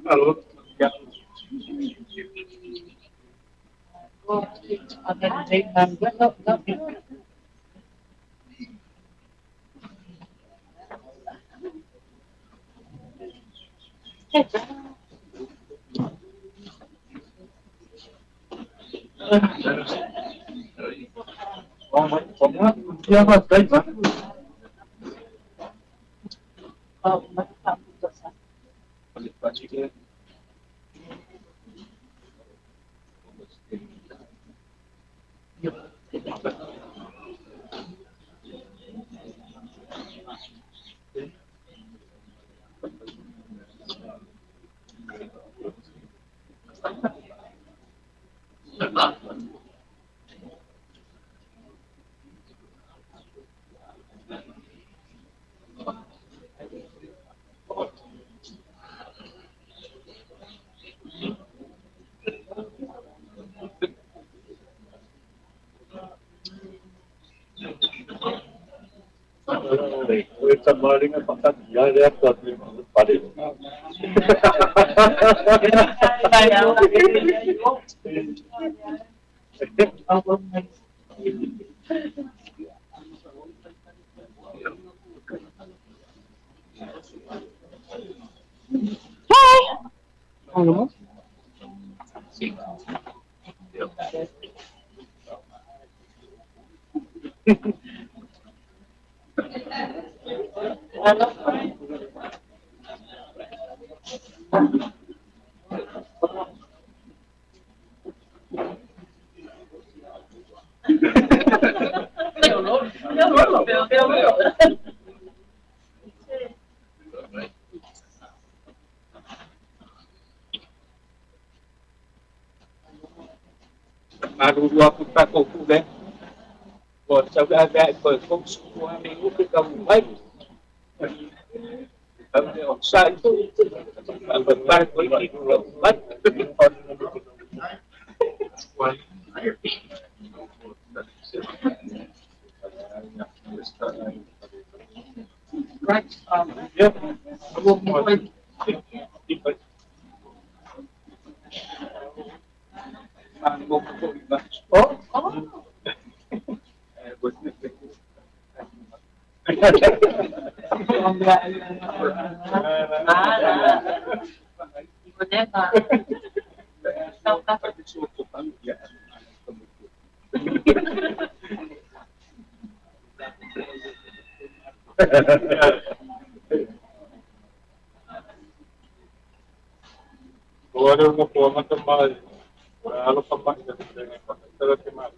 Halo. Ya. Esta maling ang pagkakiyari at pati pari. Ano mo? Marunong ako pa ko kuda. Buat saudara berfungsi minggu kita mulai. Kalau saya itu berbalik begitu lembat. Right. Ya. Oh. Agora eu vou matar mais. Ela só vai fazer mais.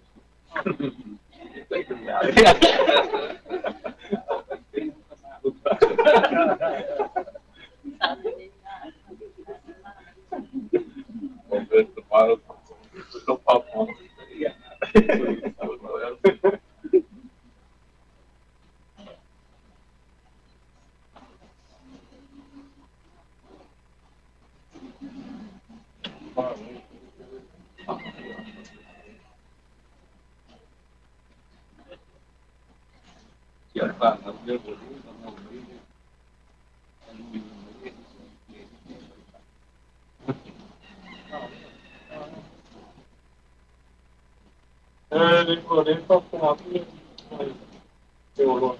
Devo lo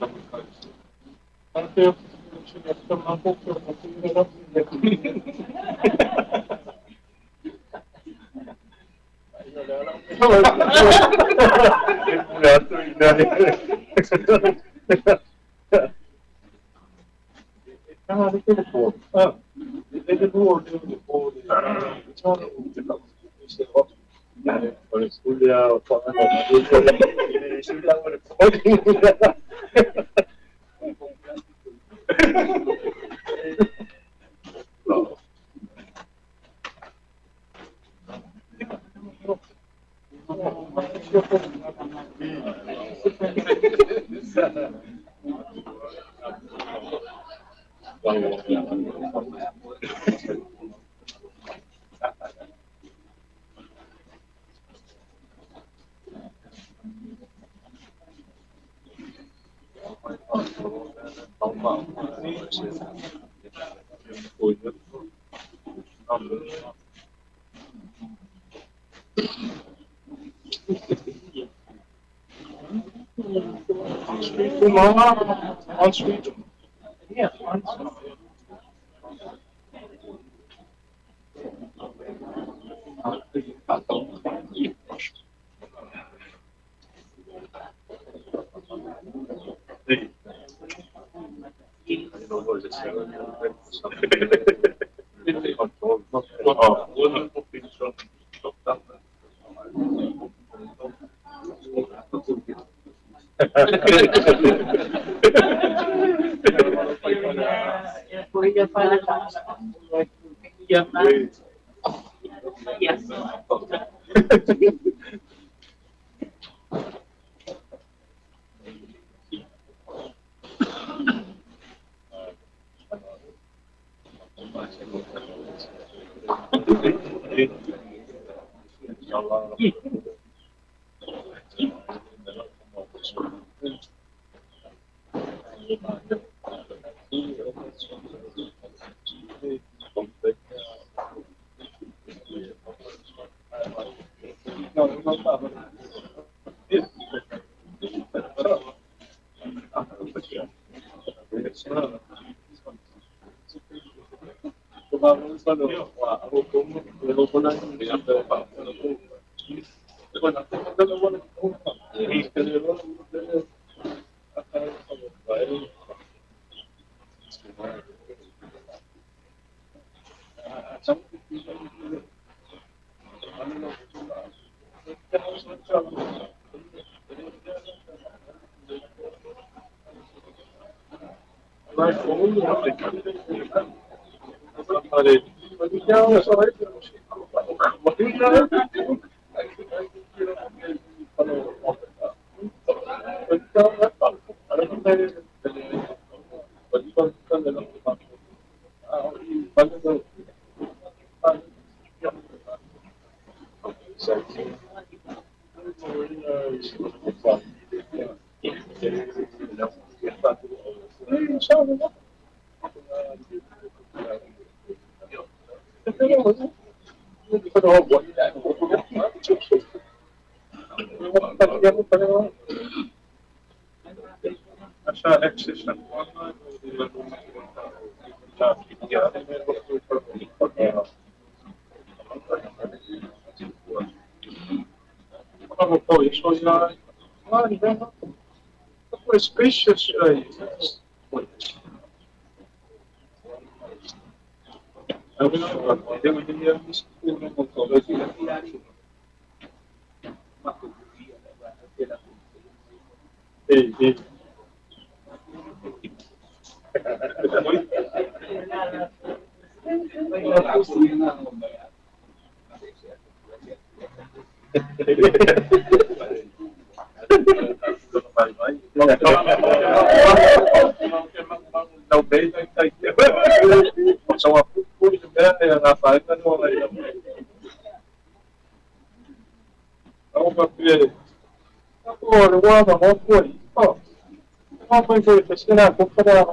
anche io ci metto un po' più On street. Yeah, on street. Spacious. Guarda, mo fuori. Oh, ma poi che festina, comprare.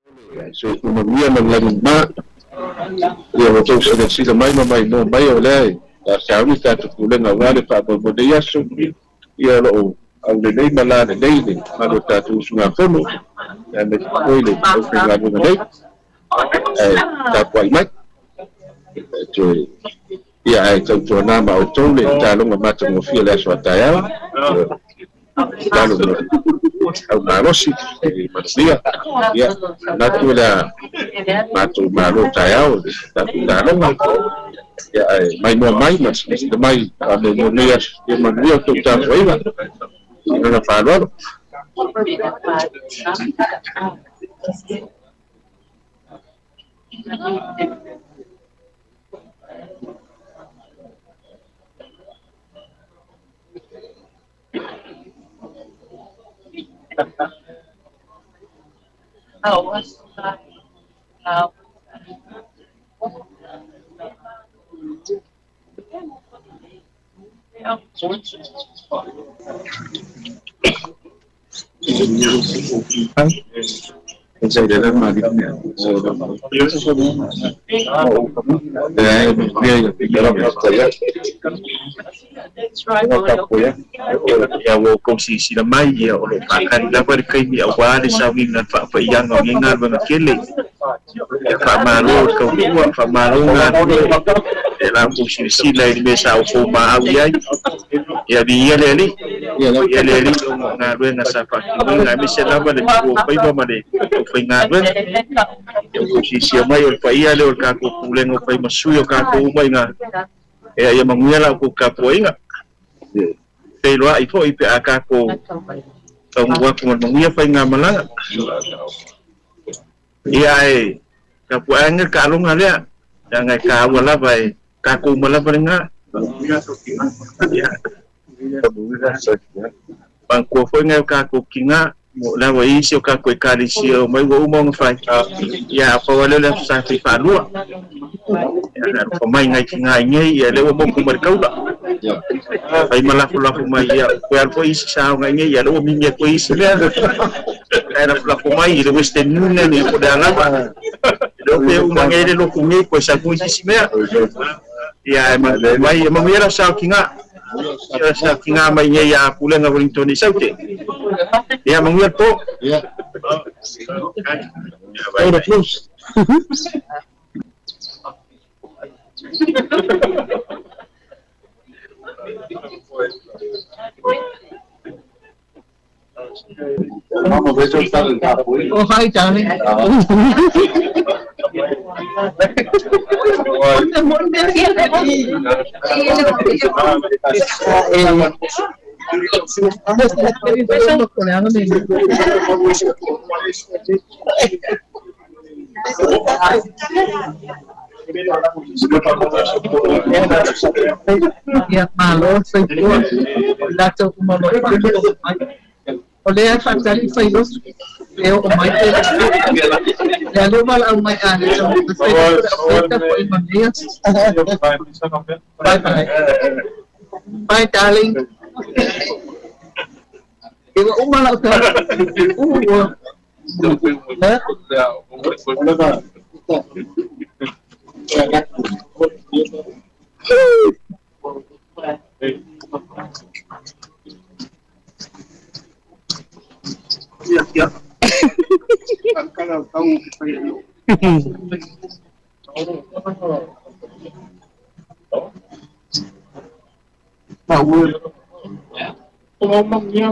So umamia ng lagma dia betul sudah sila mai mai no mai oleh sa ni ta tu kulen awal pa bo dia so ia lo au le nei mala le nei le malo ta tu sunga fono ya me ko le o finga no nei ta kwai mai to ia ai tu tu na ma o tu le ta lo ma tu mo fi le so ta ya lalu au marosi masia ya na tu la matu malu tayau dalam ya mai no mai mas mai ame no nias ya manio tu ta fuera no na falo saya dalam mari dia ya wo komisi sila mai ya o akan dapat kai mi awal sawi na fa yang ngingan mengkele ya fa malu ko buat fa malu na dalam komisi sila di mesa o ma awia ya di leli na ru na sa fa na mi se la ba de ko pai ba ma de ko na ru ya komisi mai o pai ya le o ka ko pulen o pai masuyo ka ko mai na ya manguela ko ka poinga te loa i fo i pe aka ko tau ngua ko manguia fai ngā malanga ia e ka puanga ka longa lea jangai ka wala vai ka ko malava nga bang ko foi nga ka ko kinga mo la wa isi o ka ko kali si o mai wo mo fai ya fa wala le sa fi fa lua ya ko mai ngai kinga ngai ya le wo mo ko markaula ai malafu mai ya ko al foi sa ngai ya le wo mi ko isi le era la mai le western union ni ko da lava do pe un ngai le lo ko ngai ko sa ko isi me ya mai era sa kinga sa kinga mai ya pula nga Wellington ni saute ya manguel po ya Ada plus. Oh, hi, darling. Ya, malo, soy yo. Dato como lo oleh fakta failos leo umay ya lo mal ang may ani so basta po imaniyas bye darling iwa umalaw ka Ya. Kalau tahu tahu ngomongnya ya.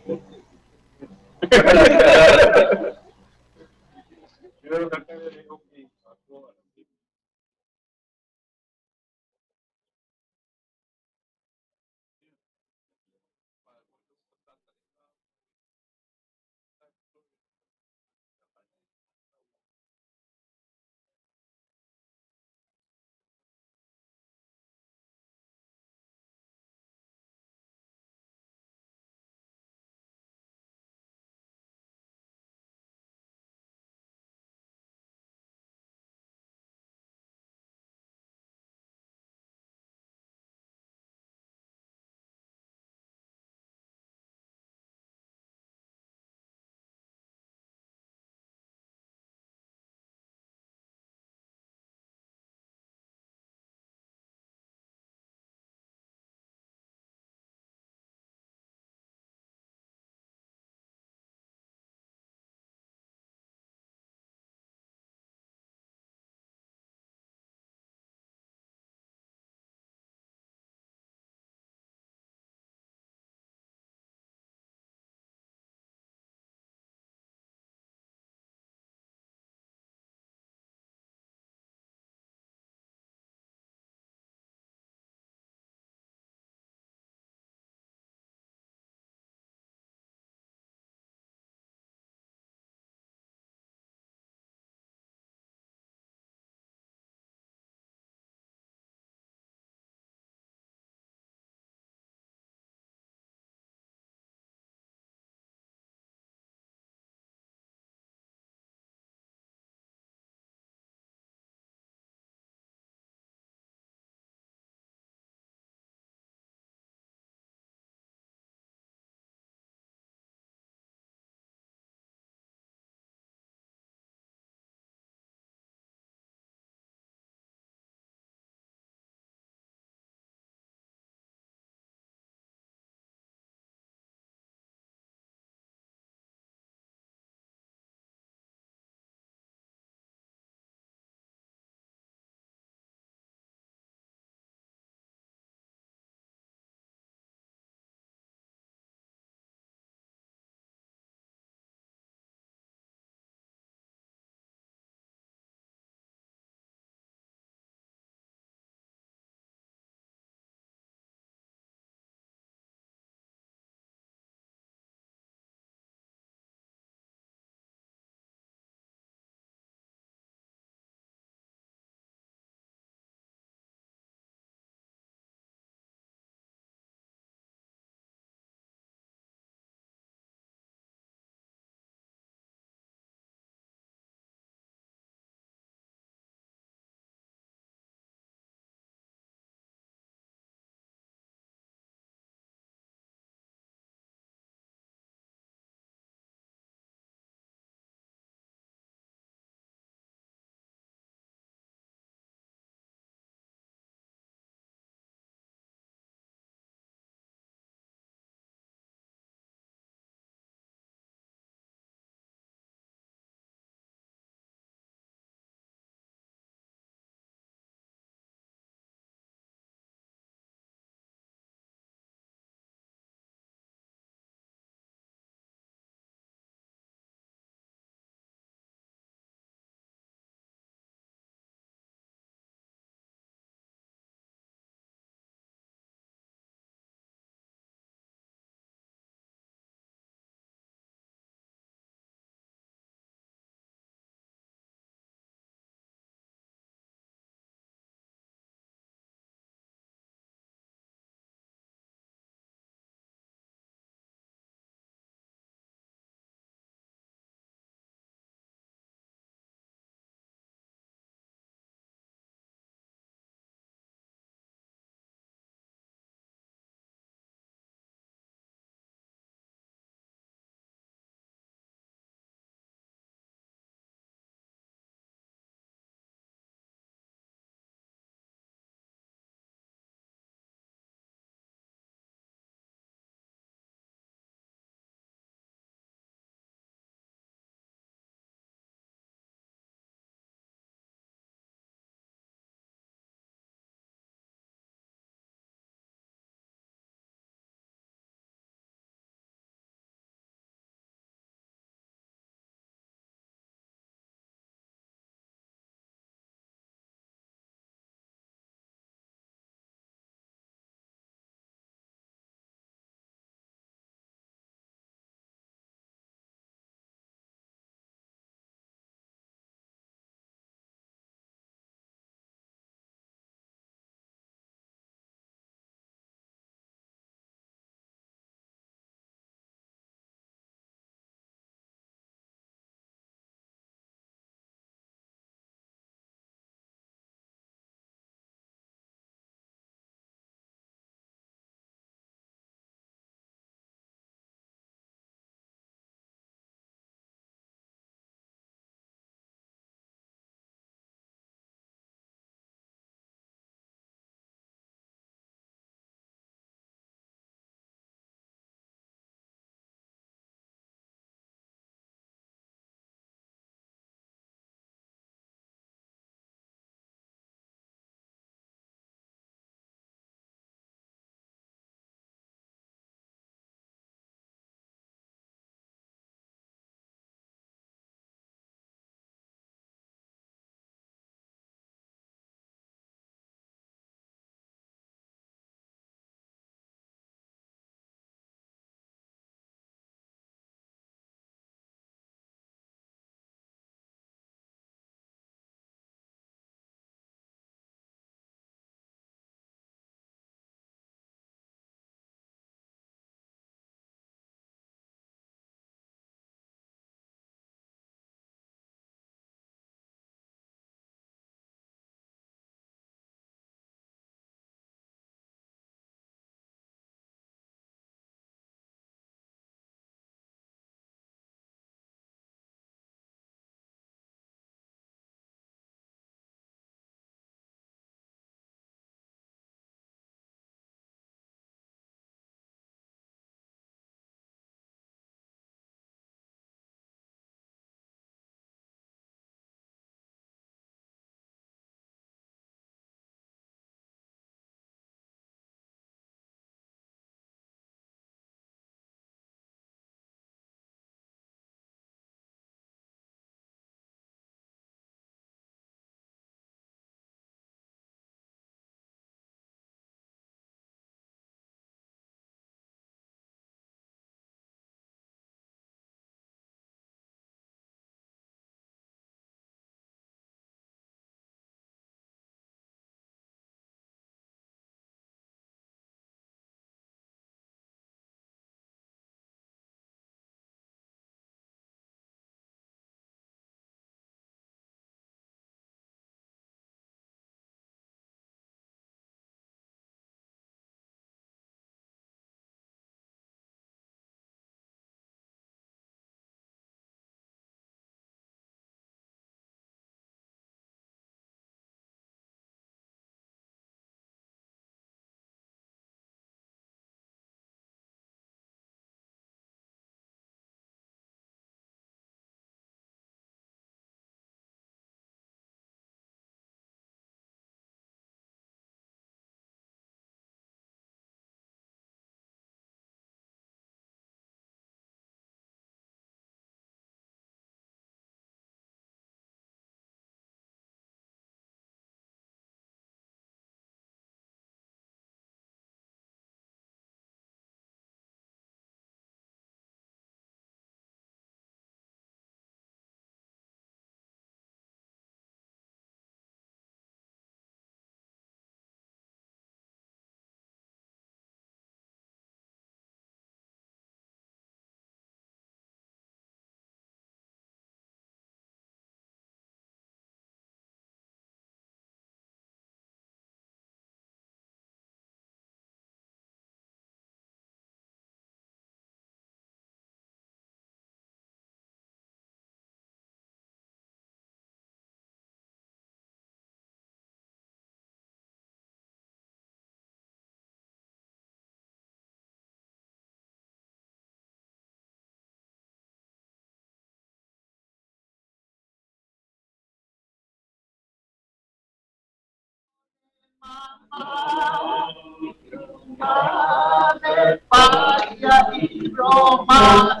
Maria di Roma,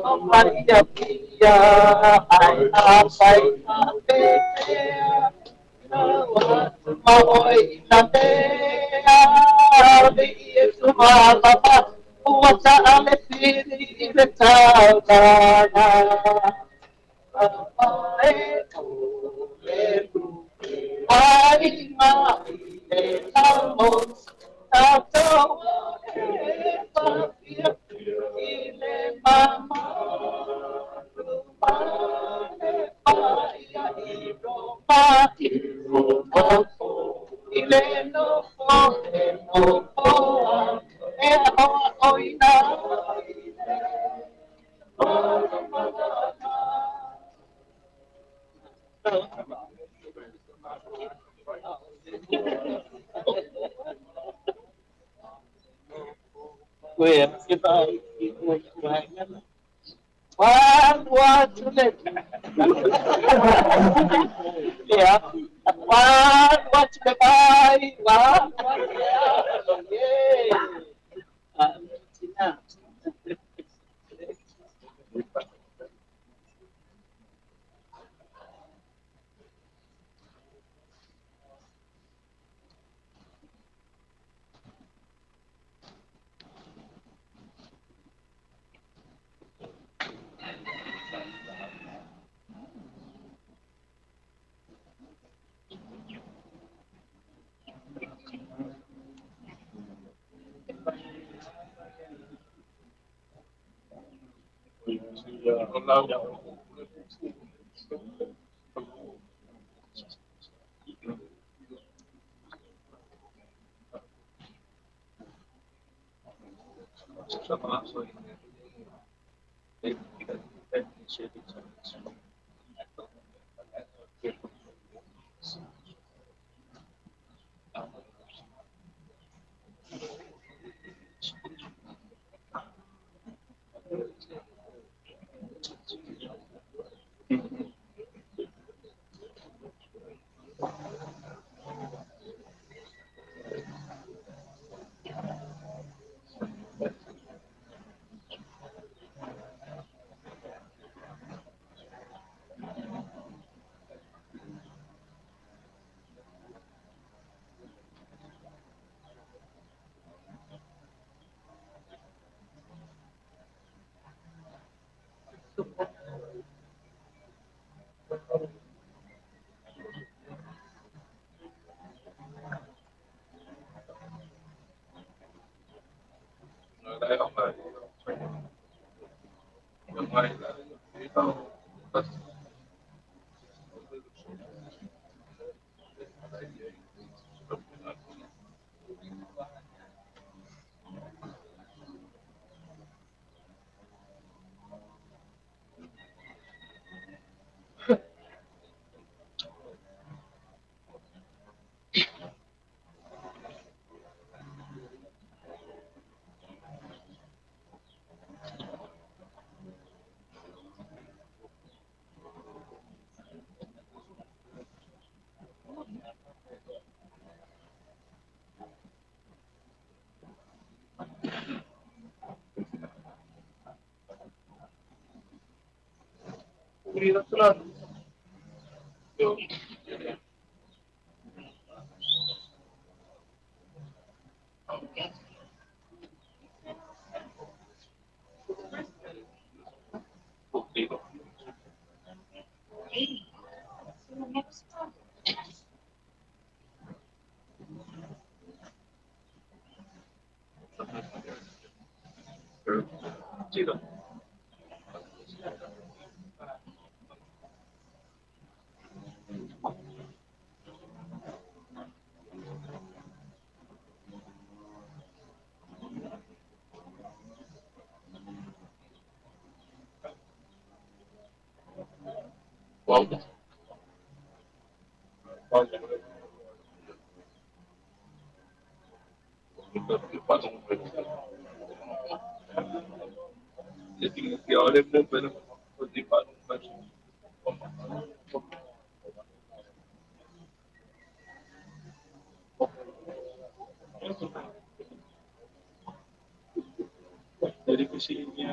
Maria Pia, ay apay apea, maoy natea, di sumama, uwasa alepiri betana. Ay, ma, estamos a todo espacio y le mamá, vaya y broma y broma, y le no podemos hoy nada. Quyền kita One to let yeah. One to the bye. Yeah. Jadi kesini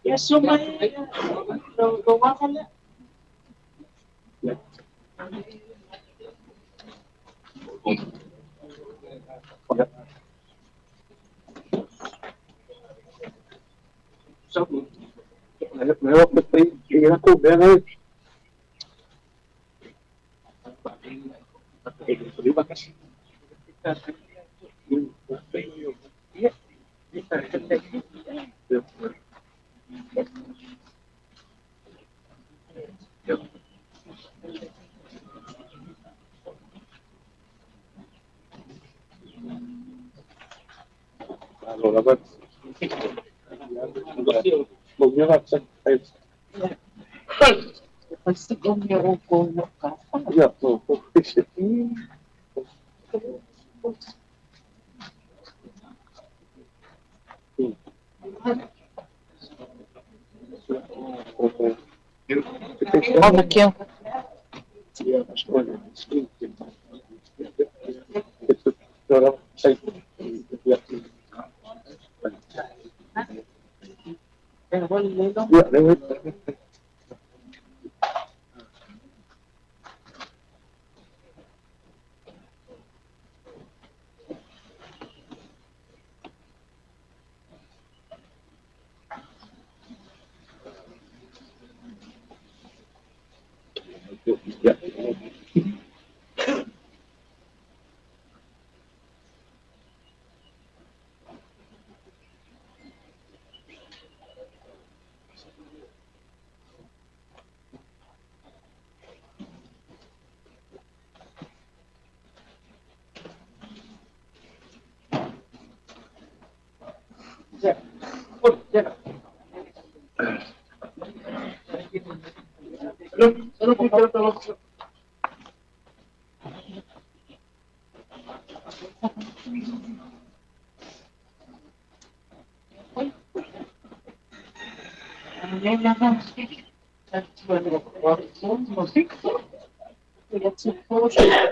Yes, so may gawa ka na. Pag kung meron ko ka. Barbecue. That's what it's supposed to be.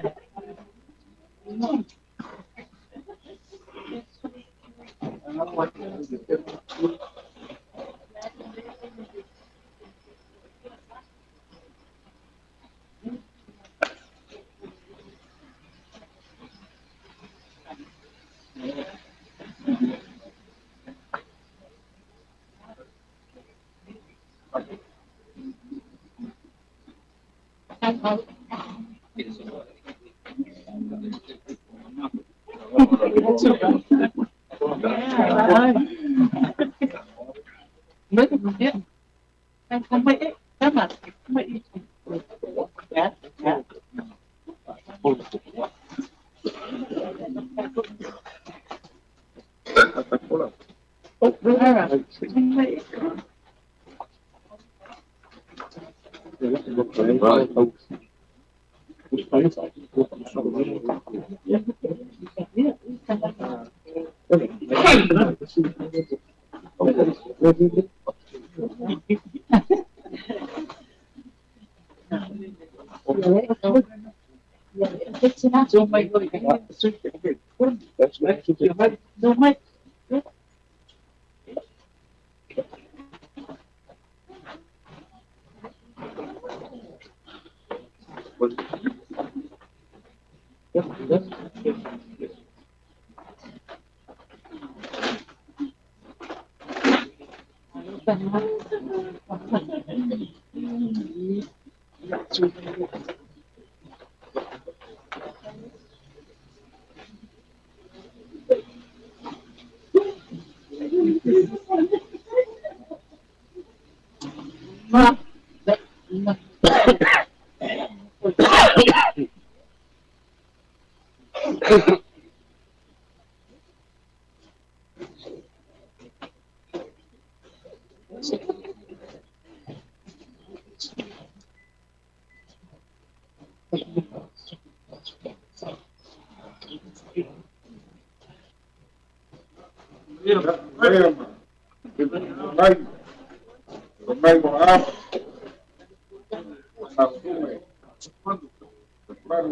Bầu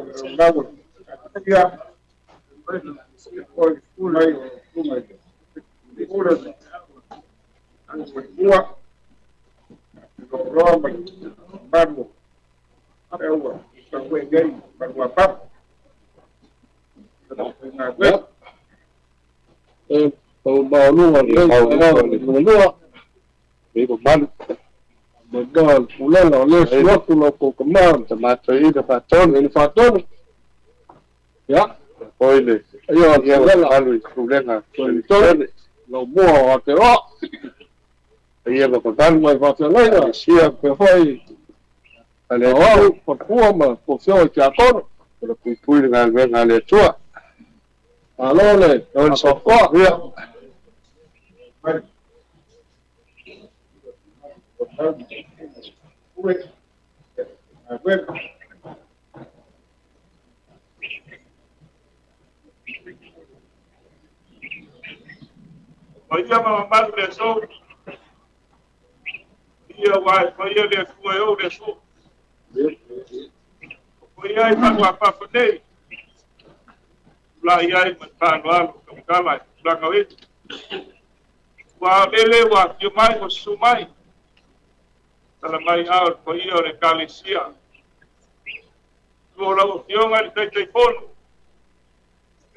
luôn rồi, luôn. Vì một ban Một đòn, cú lên nó lên xuống, cú nó cổ cấm nào.จะมาช่วยจะมาต้น Mình phá tốt. Dạ. โอ้ยเลย Bây giờ เรียก thì ว่า rất là ลุยดูเรื่องอ่ะ Mình tốt. Nó bùa cái đó. เรียกว่าคนตั้ง Mày vào phía này rồi, xìa cái hơi. อะไร Đó, một cua mà cổ phiếu chả tốt. เราคุยงานเรื่องงานเลยชั่ว Alo này, โดนสอบก็เรื่อง Hoy día mamá de eso. Día guay, hoy día de fuego de eso. Hoy día hay para guapa por la ya hay manual, como cala, la cabeza. Wa lele wa yumai wa sumai. Salamai out for you de Galicia. Lo yo al telepon.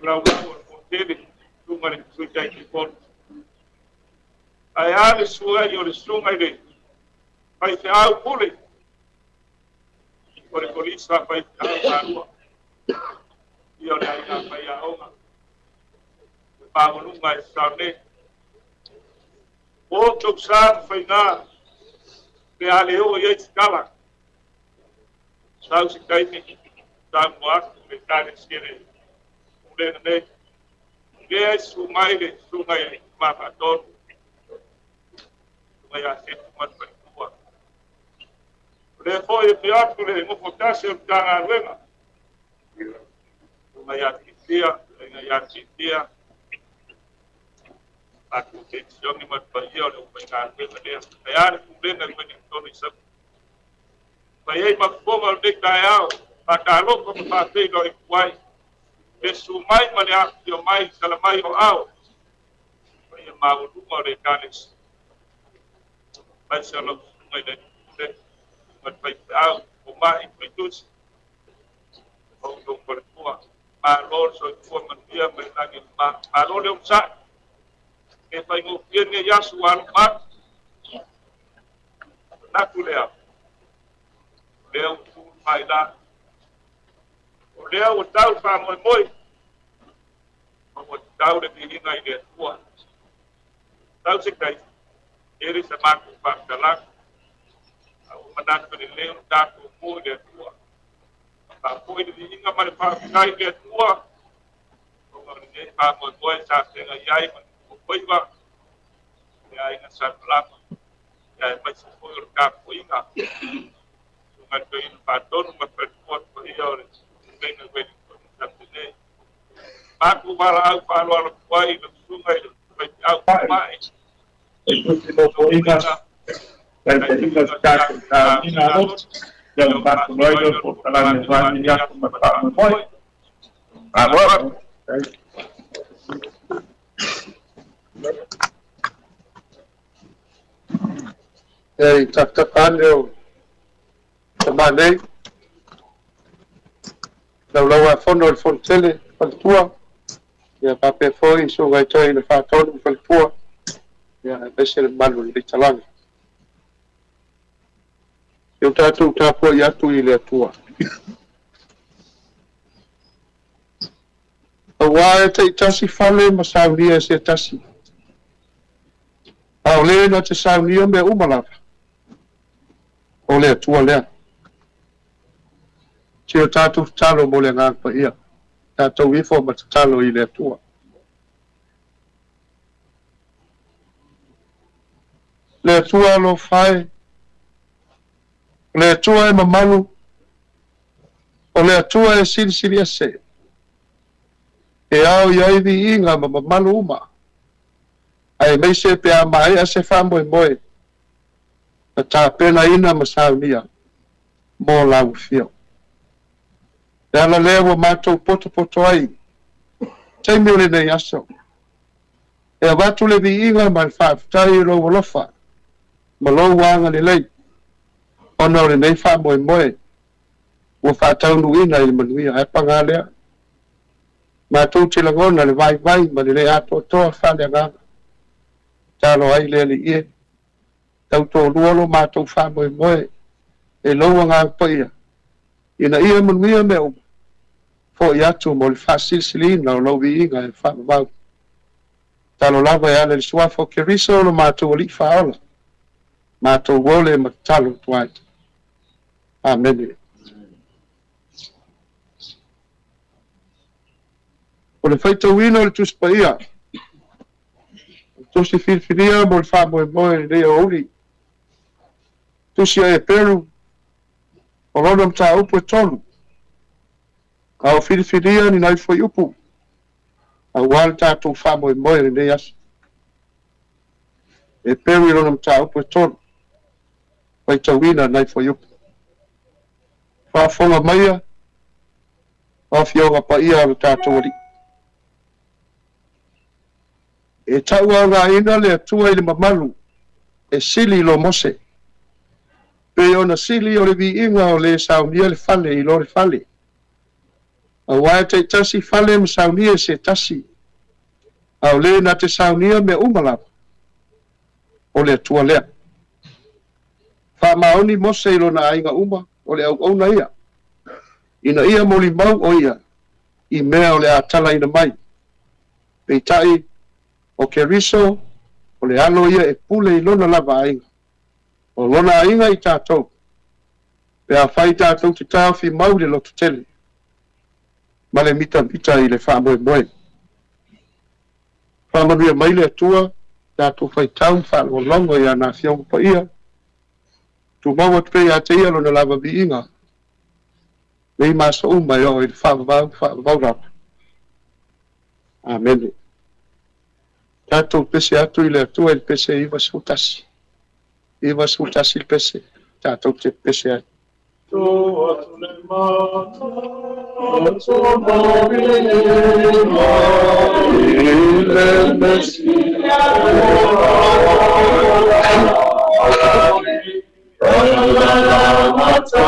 La wa por tele, tu mari su telepon. Ai ale sua yo de sungai de. Pai te au pule. Por polícia pai au. Yo de ai pai au. Pa mo nunga sane. O toksan foi na que aleo e escala. Sao se cai ni da moa de cara sire. Ne que sumai mapador. Vai a ser uma pessoa. Le foi pior que le mo fotasse o cara luego. Vai a titia. A proteção de uma família, o pegar pela dentro, pegar com dentro do monitor e sabe. Vai aí uma forma de cair, a calor como bater no iguai. Isso mais maneira que o mais salamai o ao. Vai mal o número de canes. Vai ser no meio de mas vai ao o mais vai tudo. Ou do por tua. Malor só forma dia mas lagi malor é saco. Que vai ngopian ni ya suan mat nak leo tu mai da leo o tau fa moi o tau de ni ngai de tua tau se kai eri se mak pa kalak o manak ni leo da ko mo de tua pa ko ni inga ma pa kai de tua o ni pa moi sa se ngai Poiva, ya ina salam, ya masih boleh kaku ina. Sungai kain padon memperkuat perihal dengan wedding sampai. Aku malah paluar kuai sungai aku mai. Itu tidak boleh. Dan juga sekarang ini harus dalam bahasa Melayu perkalaan yang memperkuat. Apa? Ei, taktakan eu temanei lau a fono il fontele faltua ia pape foi so vai toi le faton faltua ia besel malu le talang eu tatu tapo ia tu ile tua awa te tasi fale masaulia se tasi Aole no te saunia me umalava. Ole tua lea. Tio tatu talo mo le ngākpa ia. Tatou ifo ma talo i le tua. Le tua lo fai. Le tua e mamalu. O le tua e siri ase. E au iai vi inga ma mamalu uma. Ai mai se pe mai a se fa moi ta pena ina masaunia mo la ufio E ala lea ua mātou poto ai. Taimi o le nei aso. E a watu le viinga mai whaafitai e lo alofa. Ma lo wanga le lei. Ona o le nei wha moe moe. Ua whaatau nuina i le manuia. E panga lea. Mātou te langona le vai ma le ato toa whale nganga. Talo ai le ie. Tau tō luolo mātou wha moe moe. E loa ngā paia. Ina ia manuia me o. Fo i atu mo le wha silsilina o lau viinga e wha mawau. Talo lava e ale le suafo ke riso lo mātou li whaola. Mātou wole ma talo tuai. Amen. O le whaita wina le tuspa ia. Tusi whiriwhiria mo le wha moe moe rea ori. Tusi a e peru. O rona mta upu e tonu. Au whiriwhiria ni nai fwoi upu. Au wale tātou wha moe moe rea asu. E peru i rona mta upu e tonu. Whaita wina nai fwoi upu. Whafonga maia. Awhionga pa ia o tātou ori. E tau au ngā ina le atua i le mamalu, e sili lo mose. Pe ona sili o le vi inga o le saunia le fale, i lo le fale. A wae te tasi fale ma saunia se tasi. Au le na te saunia me umalapa. O le atua lea. Wha maoni mose i lo na ainga uma, o le au na ia. Ina ia mo li mau o ia, i mea o le atala ina mai. Pe tai, o ke riso, o le alo ia e pule i lona lava ainga. O lona ainga i tātou. Pe a whai tātou te tāwhi mau le lotu tele. Ma le mita i le wha moe moe. Wha manuia mai le atua, tātou whai tau wha o longo i ana whiongo pa ia. Tu maua te pei a te ia lona lava vi inga. Nei masa umai o i le wha rapa. Amen. Tātou pese atu i le atua i le pese iwa sultasi. Iwa sultasi le pese. Tātou te pese atu. Toa tule mata, toa vima, ile mesia, ala mata,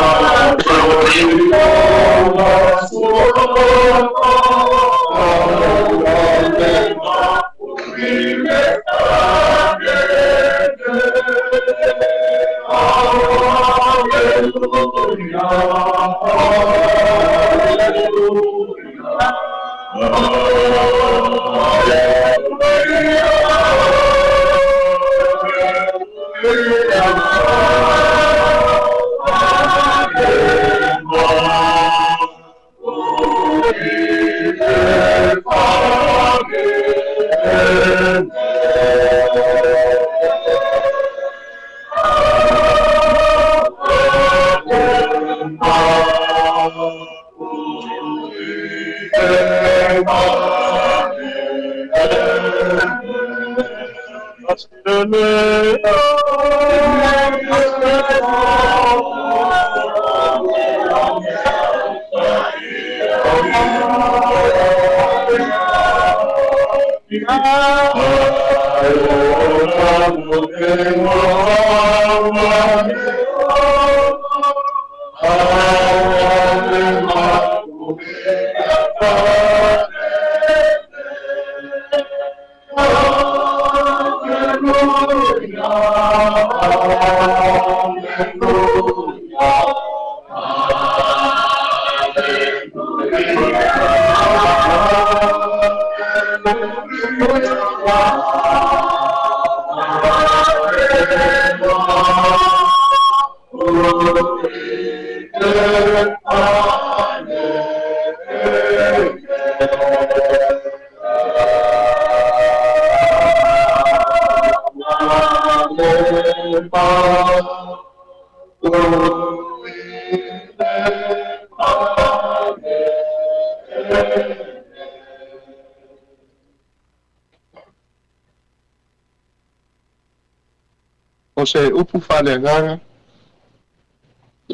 O se upu whale anganga,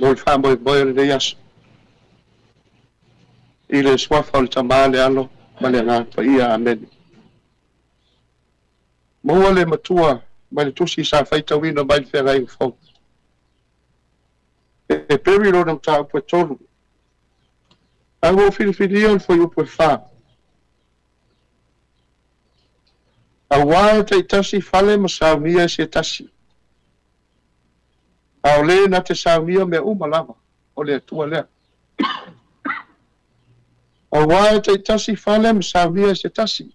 o i wha moe moe le asu. i le swafa o le tamā le alo ma le agā paia amene maua le matua ma le tusi sa faitauina mai le feagaiga fou e peri lona mataupu e tolu auo filifilia o le foi upu e fā auā e taʻitasi fale ma saunia e se tasi ao lē na te saunia mea uma lava o le atua lea auā e taʻitasi fale ma saunia e se tasi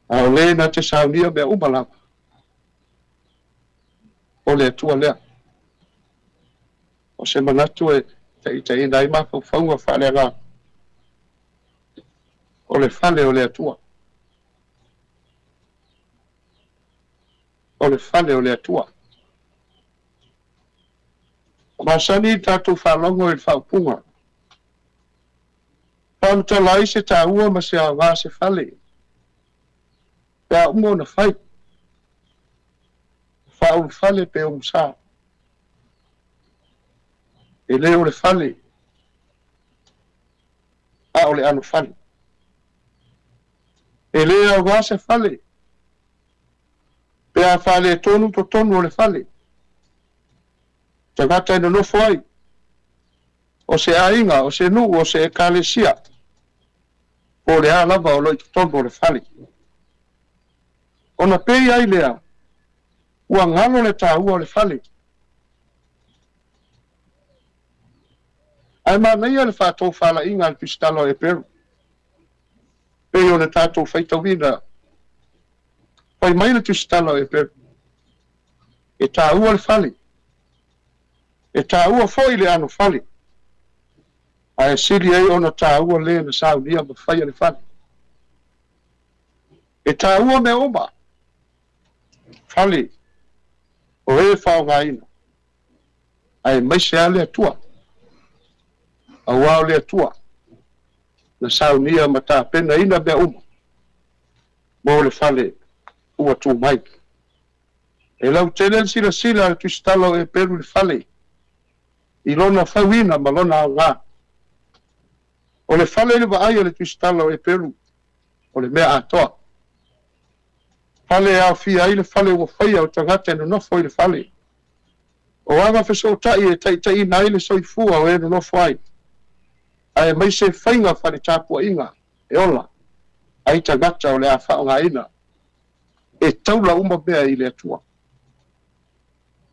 ao lē na te saunia mea uma lava o le atua lea o se manatu e taʻitaina ai mafaufauga faaleagā o le fale o le atua o le fale o le atua masani tatou falogo i le faupuga faamatala ai se tāua ma se aogā se fale pe aʻuga ona fai faaulu fale pe omusā e lē o le fale a o le ano fale e lē aogā se fale pe a fale tonu totonu o le fale tagata e nonofo ai o se aiga o se nuu o se ekalesia o le a lava o loi totonu o le fale ona pei ai lea ua galo le tāua o le fale ae manaia le fatou falaʻiga a le pisitalo e peru pei o le tatou faitauina fai mai le pisitalo e peru e tāua le fale e tāua foʻi le ano fale ae sili ai ona tāua lē na saunia ma faia le fale e tāua mea uma fale o e faogāina ae maise a le atua auā o le atua na saunia ma tapenaina mea uma mo le fale ua tumai e lau tele le silasila le tuisitalo e peru le fale i lona fauina ma lona aogā o le fale le vaai o le tuisitalo e peru o le mea atoa fale aofia ai le fale ua faia o tagata e nonofo i le fale o aga fesootaʻi e taʻitaʻina ai le soifua o e nonofo ai ae mai se faiga faletapuaʻiga e ola ai tagata o le a faʻogāina e taula uma mea i le atua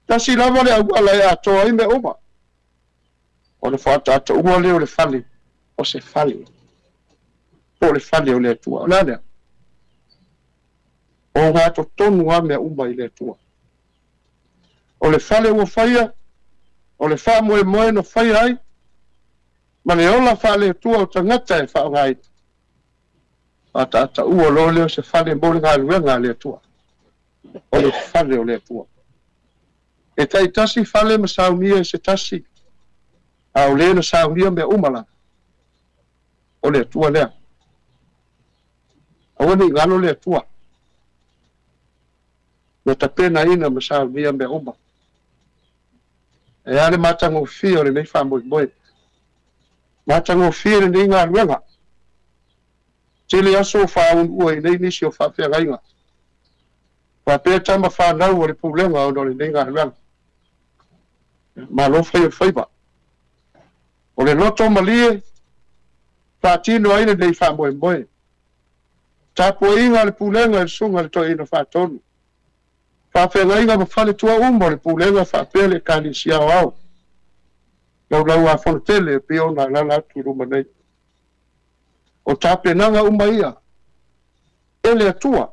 tasi lava le auala e atoa ai mea uma o le faataʻataʻua lea o le fale o se fale po o le fale o le atua o lea o ga totonu a mea uma i le atua o le fale ua faia o le faamoemoe no faia ai ma le ola faaleatua o tagata e faʻogāina faataʻataʻua lo lea o se fale mo le galuega a le atua o le fale o le atua e taʻitasi fale ma saunia e se tasi ao lē na saunia mea uma la o le atua lea aua ni galo le atua na tapenaina ma saunia mea uma e a le matagofia o lenei faamoemoe matagofia lenei galuega tele aso o faaunua i nei nisi o faafeagaiga faapea tama fanau o le pulega ona o lenei galuega malo fai o faiva o le loto malie faatino ai lenei faamoemoe tapuaʻiga o le pulega i le suga le toeina faatonu faafeagaiga ma fale tuauma o le pulega faapea le ekalesia o ao laulau afono tele pe ona lala atu i luma nei o tapenaga uma ia e le atua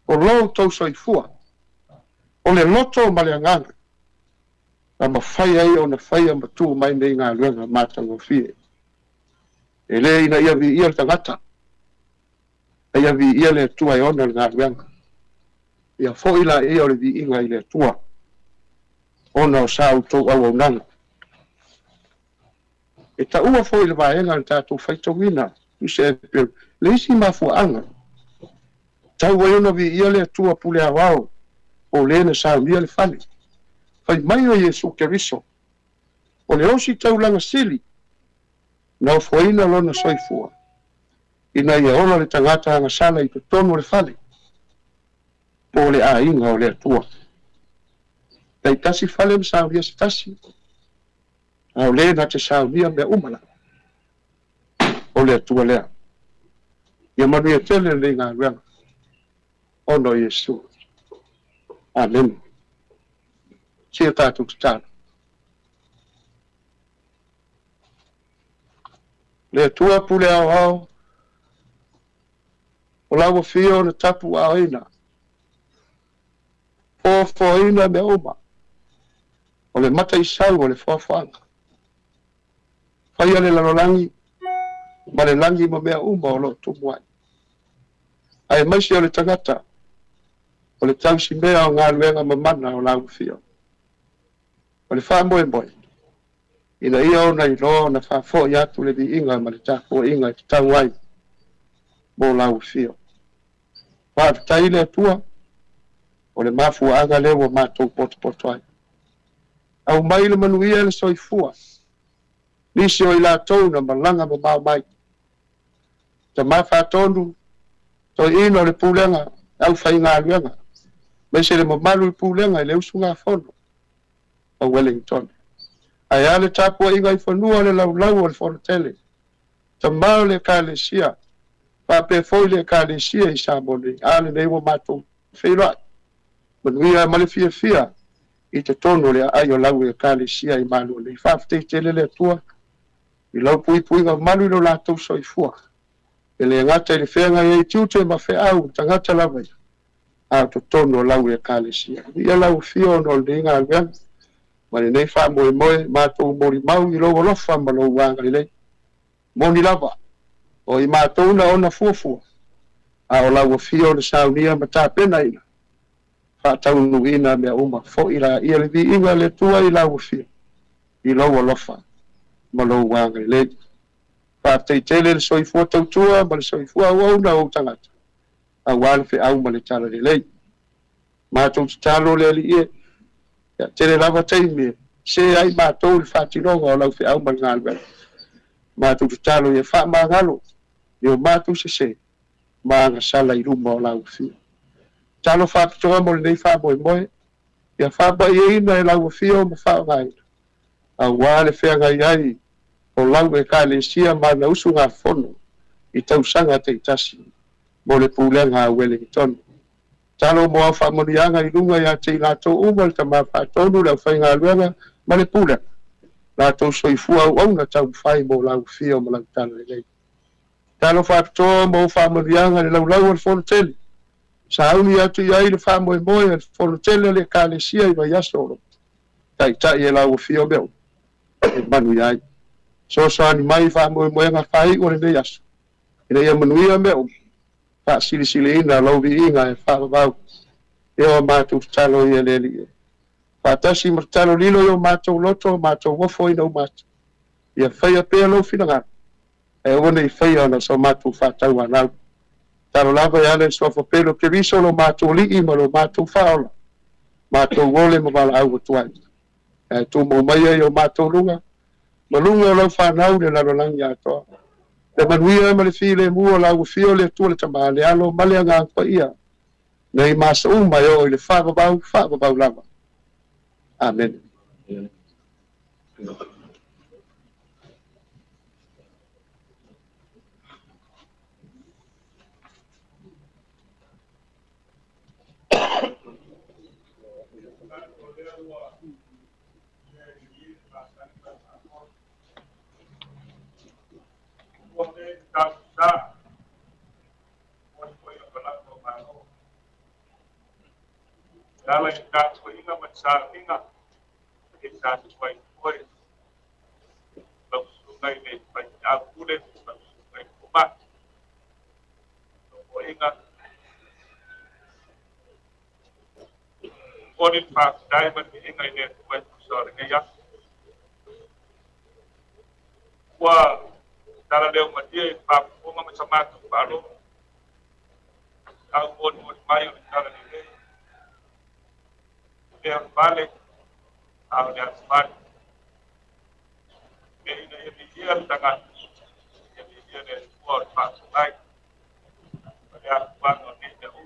o lo tausoifua o le loto ma le agaga na mafai ai ona faia matua mai nei galuega matagofie e lē ina ia viia le tagata e ia viia le atua e ona le galuega ia foʻi laia o le viiga i le atua ona o sa outou auaunaga e taʻua foʻi le vaega le tatou faitauina ise le isi mafuaaga tau ai ona viia le atua pule aoao o lē na saunia le fale fai mai o Iesu Keriso o le osi taulaga sili na foina lona soifua ina ia ola le tagata agasala i totonu o le fale po o le āiga o le atua taitasi fale ma saunia se tasi ao lē na te saunia mea uma la o le atua lea ia manuia tele lei galuega ono iesu amen sia tatou tatalo le atua pule aoao o lauafia ona tapu aoina foafoaina mea uma o le mata isau o le foafoaga faia le lalolagi ma le lagi ma mea uma o loo tumu ai ae maisi o le tagata o le tausi mea o galuega mamana o lauafia o le faamoemoe ina ia ona iloa na faafo'i atu le vi'iga ma le tapua'iga e tatau ai mo lauafia fa'afetai le atua o le mafua'aga lea ua matou potopoto ai au mai le manuia le soifua nisi o i latou na malaga mamao mai tamā fatonu toe'ina o le pulega aufaigaluega mai se le mamalu i pulega i le usugafono o Wellington ae a le tapua'iga i fanua o le laulau o le fonotele tamā o le ekalesia fa'apea foi le ekalesia i samoni a lenei ua matou feiloa'i manuia ma le fiafia i te tonu le a'ai o lau ekalesia i malu nei fa'afeteitele le atua i lau puipuiga malu i lo latou soifua e le agata i le feaga iai tiute ma fe'au tagata lava ia a totonu o lau ekalesia ia lauafia ona o lenei galuega ma lenei fa'amoemoe matou molimau i lou alofa ma lou agalelei moni lava o i matou na ona fuafua a o lauafia o le saunia ma tapenaina fa'ataunu'ina mea uma fo'i la ia le vi'iga le atua i lauafia i lou alofa ma lou agalelei fa'afeteitele le soifua tautua ma le soifua auauna ou tagata auā le fe'au ma le talalelei matou tatalo le ali'ie ia tele lava taimi se ai matou le fa'atinoga o lau fe'au ma le galuega matou tatalo ia fa'amagalo i o matou sesē ma agasala i luma o lauafia talo fa'apitoga mo lenei fa'amoemoe ia fa'ama'iaina e lauafia o ma fa'avaina auā le feagai ai o lau ekalesia ma na usu gafono i tausaga teitasi mo le pulega a Wellington talo mo fa'amoniaga i luga iā te i latou uma le tamā fa'atonu le aufaigaluega ma le pulega latou soifua au'auna taumafai mo lauafia o ma lau talalelei talo fa'apitoga mo fa'amoniaga le laulau o le fonotele sauni atu i ai le fa'amoemoe le fonotele le ekalesia i mai aso o ta'ita'i e lauafia o mea e manu i ai soasoani mai fa'amoemoega fai'u o lenei aso ina ia manuia mea fa'asilisili'ina lou vi'iga e fa'avavau e o matou tatalo ia le ali'e fa'atasi ma tatalo lilo i o matou loto matou ofo ina o matou ia faia pea lou finagalo e ona i faia ona so matou fa'atau anau talo lava ia le soafa pelo keriso lo matou li'i ma lo matou fa'aola matou ole ma vala'au atuai e tumau mai ai o matou luga ma luga o lau fanau le lalolagi atoa le manuia ma le filemu o lauafia o le atua le tamā le alo ma le agakua'ia nei masa'u mai o i le fa'avavau lava amen Dala yang dah ingat macam ingat kita sesuai sesuai sungai ni banyak kulit sungai kumat ingat Ponin Park Diamond ingat ini buat besar ya wah cara dia mati Pak Puma macam mana baru aku pun mayu cara ini dia balik awal dia balik ini dia dengan le tua pa nai ya pa no ni te u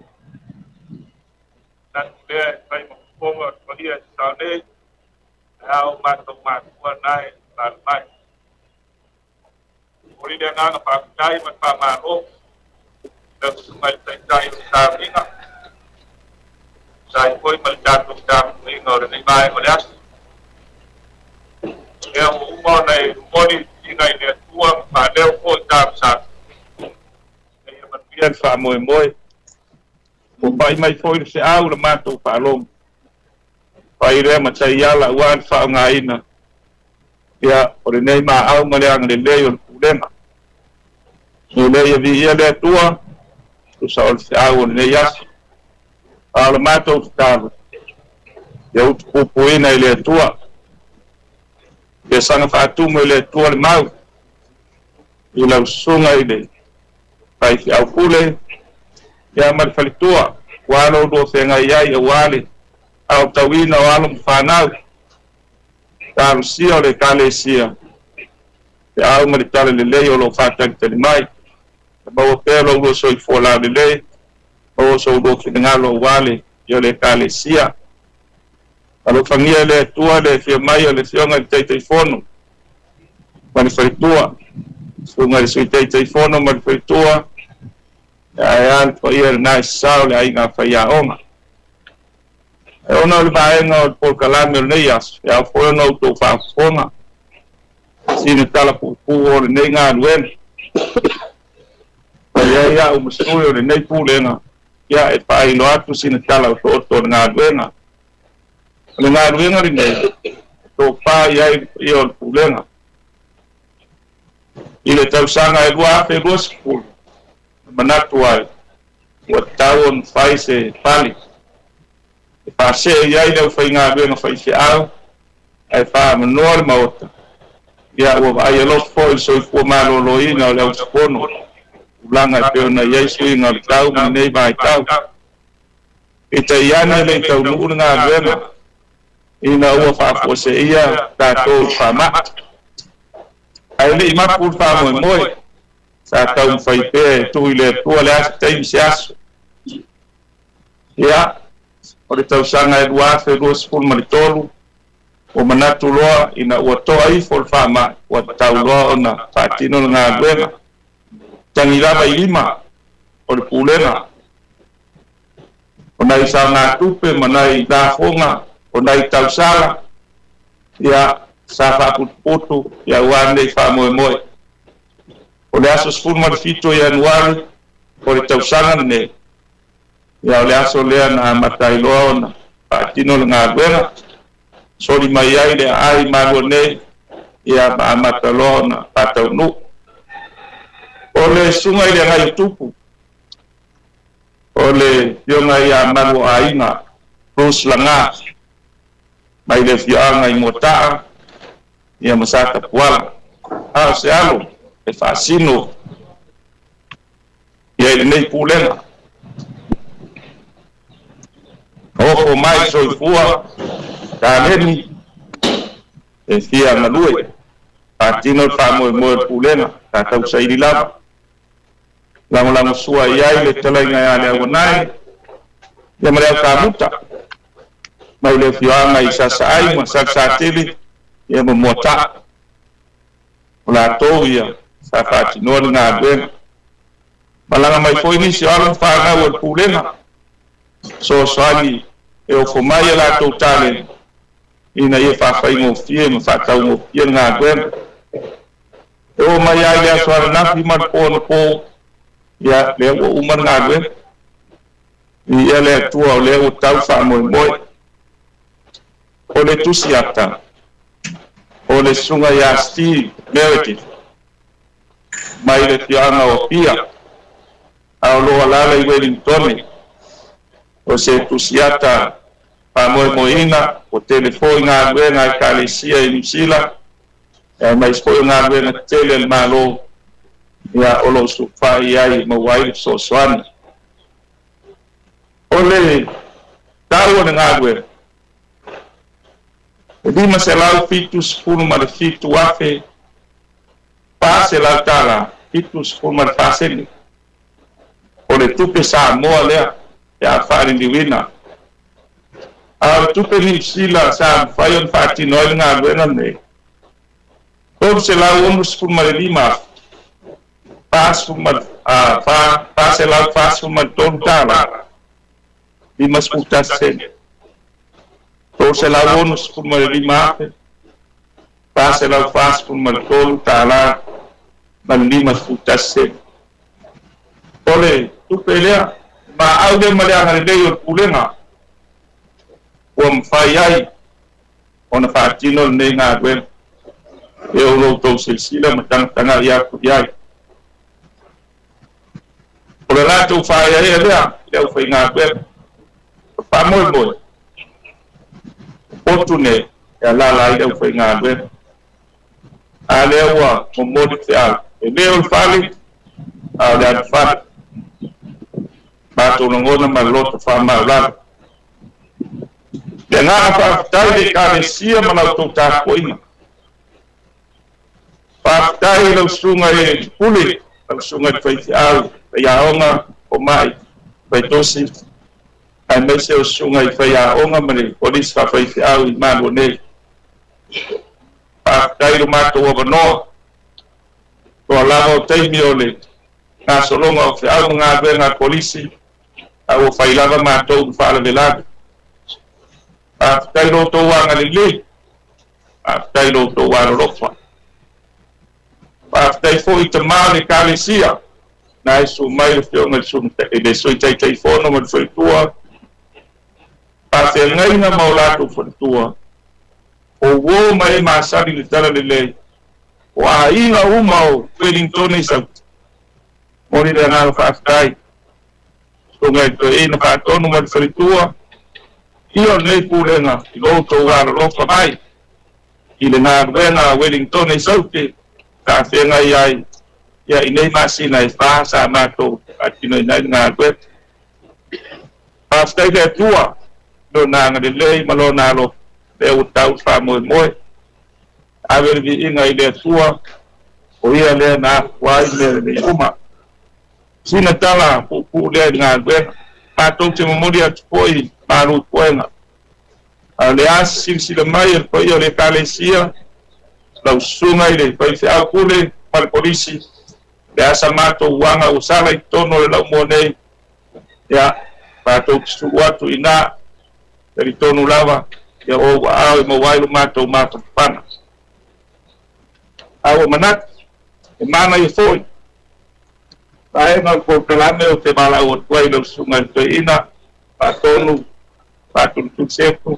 dan le sai mo pongo pa dia sa ne au ma to ma tua nai la mai ori dia nga pa dai ma pa ma ro da mai tai dai sa minga sai koi mal da tu da ni ngor ni mai ko ya ya mo nei mo ni ngai le tua pa leo ko da sa ya man bien fa mo o pai mai foi se au le mato pa long pai re ma sai ya la wan fa ngai na ya ore nei ma au ma le ang le le yo problema no le ya vi ya le tua tu sa o se au le ya al mato sta ya u po ina le tua ya sanga fa tu mo le tua le mau ila sunga ile pai fi au kule ya mal falitua walo do senga ya wale au tawina walo mfanao tam sio le kale sia ya au mal tale le leo lo fata tele mai ba o pelo lo so fola le o so do finalo wale yo le kale sia alo famia le tua le fi mai le sionga te fono mal falitua sunga le te fono mal falitua ayan po ir na sao le ainga fa ya oma ono le baenga por kalame le yas ya fo no to fa fona sine tala pu o le nga wen ya o mstuyo le nei pu le na ya e fa ilo atu sine tala to nga wen le nga wen ri nei to fa ya io pu le na ile tau sanga e wa fe ros pu manatua o tawon fai se pali fa se ya ile fa nga be no fa se au ai fa menor maota ya o ai lo fo so fo malo lo ina le spono ulanga pe na yesu ina tau nei bai tau ita yana le tau nu nga be ina o fa fo se ia ta to fa ma ai le ma pu fa mo sa tau fai pe tu ile tu le as tem se as ya o le tau sanga e dua fe dos ful malitolu o manatu loa ina o to ai fol fama o tau loa ona fatino nga bena tangira ba lima o le pulena ona isa nga tupe manai da fonga ona tau sala ya sa fa putu ya wane fa moe o le aso sfur marfito januari o le tausanga ne ya o le aso lea na matailoa ona paatino le ngāwera sori mai ai le ai mago ne ia mataloa ona pataunu o le sunga i le ngai tupu o le yonga ia mago aina Bruce Langa mai le fianga i motaa ia masata puala a se alo e fasino ia le nei pulenga o mai so fua ta leni e fia na lue atino fa mo pulenga ta tau sai di lava la sua ia le telenga ia le nai ia mare ka muta mai le fianga i sasai ma saksatili ia mo mota la toia sa fati no nga ben balanga mai foi ni si ala fa na o pulenga so sali e o fomai la totale ina ia fa fa mo fie mo fa ta mo fie nga ben e o mai ai ya so na fi mar po ya le o umar nga ben ia le tua le o tau fa mo o le tusiata o le sunga ya Steve Meredith mai le tianga o pia au lo ala i Wellington o se tusiata pa moina o telefoni nga nga kalesia i Nisila mai spo nga nga tele malo ya o lo su fa ai mo wai so swan o le tawo nga di masalau fitus pun mal fitu wafe pa se la tala Itu formal pasel. Ore tupe Samoa lea ya fari liwina. Tupe ni sila sa fayon fati noel nga luena ne. Kung sila umus formal lima. Pas formal pas sila pas formal tontala. 5%. Kung sila umus formal lima. Pas sila pas formal tontala. 5%. Ole, tu pelea, ma aude malea ngare o pulenga. Fayai, ona fatino ne nga gwen. Eu lo to silsila matang tanga ya kuyai. Ole la tu fayai lea, eu foi nga gwen. Pamoy boy. Otune, ya la eu foi nga gwen. Alewa, momodi fial. Leo fali, ada fat. Batu nongona malot fama la. Dengan apa tadi kali sia menautuk takuin. Pakai lo sungai puli, lo sungai Faisial, Yaonga, Omai, Faitosi. Ai meseu sungai Yaonga meni polis Faisial Manone. Pakai lo matu wabano. Kalau tei miole, nasolonga au ngabe na polisi. Au failava matou fala velado. Tailo to wanga lili. Tailo to wanga rofa. Tai foi tamale kalisia. Na isu mai fiona sum de soi tai fono mo foi tua. Te ngai na maulato foi tua. O wo mai masari ni tala lele. Wa ina umao Wellington isa. Mori da na faftai. Ngai to ina ka tonu mo foi tua. Io nei pulenga lo to war lo mai. Ile na bena Wellington isa te. Ka fenga yai ya inei masina fa sa mato atino ina nga kwet pasta de tua do na nga de lei malona lo de utau fa mo aver vi inga ide tua o ia le na wai le uma sina tala pu le nga kwet pato te memoria foi maru poena ale asin sila mai po io le kalesia lau sungai le pai se akule pal polisi le asa mato wanga usala I tono le lau monei ya pato suatu ina dari tonu lava ya o au mo wailu mato pana au manat e mana I foi ai na ko kalame o te bala o wai lau sungai te ina patonu pato tu sepo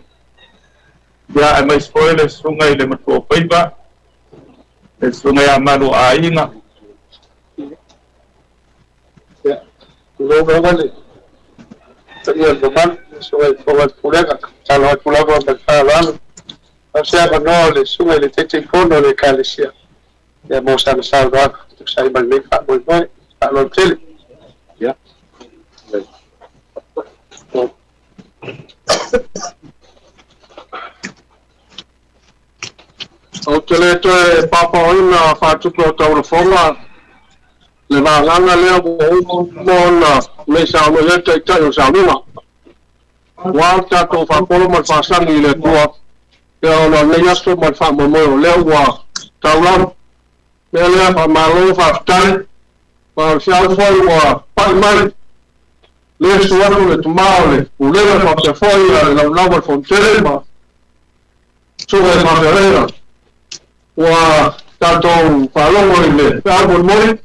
ya ai mais foi le sungai le mato paiba el sungai Amaro Ainga. Ya, luego vale. Tenía el román, sungai Forward Pulega, kalau Pulega berjalan, saya menolak sungai le tete kono le kalisia. Ya mau sana saldo, saya balik pak boy, kalau celi. Ya. O te le toe papa oina whātuku o taura whonga. Le wālanga lea mōna me sa mo le te tai o sa minga. Wā tātou whapolo man whāsangi le tua. Te ona nei aso man whamomoe o lea wā tauram. Me lea whamalo whaftai. Wā whiau whai wā pai mai. Le suatu le tumao le ulega whapte whai a le laulawa fontere ma. Suga e mawherera. Wa tatou whalongo I le whaabon mori.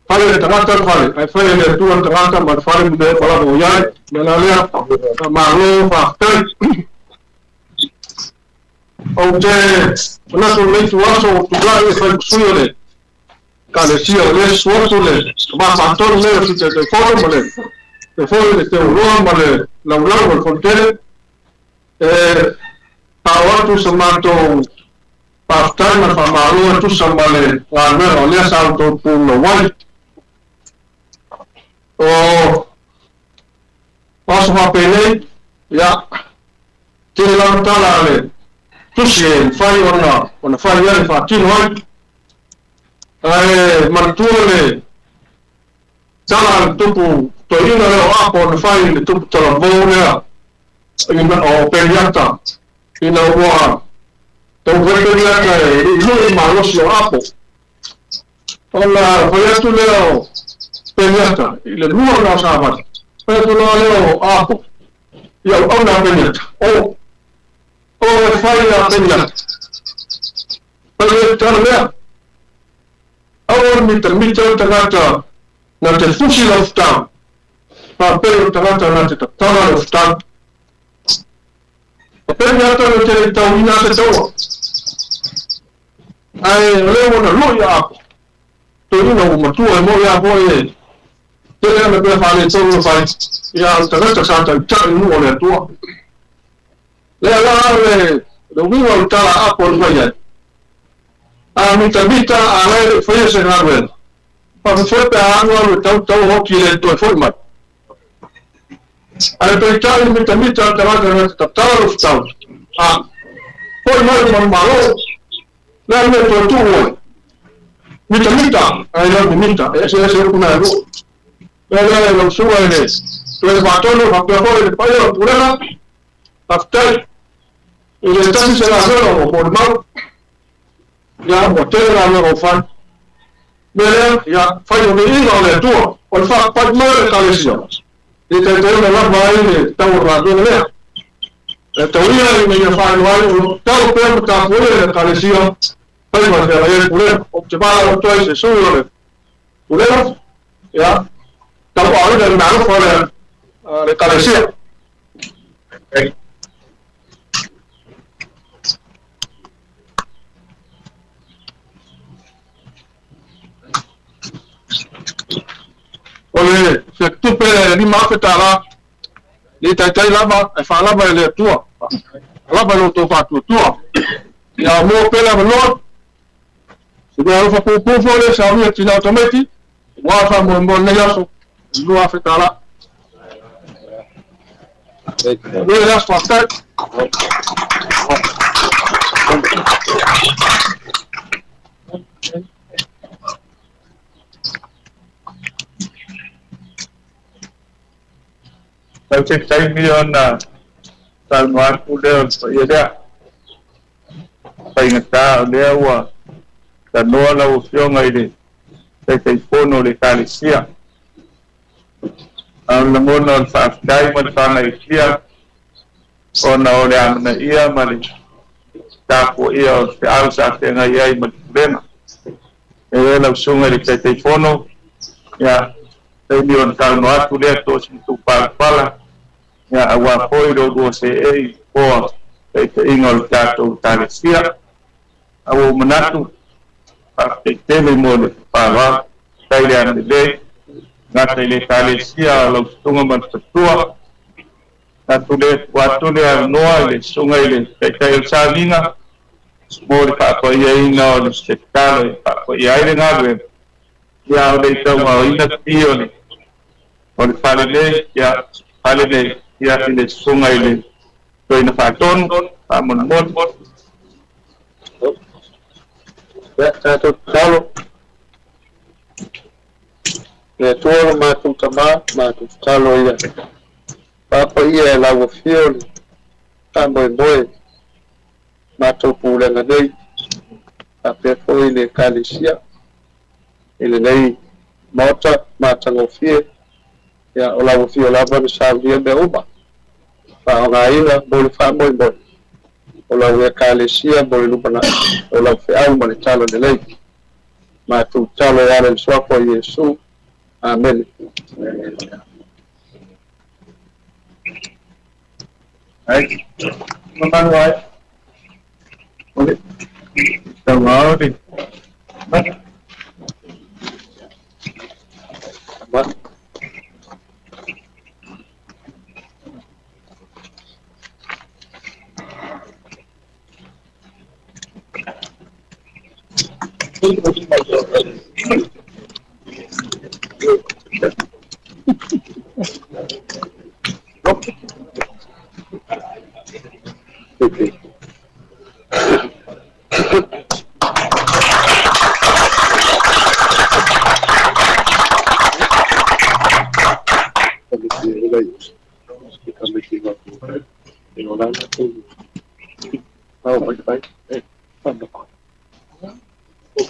Whare le tangata whare. Ai whare le tuan tangata ma whare mi le whalako iai. Mena lea, mahalo whaktai. O te naso leitu aso o tulai e whai kusuio le. Ka le sia le suato le. Ma whantono le o te whono ma le. Te whoi le te uroa ma le laulau ma le fontere. Tau atu sa mātou Paftai na whamaro tu samale ngā mea o lea sao tō pūna wai. O paso hapelei, ya, te lau tala ale, tusi e whai ona whai ale whātino ai. Martuole, Sala tupu, toina leo hapo na fai ni tupu talabone, ina o periata, ina ua, tau periata ilo malos yo hapo. Ola periatu leo periata, ile lua na sahabat. Periatu leo hapo, ya ona periata. O fai ya periata. Periata leo. Awal mita tagata na te fusi la uftam. Pa pero tagata na te tala la uftam. Pa pero tagata na te tawina te tawa. Ai leo na lo ya hapo. Toina umatua mo ya boye. Tele na pe fale tolo fai. Ya tagata santa ta nu ole tua. Le lo vivo tala hapo fai. Mita a foi ese Gabriel. Para foi para ano tau hoki le to format. Al peitare mita tara tara stau. Foi mal malo. La me to tu. Mita ai no mita ese kuna ro. Le lo suwa ele. Tu batono pa foi le paio pura. After il est temps de la zona por mal. Ya hotel na me ofan bele ya fayo ni ino le tu o fa pa mo le kalesio e te te na vai le tau ra do le e te ia ni me fa no tau pe ta po le kalesio pa mo se la pure o te ba o to ese so le pure ya tau a le na fo le kalesio Ole, se tu pere ni mafetara, ni tai lava, e fa lava le tua. Lava lo to fa tua. Ya mo pela lo. Se do fa pu fo sa mi ti na automati, wa fa mo ne yaso. Lo afetara. Lo ya sta sta. Tau cek saya milion na salman udah ya dah ngata dia wa dan noa la ufiong ai de sai fono le kalisia ang lamon on sa dai man sa na isia ona ole ang na ia mali ta ko ia se al sa te nga ia man bena e la usunga le sai fono ya sai milion salman tu le to sin tu pala ya awa foi do se e o te ingol tato talesia awo manatu te tele mo para taile an de ngate le talesia lo tunga man tua tatu le watu le noa le sunga le te salinga mo le pa ko ye ina o se talo pa ko ye ile ngave ya le tama ina tio le o le pale ya pale le ya ile sungai le to ina faton amon ya tato talo le tolo ma tu tama ma tu talo ya papa ia la wo fio tambo boy ma to pule na dei a pe foi le kalisia ele nei mota ma tango fie ya o la wo fio la ba sa dia be uba pa ngaila bol fa boy o la we kalisia bol lu pana o la fe au ma talo de lei ma tu talo ya el so ko yesu amen ai mamãe vai olha então olha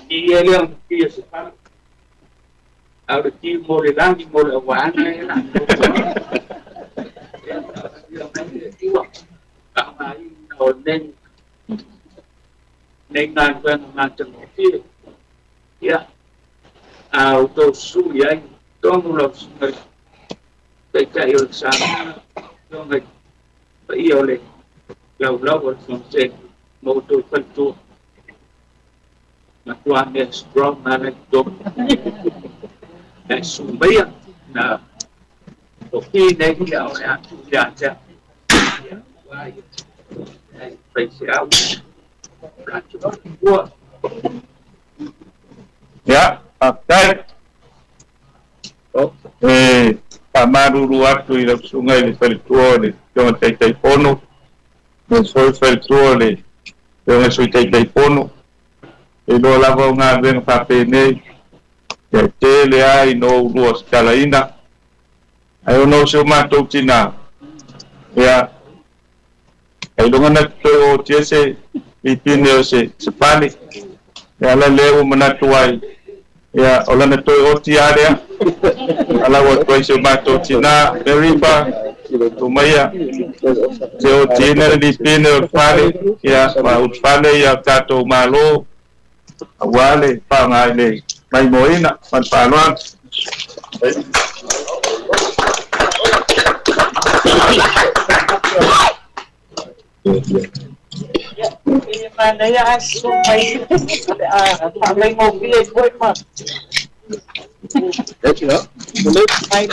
Dia yang dia sekarang ada timur lagi mulai warna lah. Các bạn nói nên ngàn quen chân kia, ya, tôi suy anh, tôi muốn làm người, để chạy ở sáng, cho người phải yêu lên, lâu lâu ở trong trên, một tôi phân tu, mà quan hệ strong mà lại tốt, để sung bây giờ, là một khi này cái đạo này ăn chả chả, phải xéo. Ya, okay. Pamaruru atu i sungai le Felituole, yung tay pono, yung soy Felituole, yung soy tay pono, ilo lavo nga ben papene, ya tele ai no luas kalaina, ayo no se mato tina, ya, ilo nga nagto tiese, ipineo se sepani, ya la leo manatuai, ya ola na toy oti area ala wa toy se mato tina beriba tumaya se oti na di pine fale ya ma utfale ya kato malo awale pa ngale mai moina pan panuan Mana ya sumai sampai mobil boy mah. Mai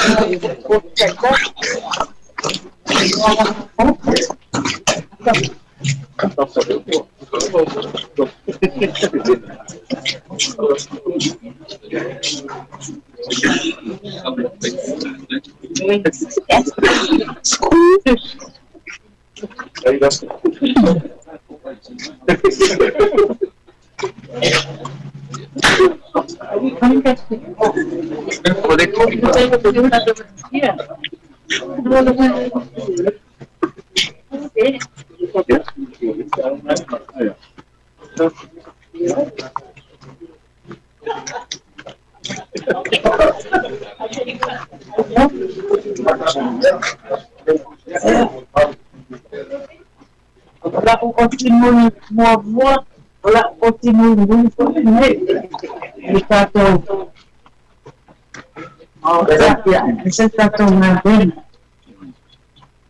wala ko continue mo wala continue din so ni kato ya isa kato na din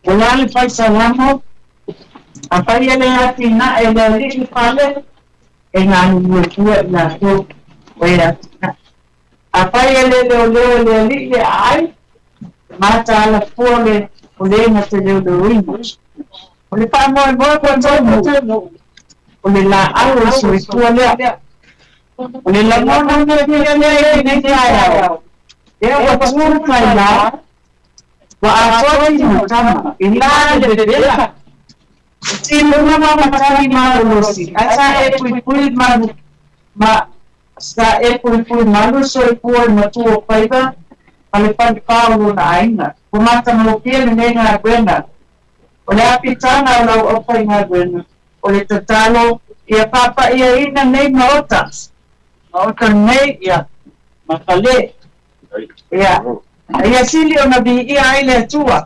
wala li pa salamo apa yan natin na elali pale engan mo tuwa na to wala apa yan le ay mata la pole ule na telewin uli pa mo mo uli la awa sui tuale uli la mo na ni kaya dia wa tsur kaya wa asori mutama ila de bela sino na matari malusi asa epui ma sa epui malusi epui matuo paiba alipan paulo na aina kumata mo pia ni nga buena wala pitana wala opay nga buena wala tatalo iya papa iya ina nei maotas nei ya makale ya iya silio na bi iya ile tua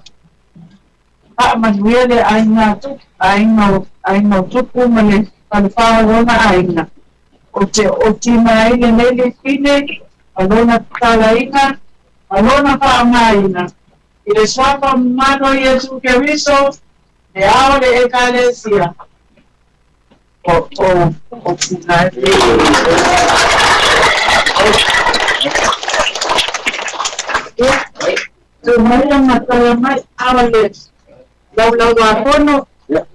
pa manuele aina tu aina tu kumale palpao na aina oti mai ile pine alona talaina alona pa amaina ile swapa mano Yesu Kristo de ahora ecalesia Tumaya matalamay awales law apono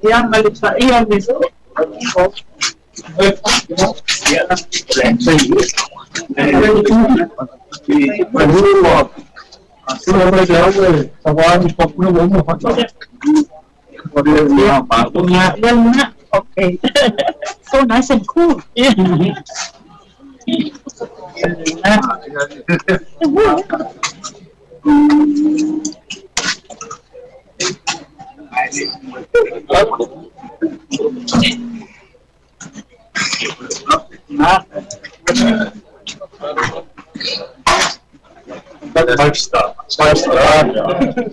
yang malisa iyan biso okay. So nice and cool. Yeah. 5-star. 5-star.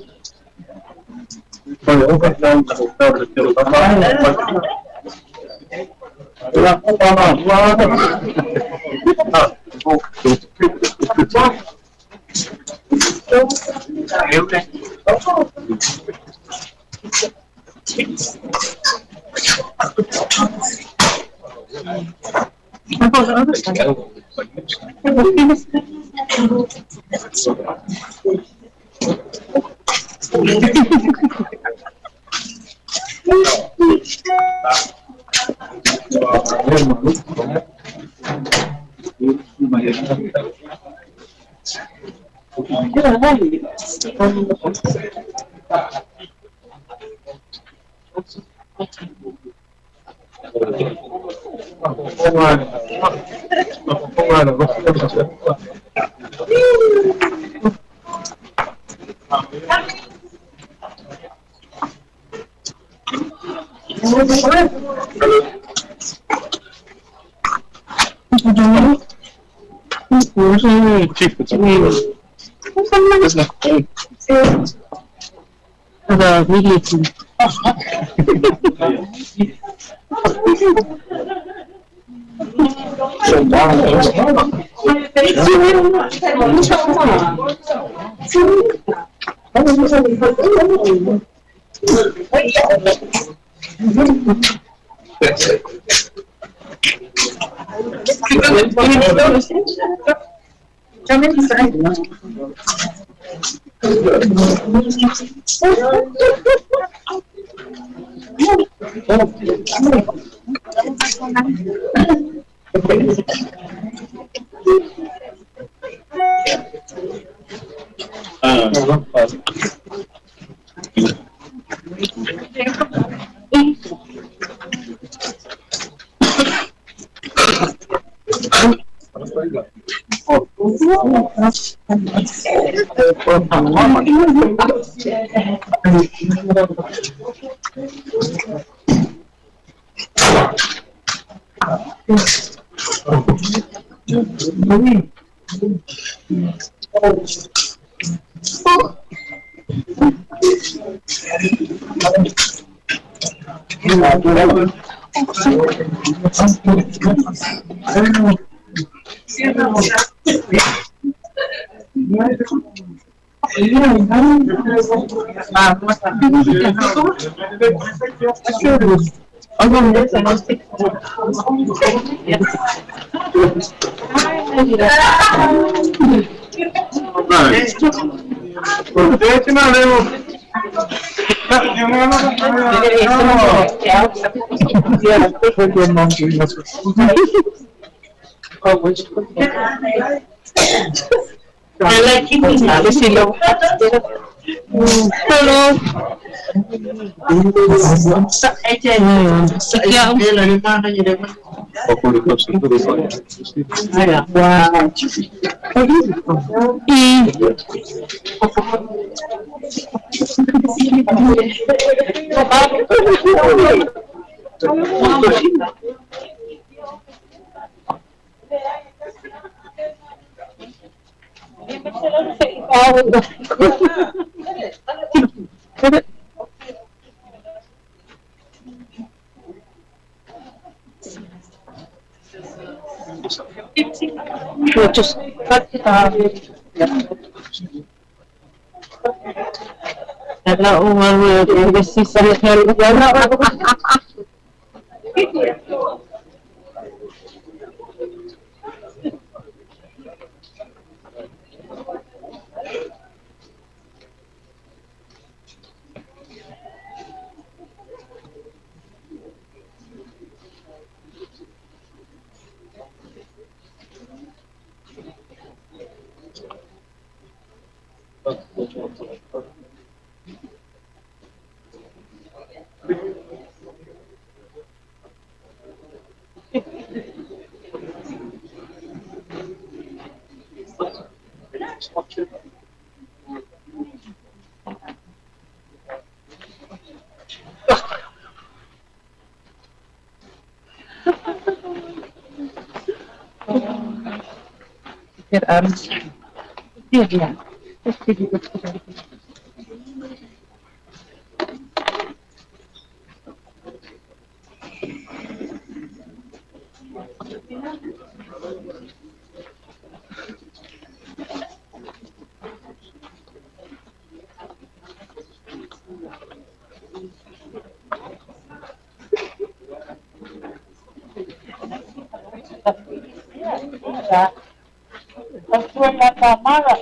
Actúa la cámara.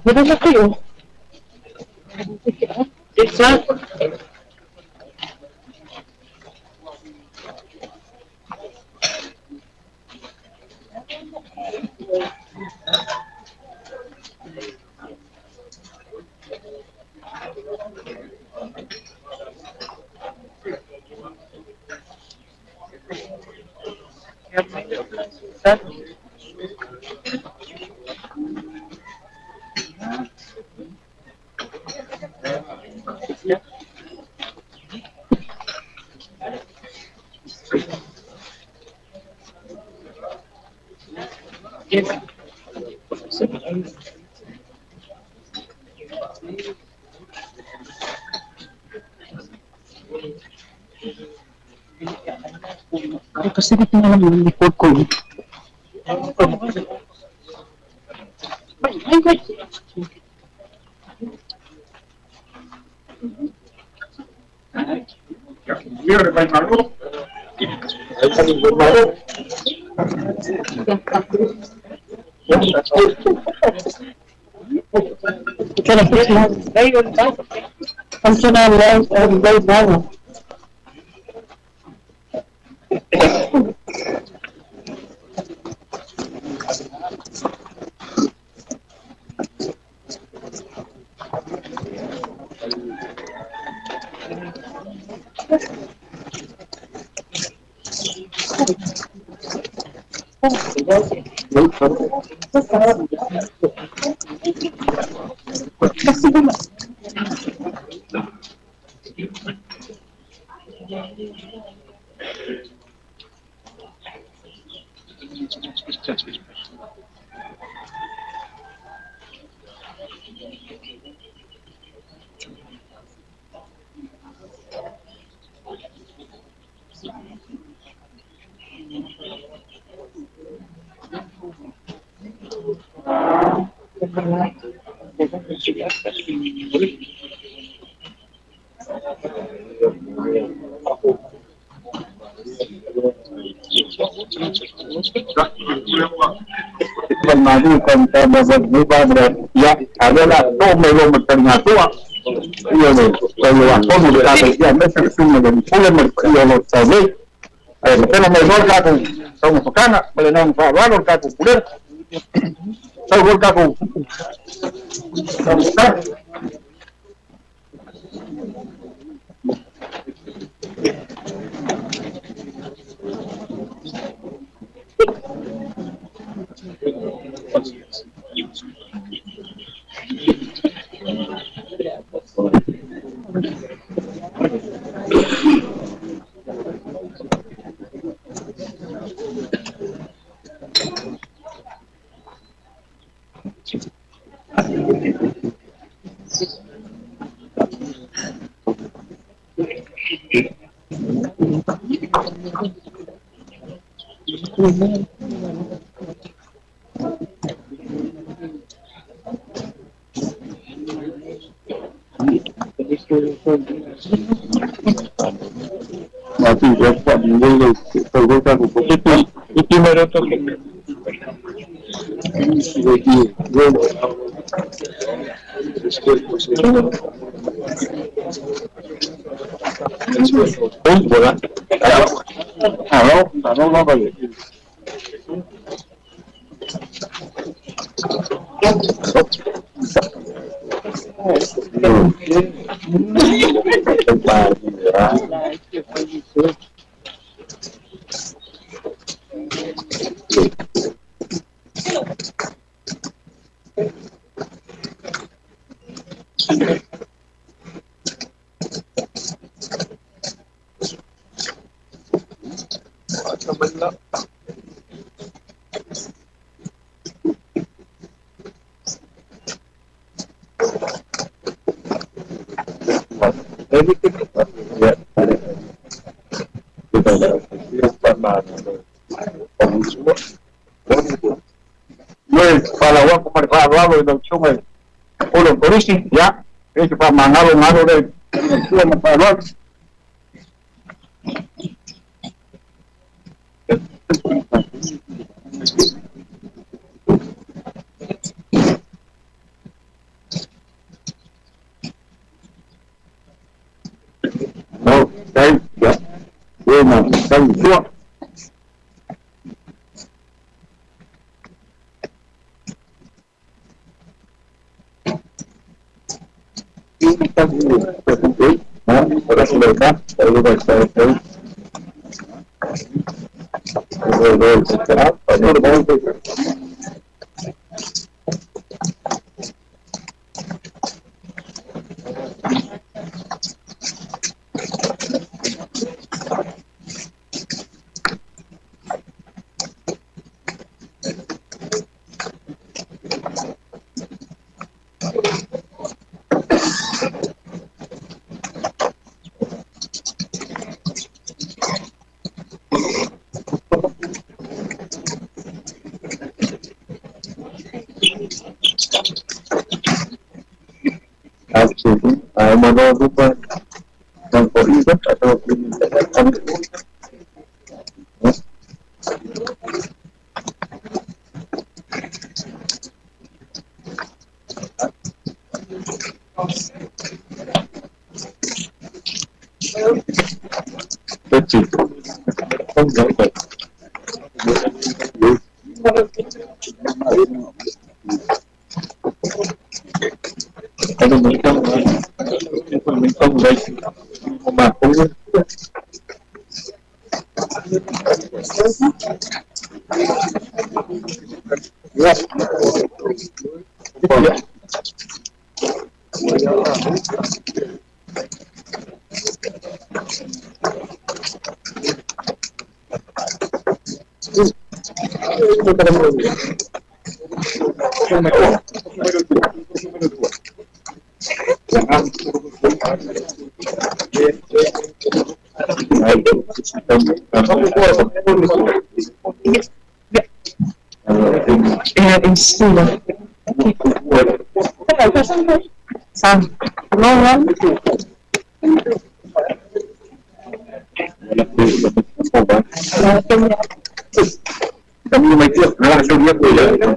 Pwede na kayo. Exacto. Kasi hindi na lang yung likod ko. Madu kan tabazat ni padre ya adalah no melo ternatua yo no kalau aku di kata ya mesti semua dari pulang yo no sabe pero me gol kaku somos kana melenang fa valor kaku pulang so gol kaku Mati berapa minggu tergolong kaku itu mereka kalau aku percaya itu cuma udah polisi ya itu pak mangalo deh itu yang pertama Đấy, dạ. Đây mà xanh ruộng. Kita berkumpul, pada selesai, lalu baca itu, lalu setelah pada mana bukan yang politik atau pendidikan. Kecil, không giống vậy. Kalau mình không vậy mà không Kami may tiyak na langsung niya po yan.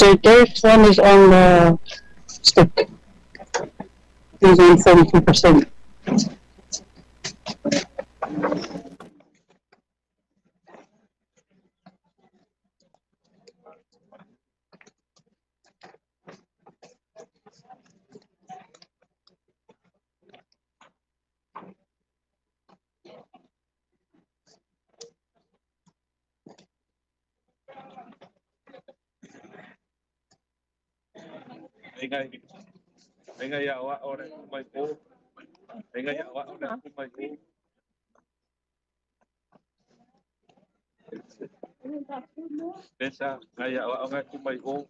So Derek's one is on the stick. He's on 42%. Dengan ya awak orang kumai ko. Dengan ya awak orang kumai ko. Biasa ngaya awak orang kumai ko.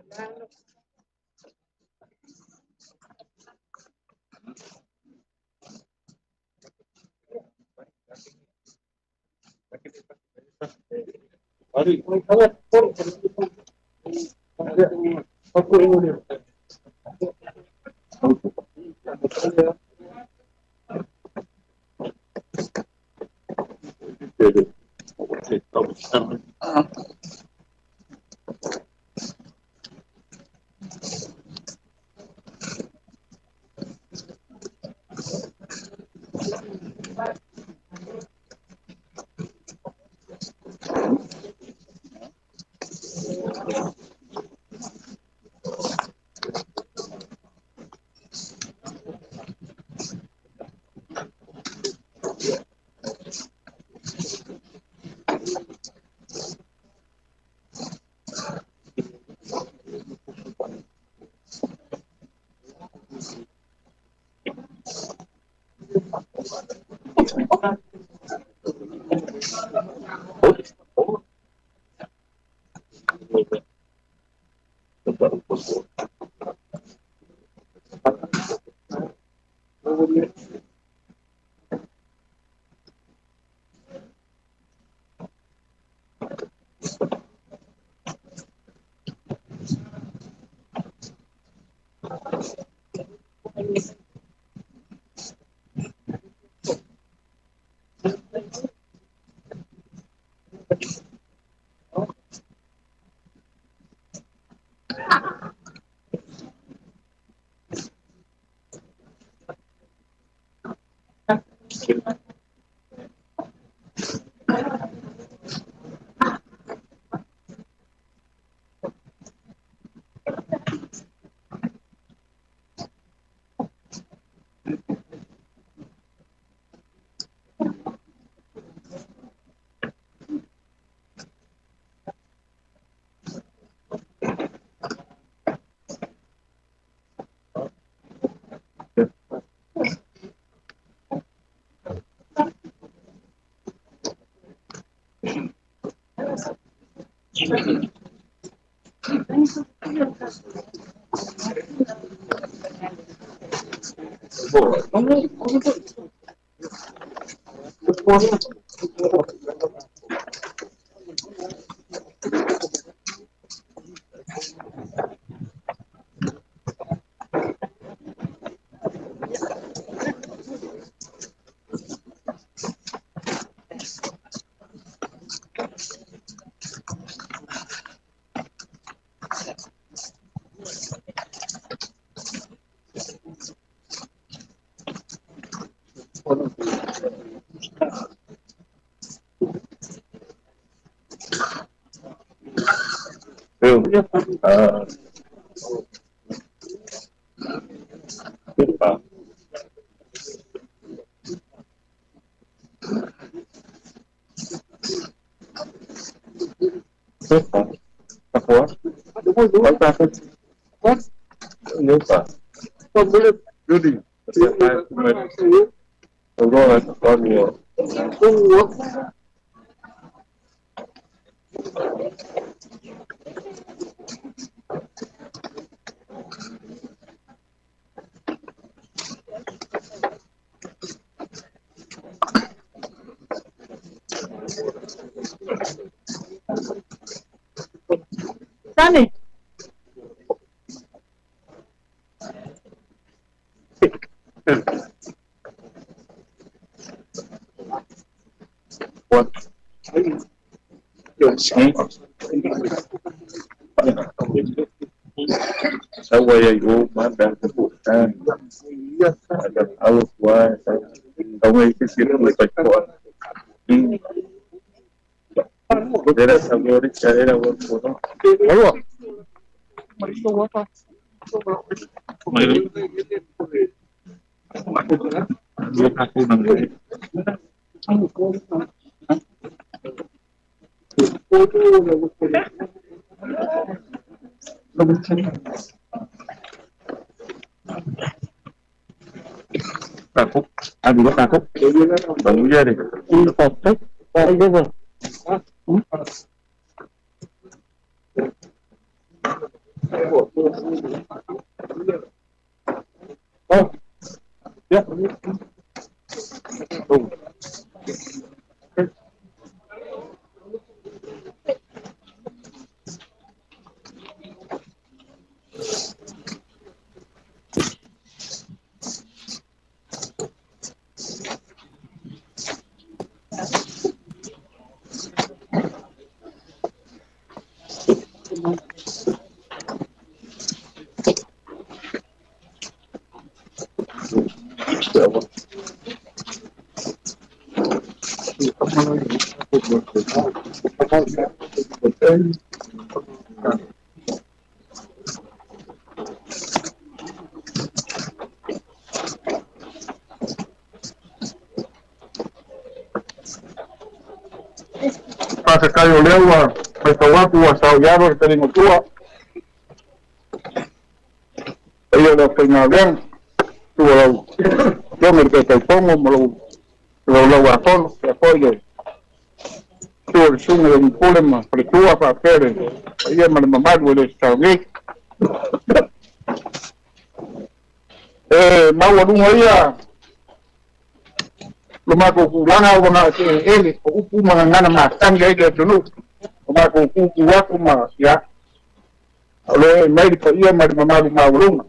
Dale. Saya ibu mandang kebutuhan ada alus wa kamu itu sih lebih kuat. Era sabor era bueno. Algo. Aku nanti. Takut, aduh takut. Bangun dia deh. Takut, aduh. Oh, ya. Oh. Pasa kayo lewa, may tawaku sa yaro ka rin utua. Ayo na pinagyan. Tuwa. Yo me que pongo lo guapón, que apoyo. Tuwa sume de problema, pero tuwa pa pere. Ayo me mamá duele sabe. Mau dunaya. Lumako kulana wana ele upu mangana ma tanga ile tunu. Lumako ku waku ma ya. Ole mai pa ia ma mamá ma ulunga.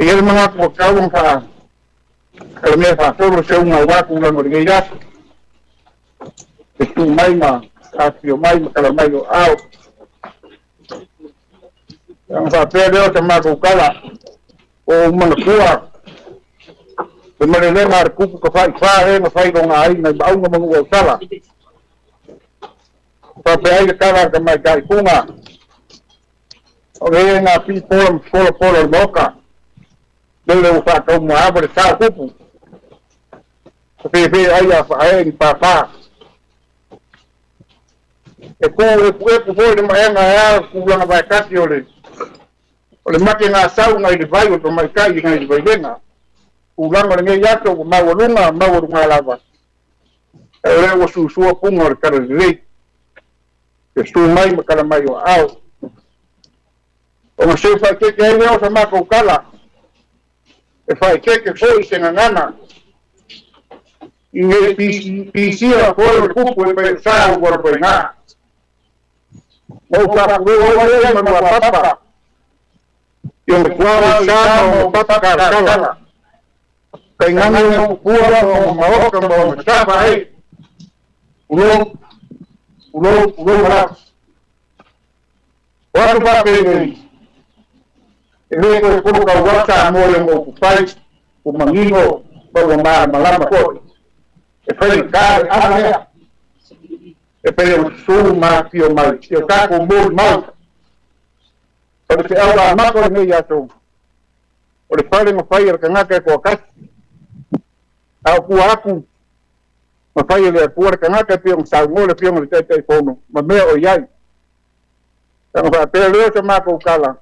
Ia mga ko kawang ka kalme fa todo se un waku la morgueira. Tu mai ma asio mai kalmai o au. Yang fa pere o ma ko kala o mana kuwa. Kemudian mar kupu ke fai dong ai na bau na mangu sala. Tapi ai kala ke mai kai kunga. Ore na pi polo boka. Dele usa ko mo abre sa kupu. Tapi ai ai pa. E foi de manhã a kulang vai kasi ole. Ole makina sau ngai de vai o mai kai ngai de vai venga. Ulang ngai yato mawalunga lava. Ere wo susu punga kare rei. Que stu mai makala mai o au. O se fa ke leo sama ko kala. E fa ke foi sengana. Inge pisia por kupu pe sa por pe na. O sa wo ma papa. Yung kwa sa mo papa kala. Pengen yang puas mau ke mau capai, ulo beras. Waktu pakai ini kalau kau baca mau yang mau kupai, kumangingo, bawa malam kau. Efek kar ada, efek suma tio mal, tio kaku mul mal. Kalau si awal makor ni ya tu, oleh paling fire kena ke kokas. Aku mapai le puar kana ka piong sango le piong le tai fono ma me o yai ta fa pele se ma ko kala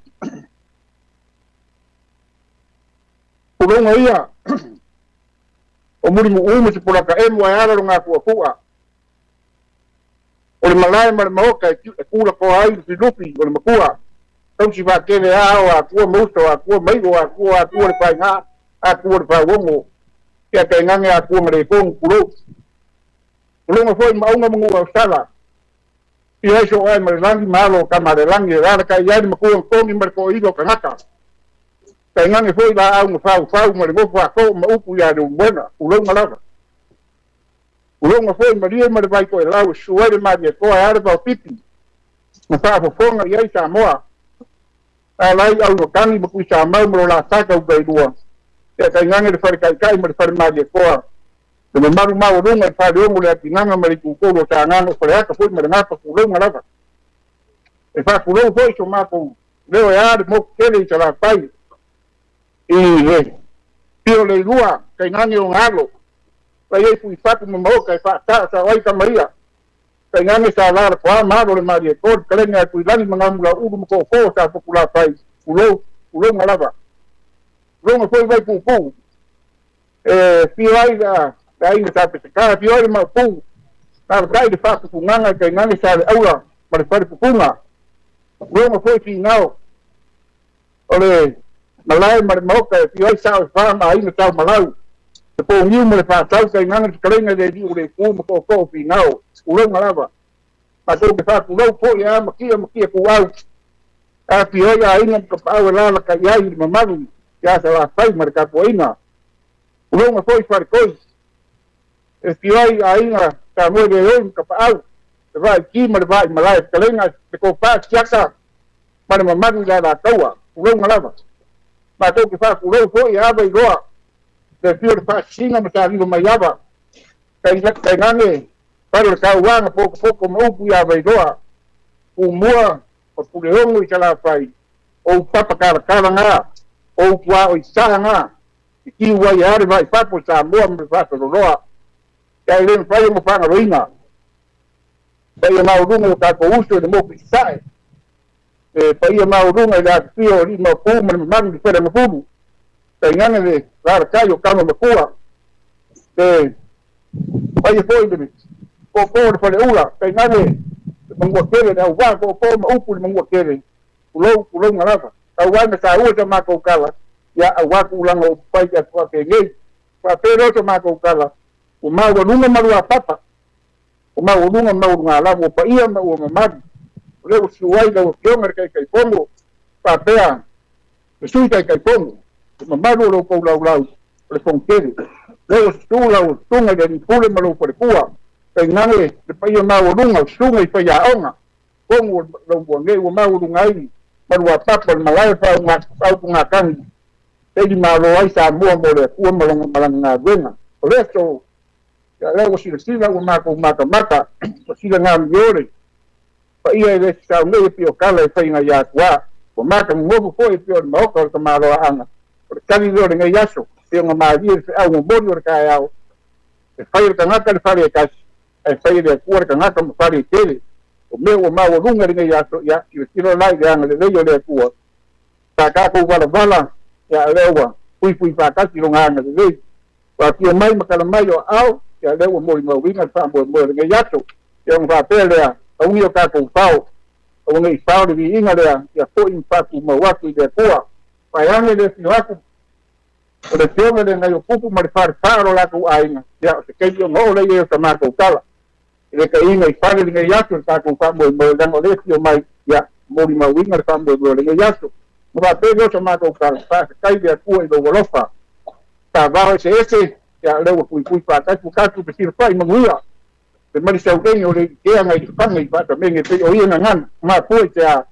ulo ngoia o muri mu umu se pola ka e mo ara nga ku o le malai mar mo ka ku la ko ai si lupi o le makua tau si va ke le a ku mo sto a ku mai o a ku le pai nga a ku le pa wo ya que ngang ya ku ngre kong kulo nga foi mau nga mungu sala ia so ai mer lang malo kamare lang ya ka ya ni ku kong mer ko ilo kanaka ka ngang foi ba au fa mer go fa ko ma upu ya de buena ulo nga foi mer vai ko la suere ma de ko ar ba pipi ma fa fo nga ya sa moa alai au no kani bu sa mau mo la sa ka u dua ya kaingange de far kai mer far ma de koa de maru mau runga fa de mo le tinanga mer ku ko lo tanga for ya ka foi mer na pa ku lo ngala e fa ku lo foi so ma ku leo ya de mo kele chala pai pio le lua kaingange o ngalo pa ye fu fa ku mo ka fa ta sa wai ka maria kaingange sa la ko ma lo le ma de ko klenga ku lani mangam u ko sa popular pai ku lo ngala Roma foi vai pu. Piai da ainda tá pescar, pior ma pu. Tá vai de fato com nganga que nganga sabe aula. ma le whare pupunga. Runga foi finao. Ole, malai ma le moka e pioi sao e whanga aina tau malau. Te po ngiu ma le whātau kai nganga te karenga de di ure ku ma ko finao. Urunga lava. Ma tau ke whākurau po ia makia ku au. A pioi a inga ka pāua lala ka iai ma maru. Ia sa la whai ma le kapoina. Urunga foi whare koi. E pioi a inga ka moe de roi ka pāau. Te vai ki ma le vai malai te karenga te ko pā kiaka. Ma le mamaru la la kaua. Urunga lava. Ma tau ke whākurau po ia awa i roa. Te pio le whāsinga ma tā riwa mai awa. Kai ngange. Paro le kauanga poko ma upu ia vai roa. Umua o puleongo i tala whai. O papa kara ngā. O pua o i saa ngā. I ki ua i are vai papo sa mua me whātaro roa. Kai lene whai o mo whanga roina. Pai a maurunga o kako uso le moku i sae. Pai a maurunga i la pio o li ma pū ma le maru di whera ma pūru. Kai ngana le rara kai o kama ma kua. Pai a poi le ko le whare ula. Kai ngana mangua kere le au wā ko ma upu le mangua kere. Kulou ngarafa. Au wā na sa ua ta mako kala. Ia au wā kulanga o pai ka kua ke ngei. Wā pēro ta mako kala. O mau runga maru a papa. O mau runga maru ngā lamu o paia ma ua mamari. O leo suwai lau kionga kai pongo. Wā pēa. E sui kai pongo. O mamaru o lau kou lau. O le pongkere. Leo su lau tunga le ni pule ma lau pare kua. Kai nange le paia mau runga sunga i paia aonga. Pongo lau buangei o mau runga ai. Maru a papa le malai pau ngā kangi. Tei maro ai sa mua mo le kua malanga ngā wenga. O resto. Ya leo sila o maka. O sila ngā miore. Pa ia e resi sa unei pio kala e whainga ia kua. O maka ngofu po e pio le maoka o ka maro a anga. O le kari leo le ngai yaso. Pio ngā maari e au ngomori o le kai au. E whai ka ngaka le whare e kasi. E whai le kua le ka ngaka ma whare e tere. O mea o mau o runga le ngai yaso. Ya i le tiro lai le anga le leio le kua. Ta kako wala. Ya lewa. Pui whakasi ronga anga le leio. Wa pio mai makala mai o au. Ya lewa moi winga sa mo le ngai yaso. Ya ngā pēlea. Au ngi o kako pao. Au ngai pao le vi inga lea. Ya po impatu ma waki le kua. Pai ange le si waku. O le teonga le ngai o pupu ma le whare wharo lako ainga. Ya o se kei o ngō le o sa mātou kala. Le ka inga i whare le ngai yaso le kako wha mo le lango le si o mai. Ya mori ma winga le wha mo le ngai yaso. Mga pēlea o sa mātou kala. Wha se kai le kua i lo walofa. Ta varo se ese. Ya lewa pui whakai pukatu pe sira whai manguia. Pe mari sau kengi o le kea ngai te whanga i whata menge pe o ia ngana. Mā pui te a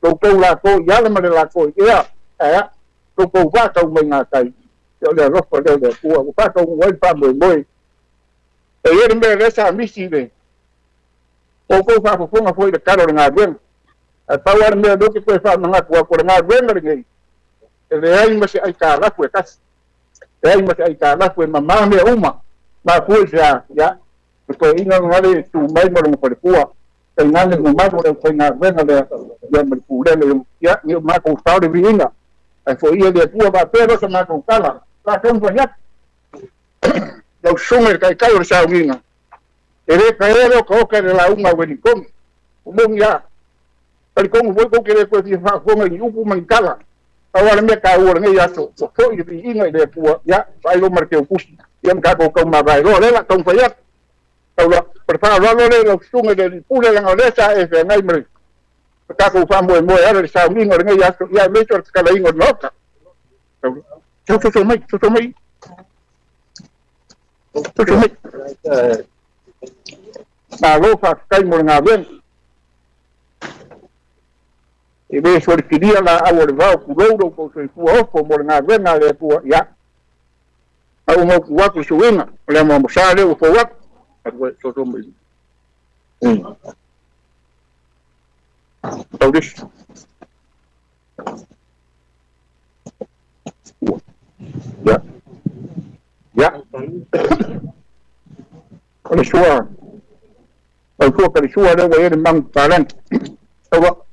kou la ko i ala mare la ko i ea. Ea. Kou whakau mai ngā kai. Leo lea rofa leo lea kua. O whakau ngoi whamoe moe. E ere mea resa misi le. O kou whapofonga fwoi le karo le ngā ruenga. A tauara mea loke koe whamanga kua ko le ngā ruenga le ngei. E le ai masi ai ka rafu e kasi. Ai mas ai ka la fue mamá me uma ma fue ya ko ina ngale tu mai mo mo kua kai ngale mo ma mo ko na venga le ya me pule le ya ni ma ko sta de vinga ai foi ia de tua ba pero se ma ko kala la son ya lo sumer kai o sa vinga ere pero ko que la uma weni kom mo ya tal como voy ko que ko si fa ko ngi upu man kala. Awal me ka ur ngai yaso so i inga de pua ya sai lo marke upus yang ka ko ma bai lo le la tong fa ya tawla per fa lo le lo sunga de pule la ngale sa e fe ngai mer ka ko fa mo era sa ngi ngai yaso ya me tor ka la ingo no ka so mai ma lo fa kai mo nga ben e ve so kiria la awor va ku ro ko so fu o mo nga venga le ku ya au mo ku wa ku so venga le mo sa le o fo wa so mo au dis ya le suar au ko ka suar le wa mang paran au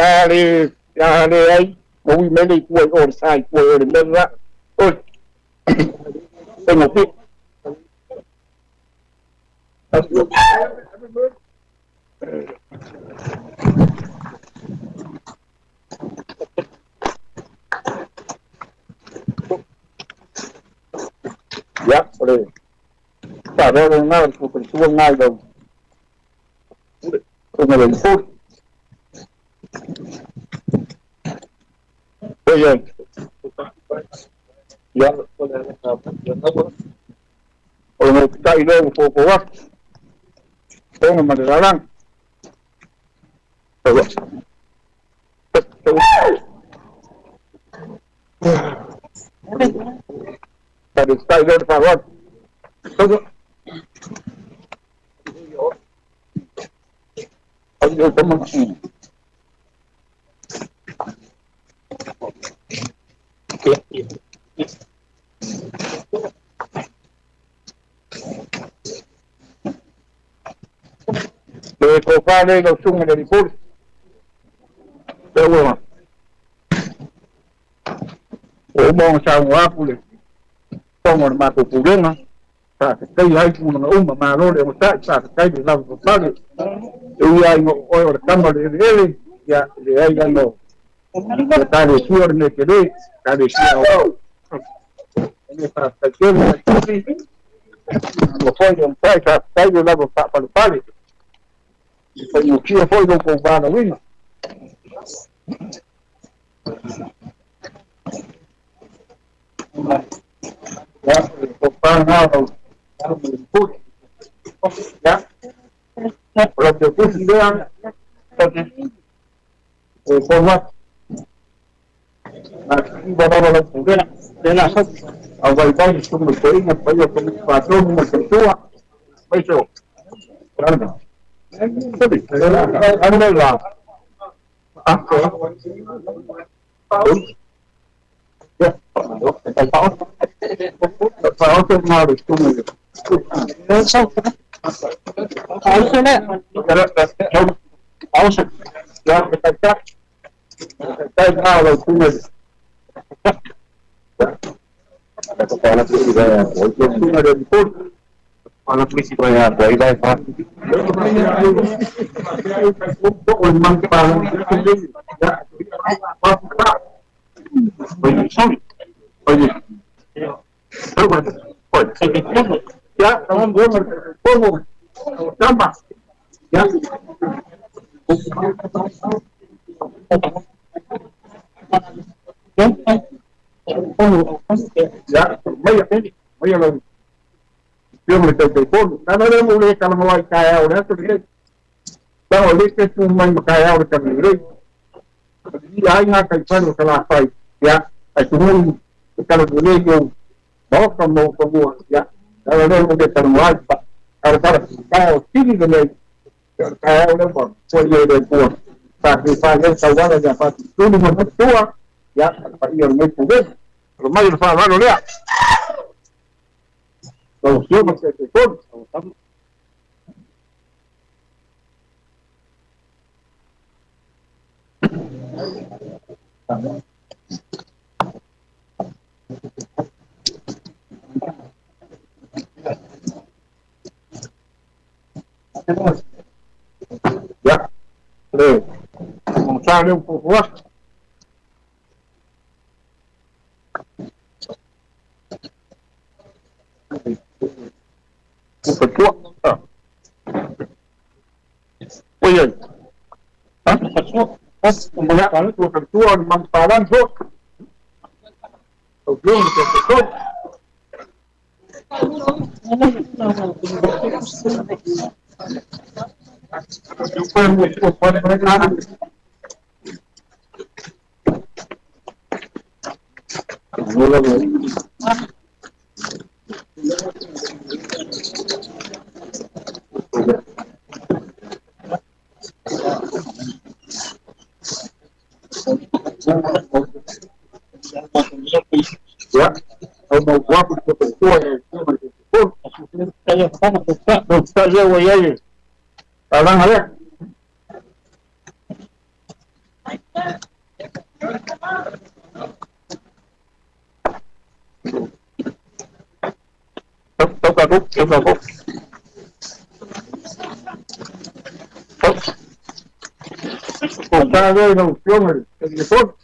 Ale ai, mo vi mele kuai or sai kuai or mera. Tengo aquí. Ya, boleh. Tak ada orang lain, kepentingan lain dah. Kena lemput. Oh ya. Ya, boleh. Kalau kita ini kuat, jangan mendalang. Coba. Tadi kita ini kuat. Coba. Ayo teman. Kofane lo sunga dari pur. Dewa. Omong sa pule. Tomor mato pulena. Sa kai lai pu na maro le sa kai de la pale. Eu ai no oi kama de ele ya de ai no. Está de suor ne kede, está de suor. Ele para que lo foi un sai de la pale. E o que foi do combate ali? Já, o pão não, já, para que eu seja, o combate, aqui vai dar uma fogueira, tem lá só, ao vai vai sobre o país, vai eu como patrão uma pessoa, vai eu, claro. Anda lá. Kalau polisi banyak, baik Pak. Ya, kamu belum tambah. Ya. Ya, banyak lagi. Yo me telepon, nada de mulher que ela não vai cair, né? Então, ali que tu mãe cair, eu também irei. E aí, na caipana, que ela faz, já, aí tu não, aquela mulher, eu, volta, como, já, ela não vai ter no ar, ela para o filho da lei, cair, né, pô, foi ele, pô, para que faça salvada, já faz tudo, uma pessoa, já, para ir ao meio poder, o mais ele fala, não é? Kalau dia masih telepon, sama-sama. Ya, vamos a un poco más. Ketua. Oh iya. Hah? Ketua. Kalau ketua memang talan tu. Belum ketua. Ya, mau gua untuk ketua saya wayai. Orang ada. Bagus, bagus. Comprar de la opción el teléfono.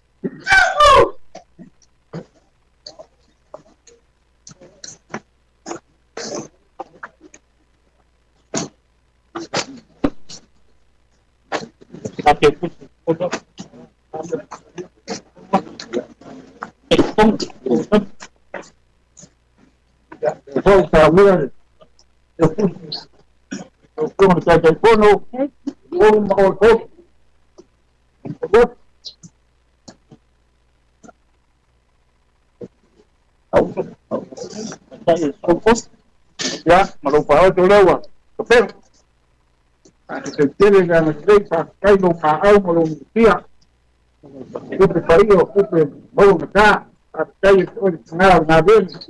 Ya, malupado tu lewa. Pero, se tienen a la estrella, caigo a algo de un día. Ocupe país, ocupe, vamos acá, a calle, una vez,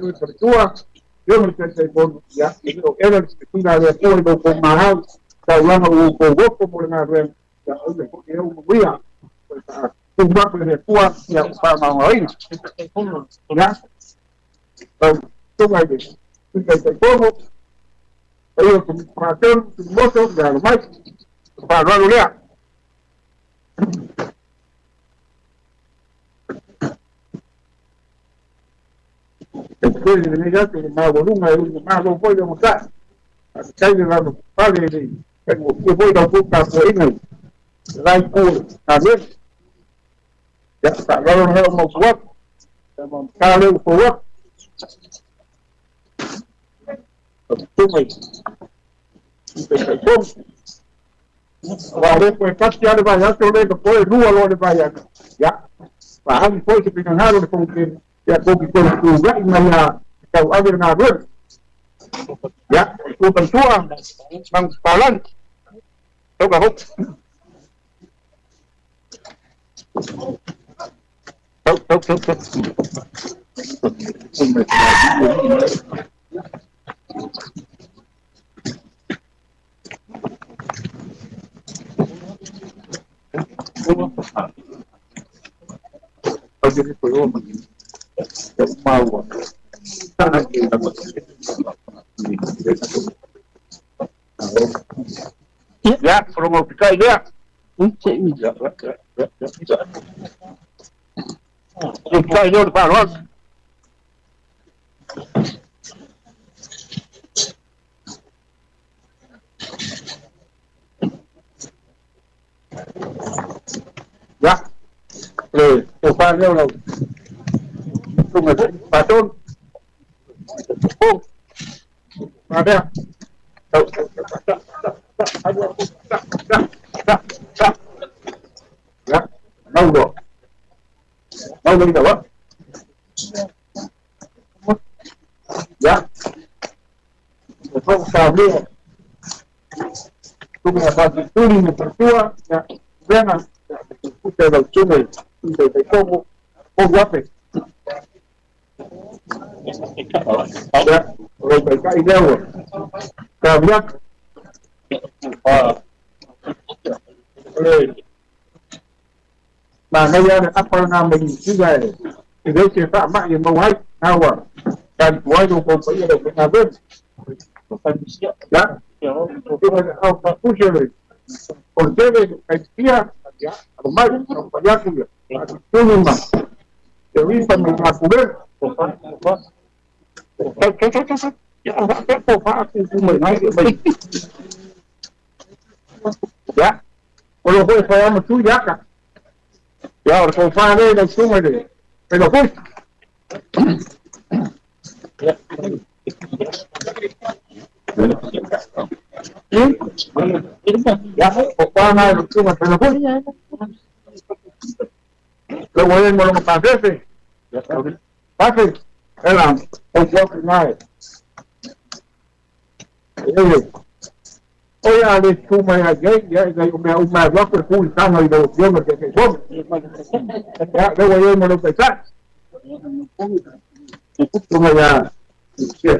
yo me senté con, ya, era una de acuerdo con Mahal, hablando con vos como una vez, ya, oye, porque yo me voy a, un banco de Cuba, ya, para Mamarina, ya, toma ahí, como, ellos con información, sin voto, ya lo más, para no anular. Después de venir que más volumen, más lo voy a mostrar. Acá hay una padre de que voy a buscar por ahí, la por también. Ya está, ahora nos vamos a jugar. Vamos a darle un juego. Vale, pues casi ya le vaya, yo le puedo lo le vaya. Ya. Bajar después que pinanaron como que ya con tu gana ya a ver na ver. Ya, tu persona van palan. Toca hop. Top. Ya, promo picar ya. Picar yo para los. Ya. Para yo como patrón. Ada. Ya, mau minta apa? Ya, vamos a abrir. Como la pintura y pintura, ya, vean, usted lo sube, de cómo guape. Ya, lo que cae de agua. Cambiar. Mà bây giờ là Apple Nam mình như vậy thì nếu chế phạm mạng thì mong hay nào à cần của ai đâu cũng phải là được làm bên đó nhưng mà ông phảiพูดเลยcòn chế về cái kia còn mai không phải giác được tôi nhưng mà để vì phần mình làm của bên cái phô phá thì mình nói cái mình dạ còn rồi phải một chút giác cả. Ya, ahora con padre de súmele. Pero pues. Ya, con padre de súmele. Pero pues. Luego él me lo pasé. Pase. Era un poco más. Oye, a ver, tú me has bloqueado el público y los idiomas que son. Ya, luego yo me lo pensé. Tú me ya. Ya,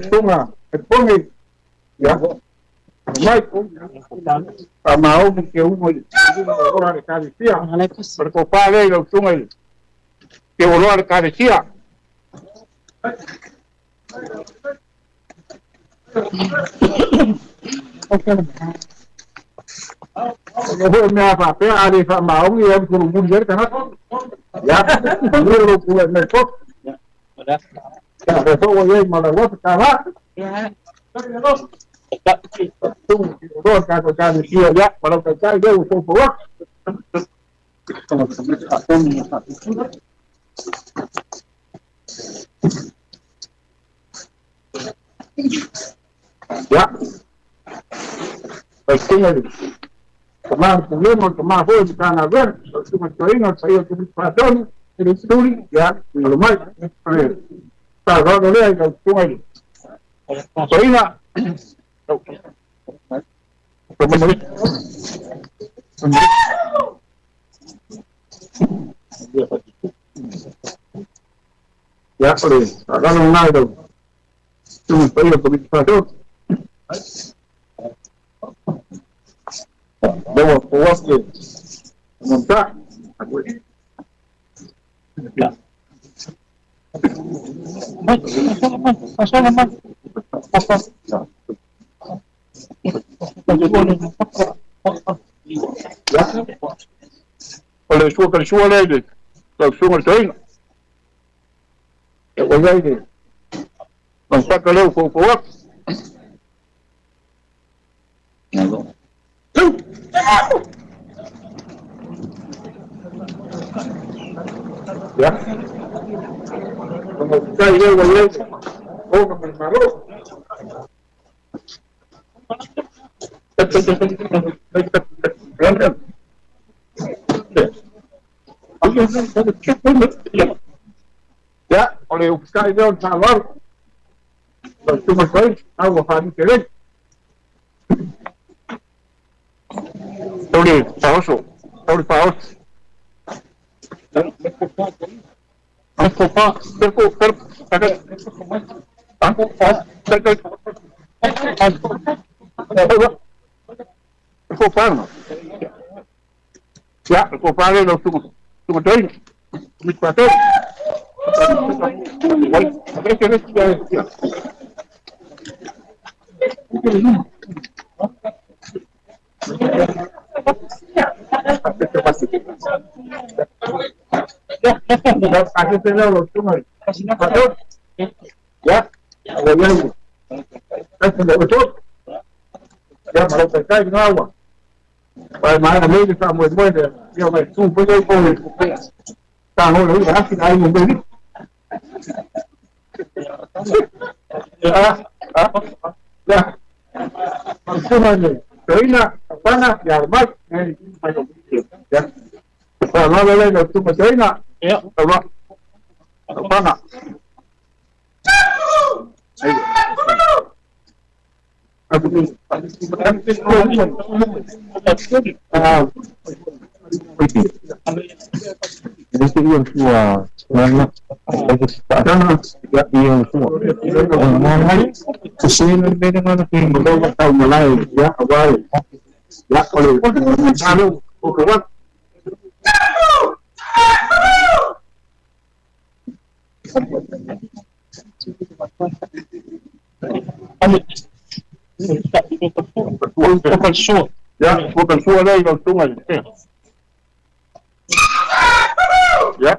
tú me pone. Ya. A Mahoma que uno de cada día. Pero compadre, tú me. que voló a la carecía. No fue me apa ada sama mau yang kurung dia karena ya dia lu punya network ya besok gue malah gua sekarang ya terus kan dia ya kalau kerja dia usul buat ya pasti Tomar problema, tomar rua de carnaval, uma coisa, saiu tudo para dentro, ele estuda, já, no mais, tá, agora olha aí, eu estou aí. Aí lá, já falei, agora não nada, tu não foi eu comigo para dentro. Vamos, vamos montar. Olha, sua cachorra lady, tá sua aí. Eu vou aí. Vamos sacar lá o coco. Ya, como está ahí el gobierno, como me maró. Ya, oleh usah itu sabar. Cuma saya tahu hari keren. Oleh pauso, oleh pauso. Ya, compadre, lo sumo estoy. Mi cuatro. Aquí tenemos los túneles. Ya, gobierno. Ya, para lo que cae en agua. Para más de que está muy bueno. Yo me supo yo con el está no lo hace ahí un bebé. Ya. Túneles. Reina, Pana y Armaz. Ya. Para no ver los túneles reina. Ya, va. Pana. Ya, bukan suara yang tungai. Ya. Ya.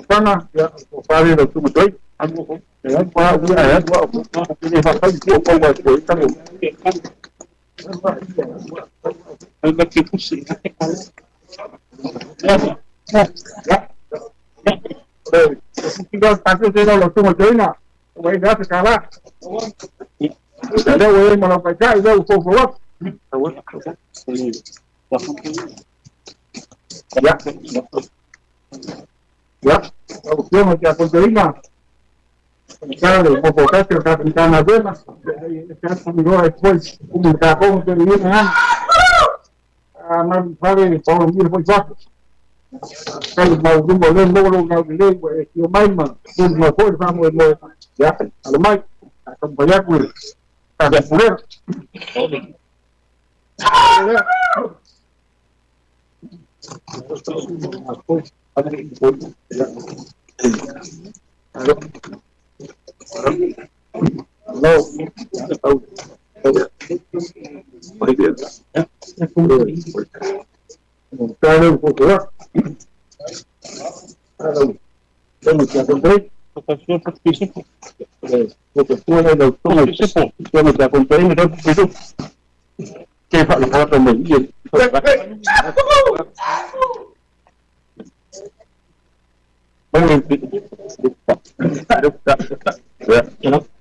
Pana, ya, compadre, lo sumo estoy. Algo, ya, para una vez, tiene bastante poco más que estamos. Algo que puse. Antes de lo sumo estoy, no. Voy a hacer cara. Luego vamos a pecar y luego por favor. Ya. Ya, opción que a Ponterín. Claro, o votaste o capitana buena, ya terminó después, comunicar con que viene a más sabe por un muy bajo. Hay más de un modelo logro una lengua, yo más, un mejor vamos de ya, a lo más, acompañar con para poder. Muy bien.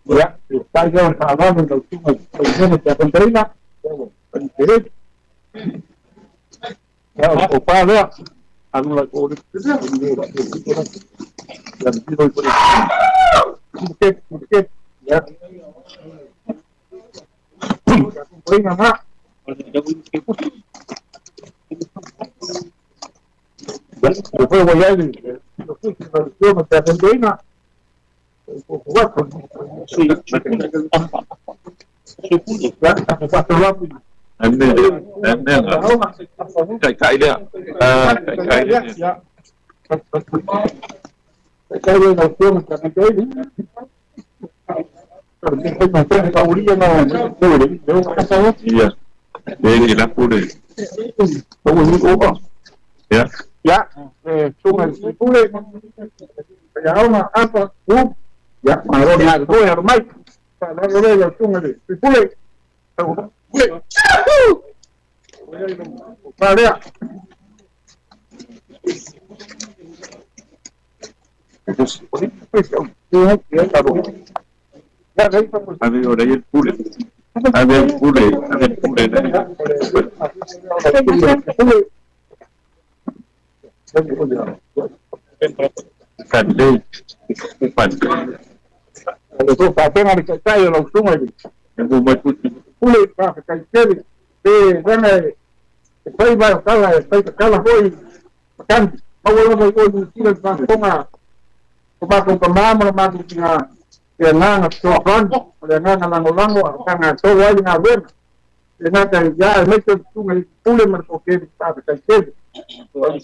Ya, está yo hablando de los funciones que acontecen, ya, o para a una cosa, ya, más. Después voy a ir, los que acontecen, Cãi đấy ạ. Cãi đấy. Iya. Ini laku deh. Ya. Ya, suman pule, ya una apa, ya, maronya gue hermai, kalau lo ya suman pule, pule, vale. Había ahora el pule. Había el pule. Había el pule. Pandai. Itu pakai hari saya langsung aja. Yang buat putih. Pule pakai kiri. Sana saya baru kalah boy. Kan awal boy tidak pernah kemarin kemarin masih punya yang sokan, yang langu-langu kan so aja ngawen. Dengan ya macam tu pule merkoke pakai kiri. Oye.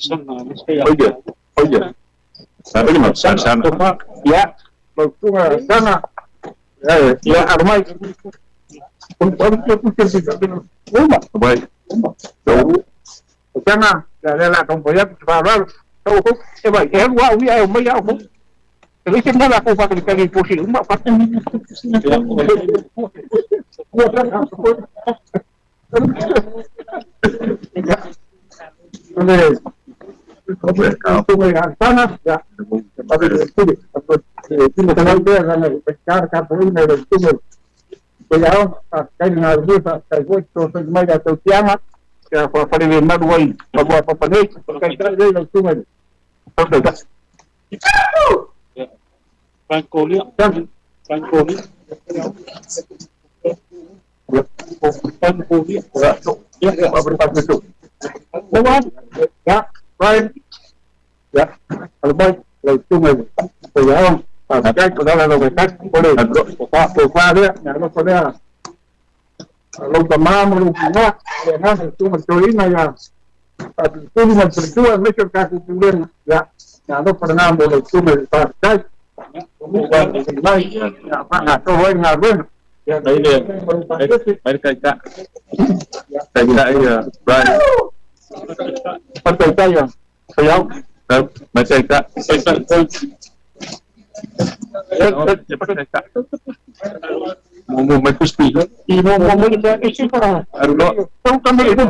Sabe que más sana. Ya, langsung sana. Ya armai. Baik. Sana, ya la compañía para hablar. Todo se va. Es guau, ya me ya. Pero dice nada como para que le posible. Una parte. Sana, ya. Tiene que dar pescar, cartulina del túnel. Cuidado, cae en la ruta, cae vuestro, soy mega teuciana, que fue para el mar güey, para poner, porque cae de los túneles. Entonces, Franconia, Franconia, ya, Brian, ya, al boy, los túneles, cuidado. Para que pueda lo que está por el por cuadra, no podía lo tomamos lo que no, además tú me torina ya. Tú me tortura me que casi problema ya. Ya no Fernando lo tú me para acá. Ya para todo en la buena. Ya Đấy liền. Mấy cây cạ. Cây cạ ya. Right. Con cây cây à? Phải không? Đúng. Mấy cây cạ. Mau main kusti. Mau itu para. Tahu kami itu.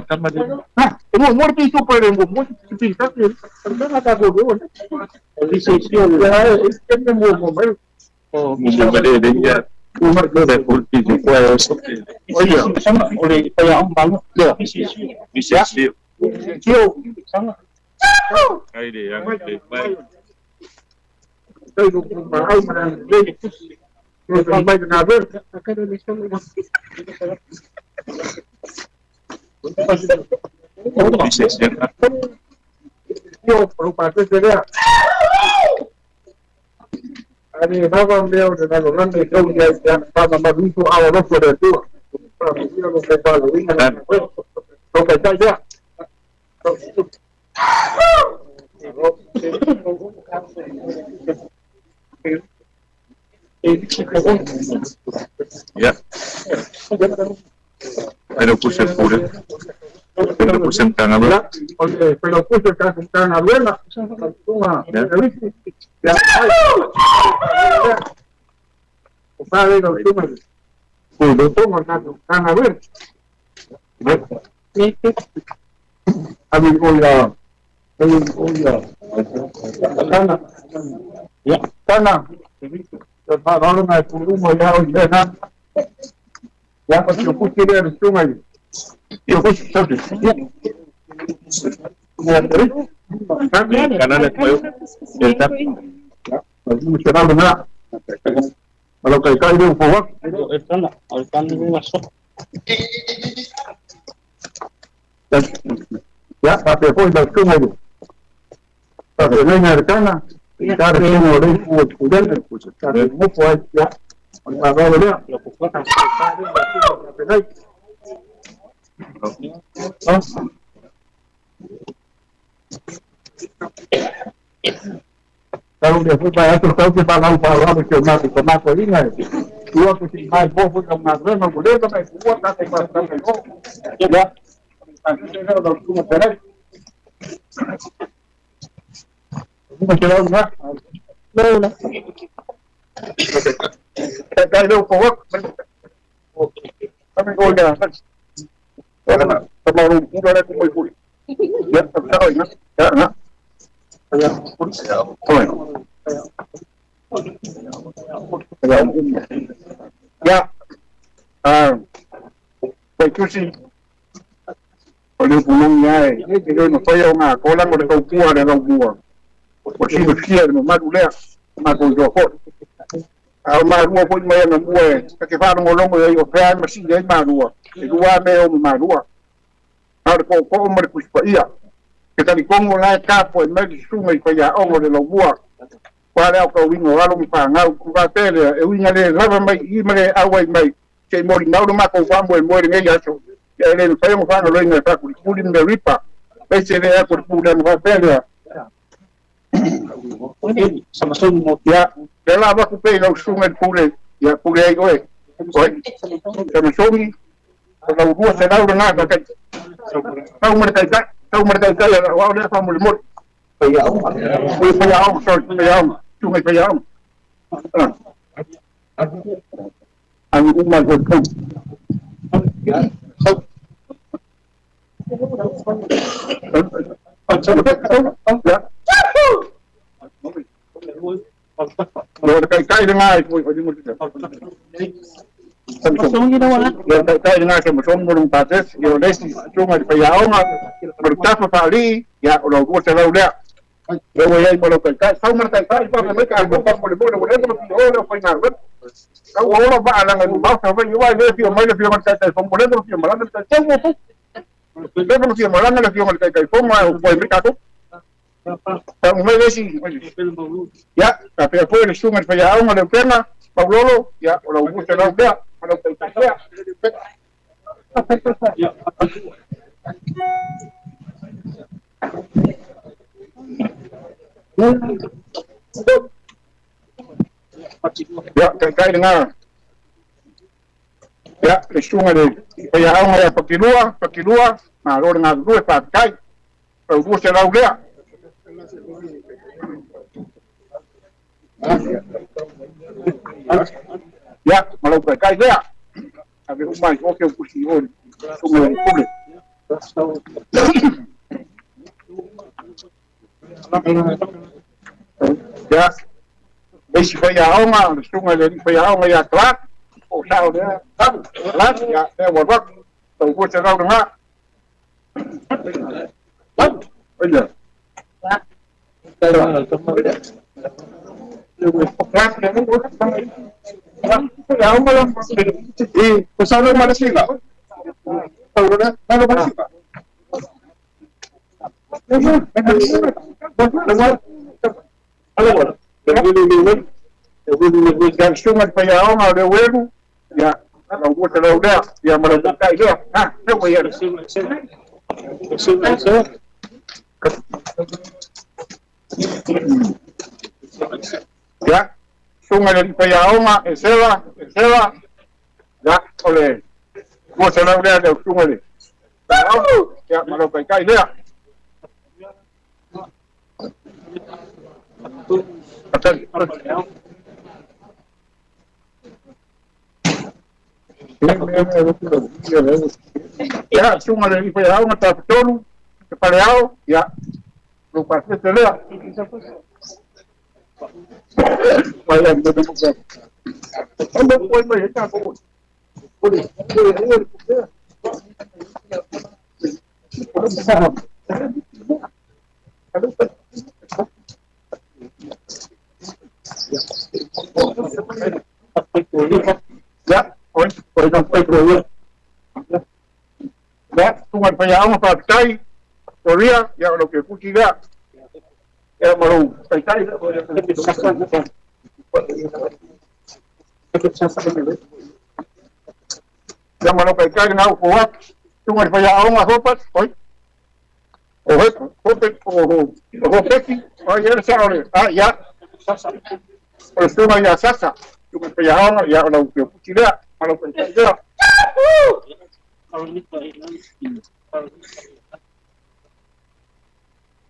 Nah, itu mau itu pada mau itu tapi kan ada dulu. Lisensio ya, itu mau. Mau beli dia. Umur dia kulti juga. Oh iya, sama oleh kayak bangun ya. Bisa sih. Kio sama. Kayak dia yang baik. Đây cũng mà ông mà đây rồi còn bay từ nào luôn cái đây đi xong rồi nhiều lupa tu saja ani bawang dia dengan orang itu dia yang pada maju tu awal pada tu dia lupa lagi so saja Ya. Pero puse el pure. Pero puse en Canadá. Oke, pero puse kan abuela. Ya. Padre lo toma. Pues lo tomo kan abuela. Abis oya. Kana. Ya, kana. Para ahora me pulmo ya hoy ya. Ya pues yo puse el estómago. Yo puse ¿sabes? Canal es nuevo. Está. Mucho nada. Kalau kayak itu forward. Ya, tapi pun dah estómago. Tapi lain kana. Cara que no le puedo cuidar, cara no puedo ya. Ahora ya, lo que fue kalau dia pun bayar tu tahu kita nak para macam mana ko ini ngai. Dua tu si mai bo pun nak nak boleh tak buat tak ya. Tapi saya dah tu macam Bukan jalan nak. Mana? Kita ada forward. Kami go dia. Kalau kita ada kumpul kumpul. Ya, tahu nak. Ya, nak. Ya, ya. Baik sih. Kalau pulangnya, ini kita nak saya nak. Kalau nak kita buat, kita buat. Bersih-bersih rumah dulu ya, rumah jokot. Rumah dua pun main rumah. Ketika orang main operan masih jadi rumah. Dua main rumah dua. Ada pokok mereka iya. Kita di Kongo lain kapo, mereka sungai kaya orang di luar. Kalau kau wingo lalu pangau kuatele, wingle lava mai imale awai mai. Saya mau dinau rumah kau pambu mau dengan yaso. Ya le saya mau pangau lain tak kulit meripa. Besere aku pulang kuatele. Sama semua ya, dalam aku pergi lalu sungai pule, ya pule itu sama sungai, kalau dua saya tahu dengar kan, tahu mereka ya, awak dia faham lemut, payau, sorry, payau, sungai payau, aku umar betul, ya. Kalau kait dengan itu, kait dengan kemudian belum pates, kalau desi cuma payau nggak berkas sekali, ya kalau gua selalu dia, kalau yang kalau kait, tahu mereka itu mereka bukan boleh orang final, kalau orang bahalang itu bahasa apa juga dia film mana film kait, boleh tu film mana kait, semua tu, dia tu film mana ada film kait, semua boleh mereka tu. Ang may lesi. Ya, tapi apa yang sungai payah ang ada pernah Paulolo ya kalau gusto lang dia kalau kaya ya kaya dengar ya sungai de payah ang ada pakilua nah lo dengar dua pakai kalau gusto lang dia ya, kalau berkait dia, tapi rumah okey kusiun, sungai publik. Ya, besi payah orang, sungai dari payah orang ya kelak, oh tahu dia, kelak ya, dia buat, tahu gua cakap dengar, betul. pues hablo mal así, ¿no? Hablo mal así. Sungai Payahong ada wenu, ya, kalau gua kalau udah, ya mereka itu, coba ya. Ya, Sungai dari Payahong, Esela, ya, oleh gua kalau udah ada sungai. Ya, mereka itu ya. Ya, sungai dari Payahong atau betul, Payahong, ya, lupa setelah. Bayang betul. Anda boleh melihat apa? Boleh. Ya, hoy sampai dulu. Ya, Sungai Payahong pakai Korea yang lo que kuciga. Ya malu, pakai ya malu pakai na kuat. Sungai Payahong hopas, hoy. Ya, ya. Pues sungai ya sasa. Sungai Payahong ya lo que kuciga, malu pakai.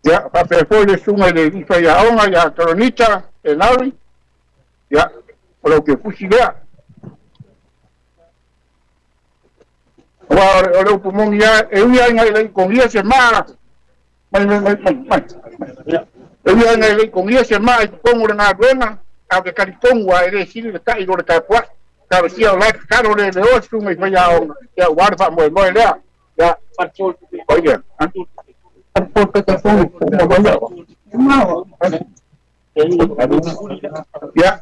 Ya, papai foi de sungai de Payahong ya Toronita, Enari. Ya, lo que kuciga. Olha o pulmão eu ia ngai com ia semana. Mas eu ia ngai com ia semana com o na dona, a que caricom wa ere sili de kai do ka kwa. Ka sia la ka do de o sungai Payahong. Ya guarda mo le. Ya, oye. Ya.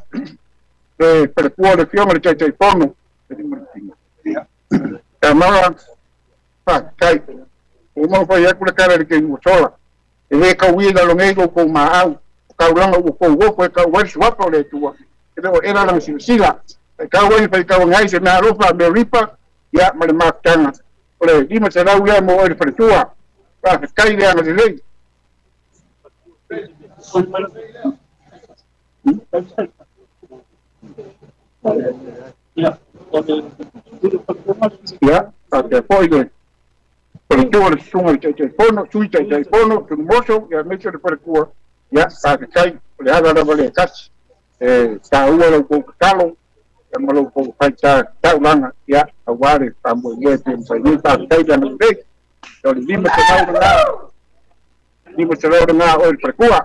Perkuo de fioma de chai porno. Kamara pakai uma foi a cara de quem sola ele cauía lo nego com maau caurang o fogo foi cauar swap le tua era la silsila cauai foi cauai se na ropa de ripa ya malmakana ole dime se la uya mo el pretua pa kai de ana de ya, hasta poi per tuo sungai telefono, sui telefono, sul moso, ya me hecho per cuo, ya, hasta kai, le haga la vale cas, ta uno con calo, ya me lo con falta, ta lana, ya, aguare, tambo, ya, pensa, ya, ta kai ya no ve, yo le dime se la na o el per cuo.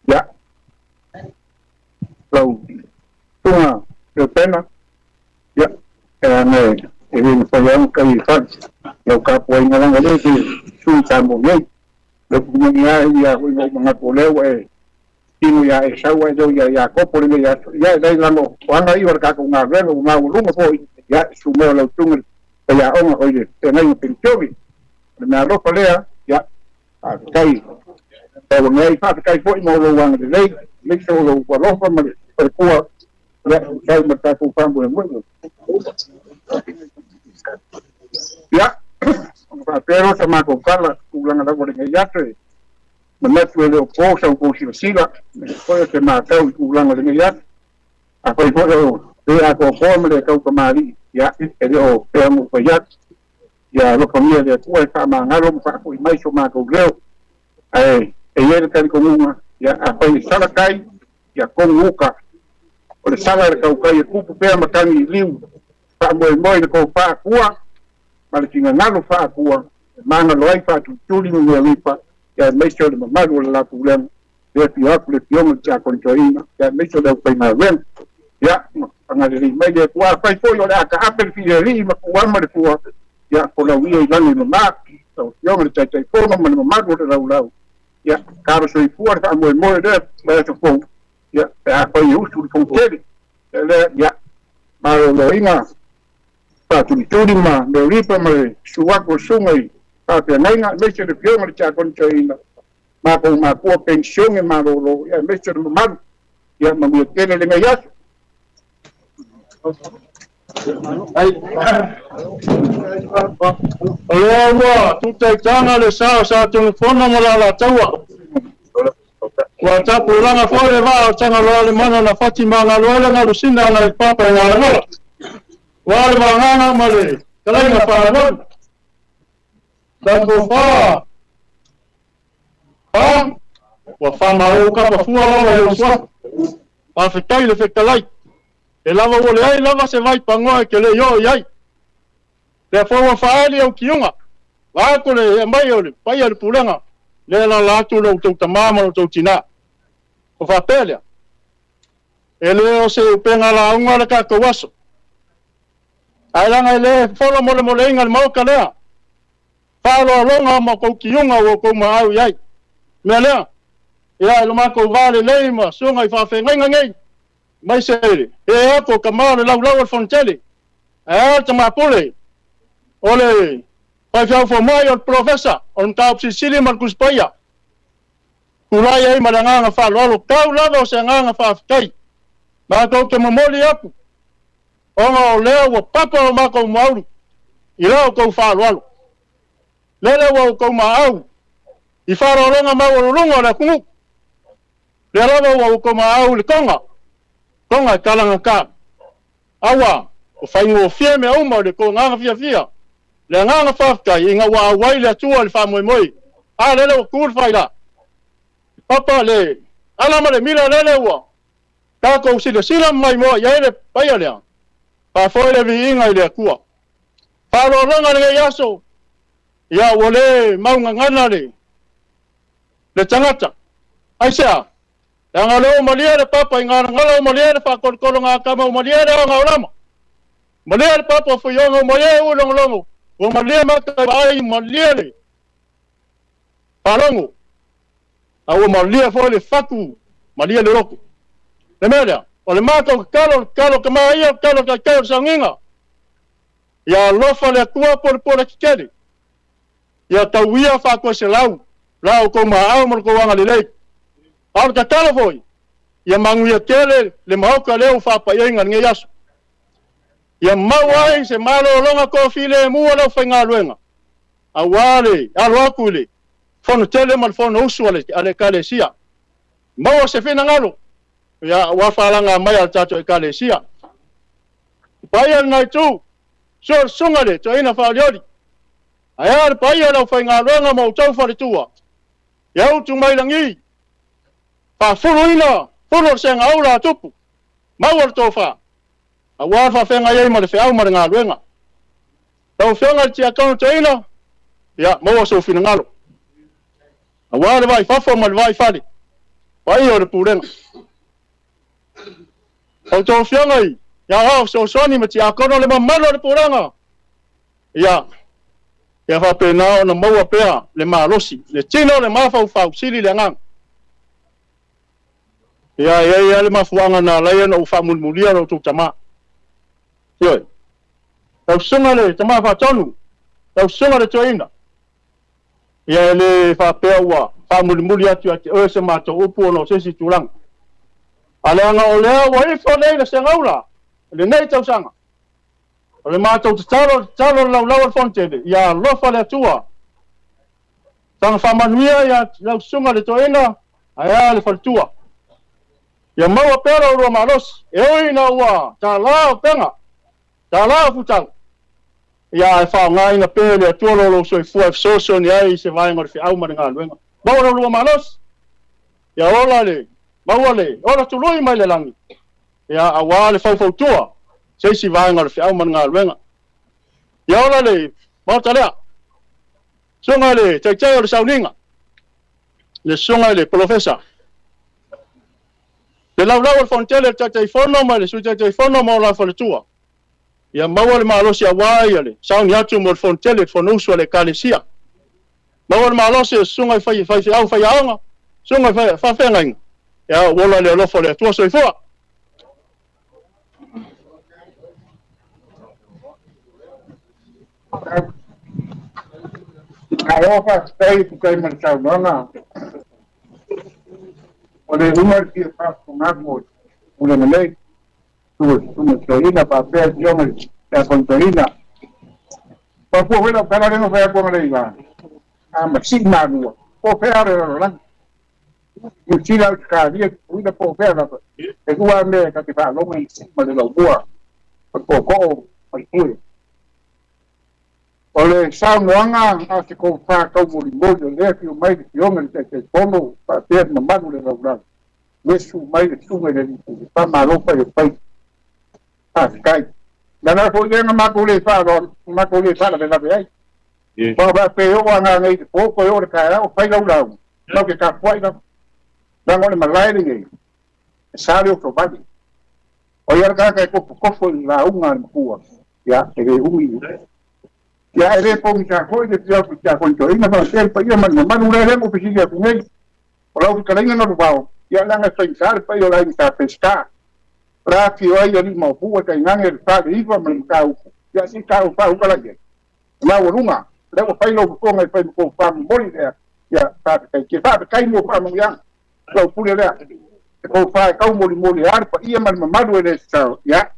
Ya. Lâu tua được tên nó dạ này thì mình phải làm cái phần đầu cả quay nó đang ở đây thì suy giảm một ngày được những nhà nhà với một ngặt của leo ấy khi người nhà sau ấy rồi nhà có phụ nữ nhà đây là một quán ấy và cả cùng ngài với một màu lúc mà thôi dạ số mèo lâu chung bây giờ ông ơi thế này mình chơi là lúc có lẽ dạ cây đầu ngày phát cây phổi màu lâu vàng thì đây lấy số lâu và lúc mà phải cua đây mà ta cũng phạm buồn mất ya pero sama con Carla kulang ada boleh ngejatre menet wele po sa po sila ko se ma tau kulang ada ngejat apa itu dia ko form de kau kemari ya itu pemu payat ya lo família de kuai sama ngarom pa ko mai soma ko greu ele kan comum ya apa sala kai ya con muka o sala kau kai ku pe makangi liu pa moi ko pa kuah Malakinga ngalo fa kuwa mana loi fa tu tuli mo lipa ya meso de malu la tulen de pia ku le pio cha con joina ya meso de pe na ven ya ngari mai de kuwa fa fo yo da ka apel fi ri ma kuwa ma de kuwa ya ko la wi lan ni ma so yo me te forma me mago de lau ya caro soy fuerte a muy de para tu pon ya pa yo su con tele ya malo lo inga pa tu ma de ripa me suako sungai pa te nainga me se de pio me cha con choina ma ko pensión e malo ya me se de mal ya me tiene de mellas Alewa, tu te tanga le sa telefono mo la taua. Wa ta pulanga fore va tanga lo le mana na Fatima na lo le na lusinda na papa na no. Wa le mangana male, kala na pa no. Da ko fa. Wa fa ma o ka pa fua lo so. Pa fetai le fetalai. E lava o le ai lava se vai pangoa ke le yo iai. Le fo fa ali o kiunga. Wa ko le mai o le pai o pulanga. Le la tu lo tu tamama lo tu tina. O fa pele. E le o se penga la unga le ka ko waso. Ai langa le fo mo le inga mo ka le. Fa lo longa mo ko kiunga o ko ma au iai. Me le. Ia lo ma ko vale le ma sunga I fa fe ngai. Mai sere e ko kamane lau fontele e tama pole ole pa fa fo mai o professor on ta sili Marcus Paya kulai ai malanga fa lo kau lava se nga fa kai ma ko ke momoli aku o le o papa ma ko mauru ila ko fa lo le ko ma au I fa lo nga ma lo lunga la ku le lo ko ma au le konga konga kalanga ka awa o faingo fie me uma le ko nga fia le nga fa ka inga wa wai le tu al fa moi a le o kur faila papa le ala ma le mila le wa ka ko si le sila mai mo ya le pa le pa fo le vi inga le ku pa lo nga le yaso ya wole maunga ngana le tangata aisa ngalo maliere papa ngalo maliere fa kol nga kama maliere ngolama maliere papa fo yo maliere ulong o maliere ma ka ai maliere palongo awu maliere fo le faku maliere roko le mera o le mato kalo kama ia kalo ka sanginga ya lofa le tua por kikere ya tawia fa ko se lau ko ma au mo ko wanga le Ar ka tala foi. Ia manguia tele le maoka leo fa pa yenga nge yaso. Ia mawai se malo longa ko file mua lo fenga luenga. Awale, alwakule. Fono tele mal fono usuale ale kalesia. Mawa se fina ngalo. Ya wafalanga mai al tato e kalesia. Paya ngai tu. So sungale to ina fa liori. Aya paya lo fenga luenga mo tau fa tua. Ya utu mai langi. Pa fulu senga aula tupu mawar tofa awa fa fenga yai ma le fe au ma nga luenga tau fenga ti account ina ya mawa so fina ngalo awa le vai fa fo ma le vai fali pai o le purenga tau fenga ya ha so soni ma ti account le ma malo le purenga ya fa pena na mawa pea le malosi le tino le ma fa sili le ngang ya le mafuanga na la no fa mulmulia ro tu tama yo tau sunga le tama fa tonu tau sunga le toina ya le fa pewa fa mulmulia tu ati o se mato upu no se si tulang ala nga ole wa I fo le se ngaula le nei tau sanga le mato talo la fonte ya lo fa le tua tang fa manuia ya la sunga le toina aya le fa tua ya mawa pero ro malos e oina wa ta la penga ta la futal ya fa ngai na pele tuolo lo so fu so ni ai se vai ngor fi au ma nga luenga mawa ro malos ya ola le mawa le ola tu loi mai le langi ya awale fa tua se si vai ngor fi au ma nga luenga ya ola le ma ta le sunga le te o sauninga le sunga le professor le lau fontele te fono ma le su te fono ma la fo tua ya mawa le malo sia wai ale sa ni atu mo fontele fono uso le kalesia lo ma lo se sunga fai au fai aonga sunga fa ngai ya wola le lo fo le tu so fo Arofa stay to kai man sa nona. Ole umar ki fa kumamo. Ole malay. Tu Florina pa pe yo me ta Florina. Pa po vela para no fa ko malay ba. Ma sigma no. Po pe ara la. Io ci la cavia, una po pe ara. E tu a me ka ti fa lo me sigma de lo bua. Pa ko pa tu. Ole sa noanga a se ko fa ka mo le fi mai de yo me te pono pa ter na manu le lograr. Wesu mai de su me de pa malo pa de pai. Kai. Dana ko le na ma ko le fa la de la ai. Pa ba pe yo anga ngai po ko yo ka ra o pai lo la. No que ka foi na. Dan ole malai ni. Sario ko ba. O ya ka ko fo la unga ku. Ya, e ui. Ya ere pong sa ko de ya ko to ina ba ser pa man una le mo pisi ya ku ngai. Ora ka lenga no ba. Ya la nga pensar pa yo la inta pescar. Pra que eu ali mo pu ka ngang ta ri pa man ka ya si ka pa ka la ge. Ma wo runga, le wo pai lo ko ngai pa ko pa mo ri ya ta ke fa ka mo pa mo ya. Lo pu le ko fa ka mo ri ar pa ia man ma do le sa ya.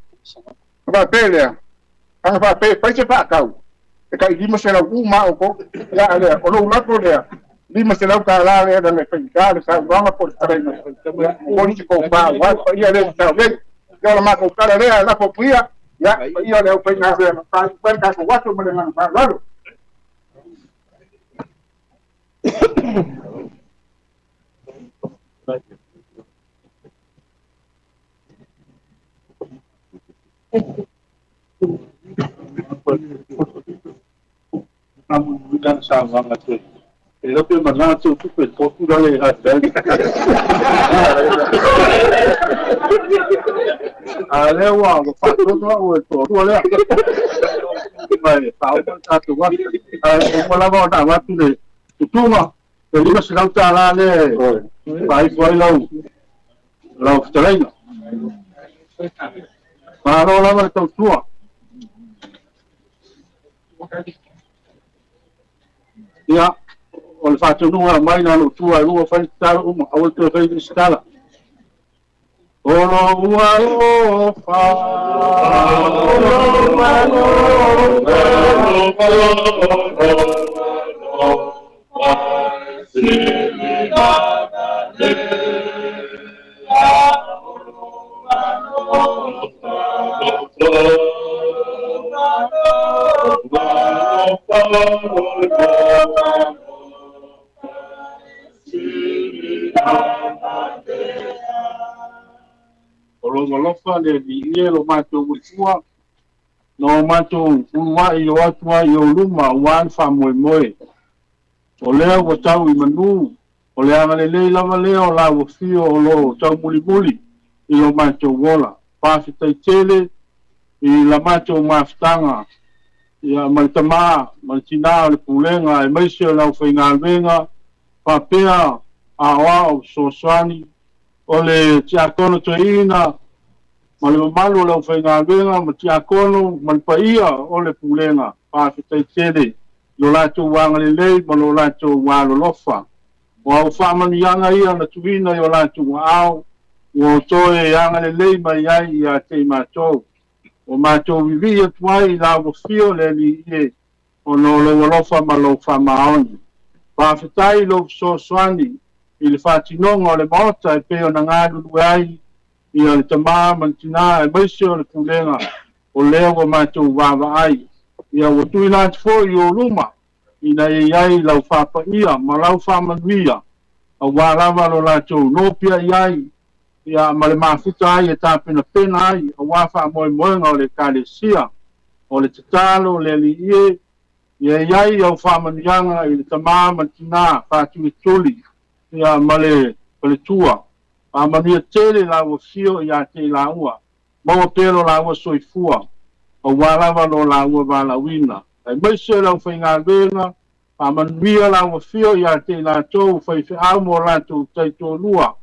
Ba pele. Ang fa pe pa se fa ka. Ka lima se la uma o ko ya le o lo la ko le lima se la ka la le da me pensa sa vamos por estar en el ko pa wa pa ia le sa le yo la ma ko ka le la ko pia ya ia le o pe na le pa ka ko wa ko me na pa claro Namun sama ngatur. Kalau tu mana tu tu dah ada. Ada wah, lepas tu tu le. Baik, tahu kan satu kan. Kalau kau tak waktu ni, tu mah. Jadi masih kau cara le. Baik lau terlalu. Kalau lama tu tua. Ya, oleh satu nunga mai na tua lu fa tar awal tu fa skala. Olo wa lo fa. Ngolofa le di lo mato mtua no mato wa yo atwa yo luma wan fa moe o le o tau I manu o le anga le lava le o la o fio o lo tau muli I lo mato wola pa fi tai tele I la mato maftanga ia maltama maltina le pulenga e maisio la ufainga venga pa pea a wa so swani o le tiakono toina Malu malu lau whainga venga, ma tia kono, malpaia o le pulenga, pāwhitai tere, lo lato wanga le lei, ma lo lato walo lofa. O au whamani anga ia na tuina i o lato wa au, o toe anga le lei mai ai I a te mātou. O mātou vivi atuai I la wafio le li ie, o no lo lofa ma lo whamaoni. Pāwhitai lo so swani, I le whatinonga o le maota e peo na ngāru ai, ia le tamā mantina e maisio le pulenga o lea wa mātou wawa ai. Ia o tui nāti fo I o luma, ina e iai lau whapa ia, ma lau whamanuia, a wālawa lo lātou nopia iai, ia ma le mawhita ai e tāpena pena ai, a wāwha moenga o le kālesia, o le tatalo, le li ie, ia iai au whamanuianga I le tamā mantina whātui tuli, ia ma le tua. A mania tele la o fio ia te la ua. Mau pelo la ua soifua. O walawa lo la ua wala wina. E maise la whainga venga, Pamanuia lau fio ia te la tau fai au mo la tu tai to lua.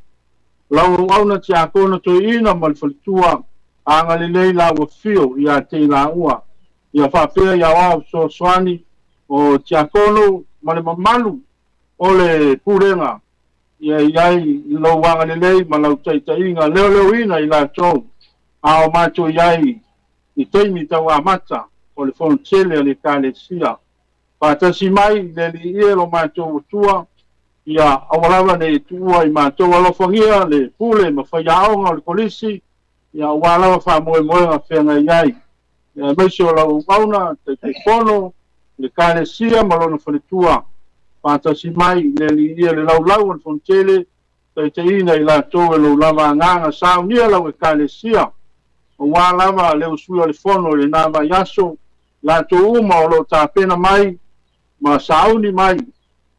Lau au na tia kona to ina mal falitua anga lelei lau fio ia te la ua. Ia whapea ia wau so swani o tia kono male mamalu o le purenga. Ia iai lau wanga lelei ma lau tai inga leo ina i la tau. Ao mato iai i teimi tau a mata o le fontele le kale sia. Patasi mai le li ia lo mato tua ia awalawa ne tua i mato alofangia le pule ma whaiaonga o le polisi ia walawa wha moe nga whenga iai. Ia meisio lau mauna te kono le kale sia malona whalitua. Patasi mai le li ia le lau an fontele te ina i la tau e lo lava nganga sao nia lau e kale sia. O walawa le usua le fono le nama yaso la tau uma o lo ta pena mai ma sauni mai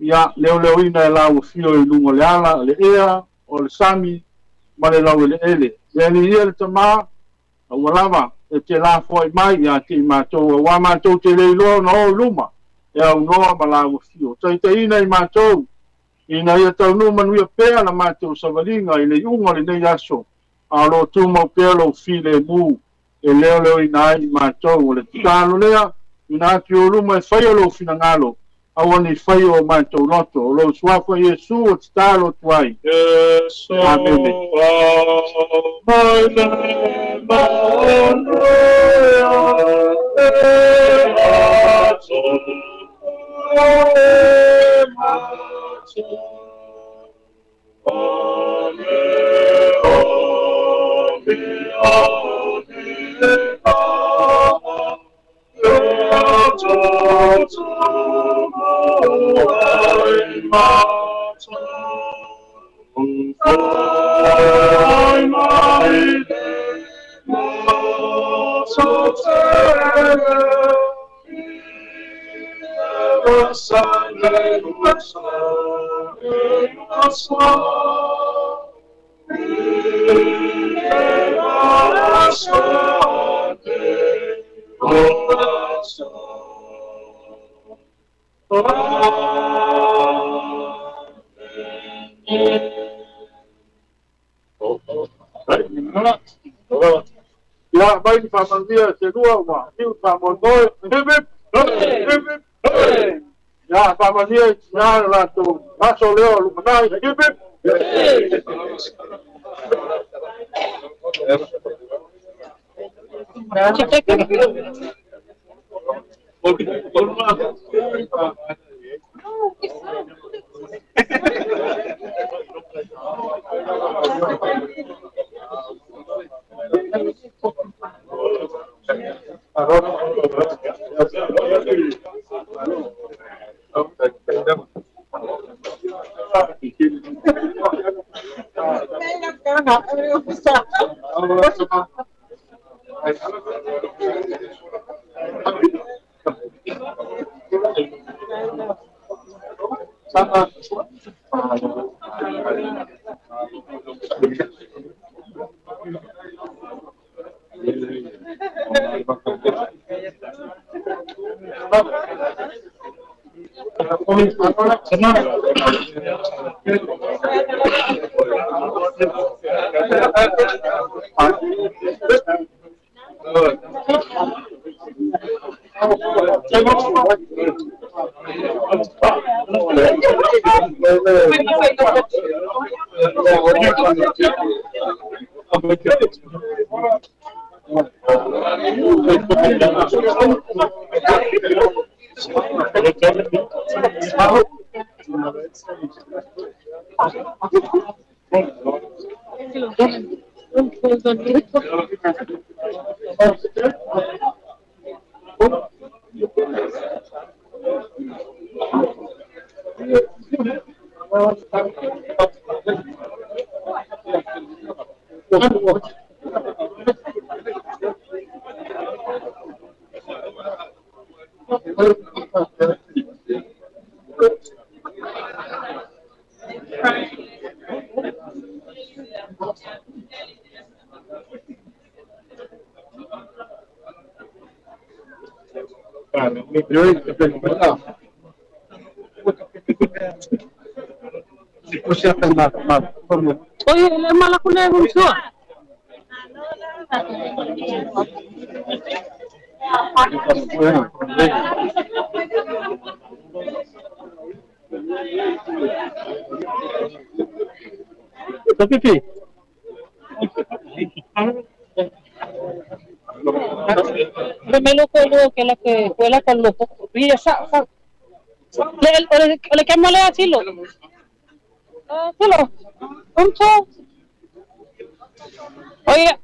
ia leo ina e lau fio i lungo le ala le ea o le sami ma le lau le ele le ni ia le tama a walava e te la foi mai ia te matou wa matou te le lo no luma e au noa ma lau fio te ina i matou ina ia tau no manuia pea na matou savalinga i le unga le nei aso a lo tu mo pelo file mu e leo ina i matou le talo lea ina ti o luma e whaia lo finangalo awani whaia o matou loto lo suafa Yesu o talo tuai Yes, Amen. Ya, baik familia kedua wa, hiu pamono, hip. Ya, familia ya la tu, paso leo lumanai, hip. Pues ya está más. Oye, le mala con el mundo. Bueno, Tapi Me lo puedo que la que fue la con lo y esa le que mole así lo. Hello. Mucho. Oye,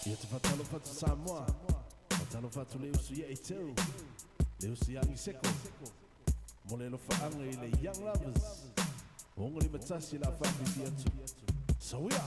Ia te whatalo whatu Samoa, whatalo whatu leo si e tau, leo si angi seko, mo le lofa anga i le Young Lovers, onga li matasi la whawhiti atu. So ia!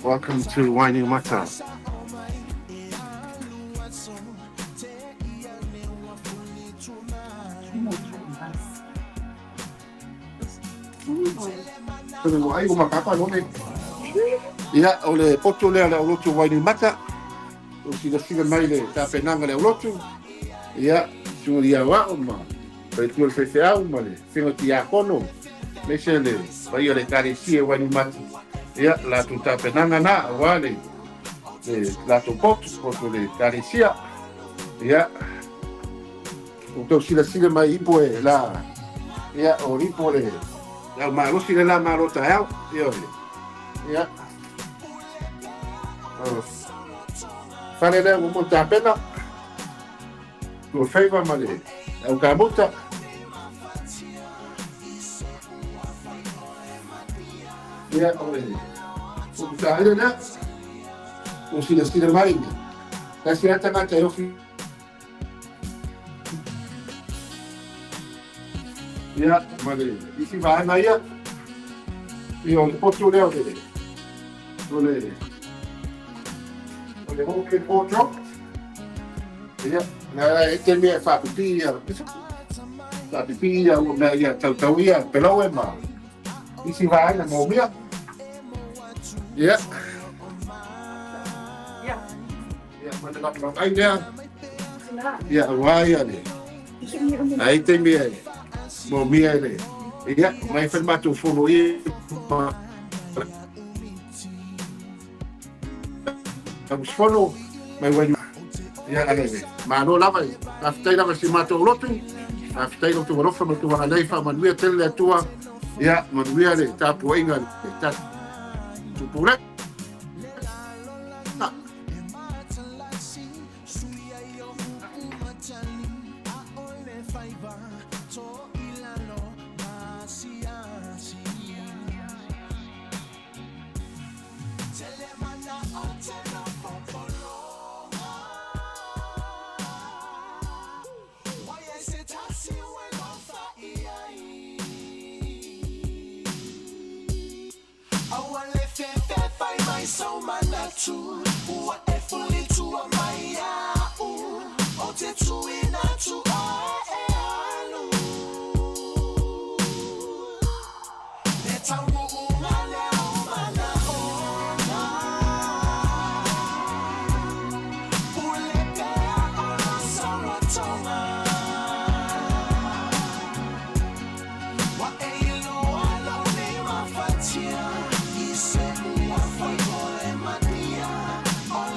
Welcome to Wainuiomata. Pero ai o makapa no me. Ia o le poto le o lotu Wainuiomata. O sila mai le tapenanga le o lotu. Ia suria wa o ma. Pe tu le fefeau ma le. Fingo tia kono. Me se le vai o le karisia Wainuiomata. Ia la tu tapenanga na wa le. La tu poto le karisia. Ia o tau sila mai ipo e la. Ia o ipo le. La malo si la malo ta yo. Ya. Fare le un monta pena. Lo faiva male. O kamuta. Ya, oye. O ta na. O si la mai. La si ata mata yo fi. Ya, male. Isi va na ya. Io il posto le ho vedere. Ole ho che posto. Ya, na este mi fa pipia. La pipia o na ya tauia, pero e ma. Isi va na mo mia. Ya. Ya. Ya, mana nak ai dia. Ya, wai ali. Ai tem mi ai. Mo mia ele. Ia, mai fermato un fono io. Un fono, mai vuoi. Ia, aleve. Ma no lava, aftai lava si mato lotu. Aftai lo tu rofa ma tu va lei fa ma lui telle tua. Ia, ma lui ale ta puinga, ta tu pure. So manatu, what if fully to a maya, or to in a to alu. Let a woman mana ona. Uleka ona sawatonga. What a yellow alone ma fatia. He said, what for? Maria, oh,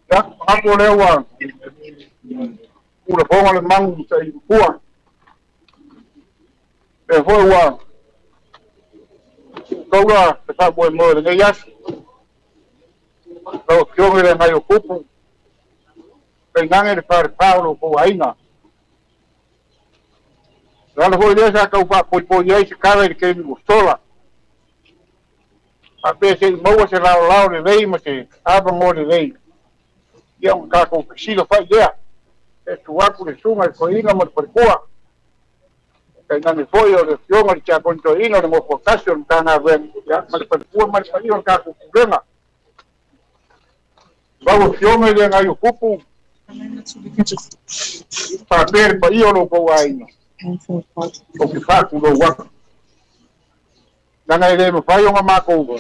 Ya, ako lewa. Ura ponga le mangu sa i pua. E foi wa. Kaula, te sa boe mo le ngai Kau kionge le ngai o kupu. Kai ngange le pare paulo po aina. Rana foi le sa kau pa po yai se kare ke ni sola. A pese mo se lao le vei ma se aba mo le vei. Ia un kako kisilo fa ia. E tu aku le sunga ko ina mo por kua. Kai nani foi o le fionga le tia konto ina le mo focasio le tanga ven. Ya ma le por kua ma le pa ina kako kurenga. Bago fionga le ngai kupu. Pa per pa io lo ko aina. O ki fa ku lo wa. Nanga le mo fa yo ma ko.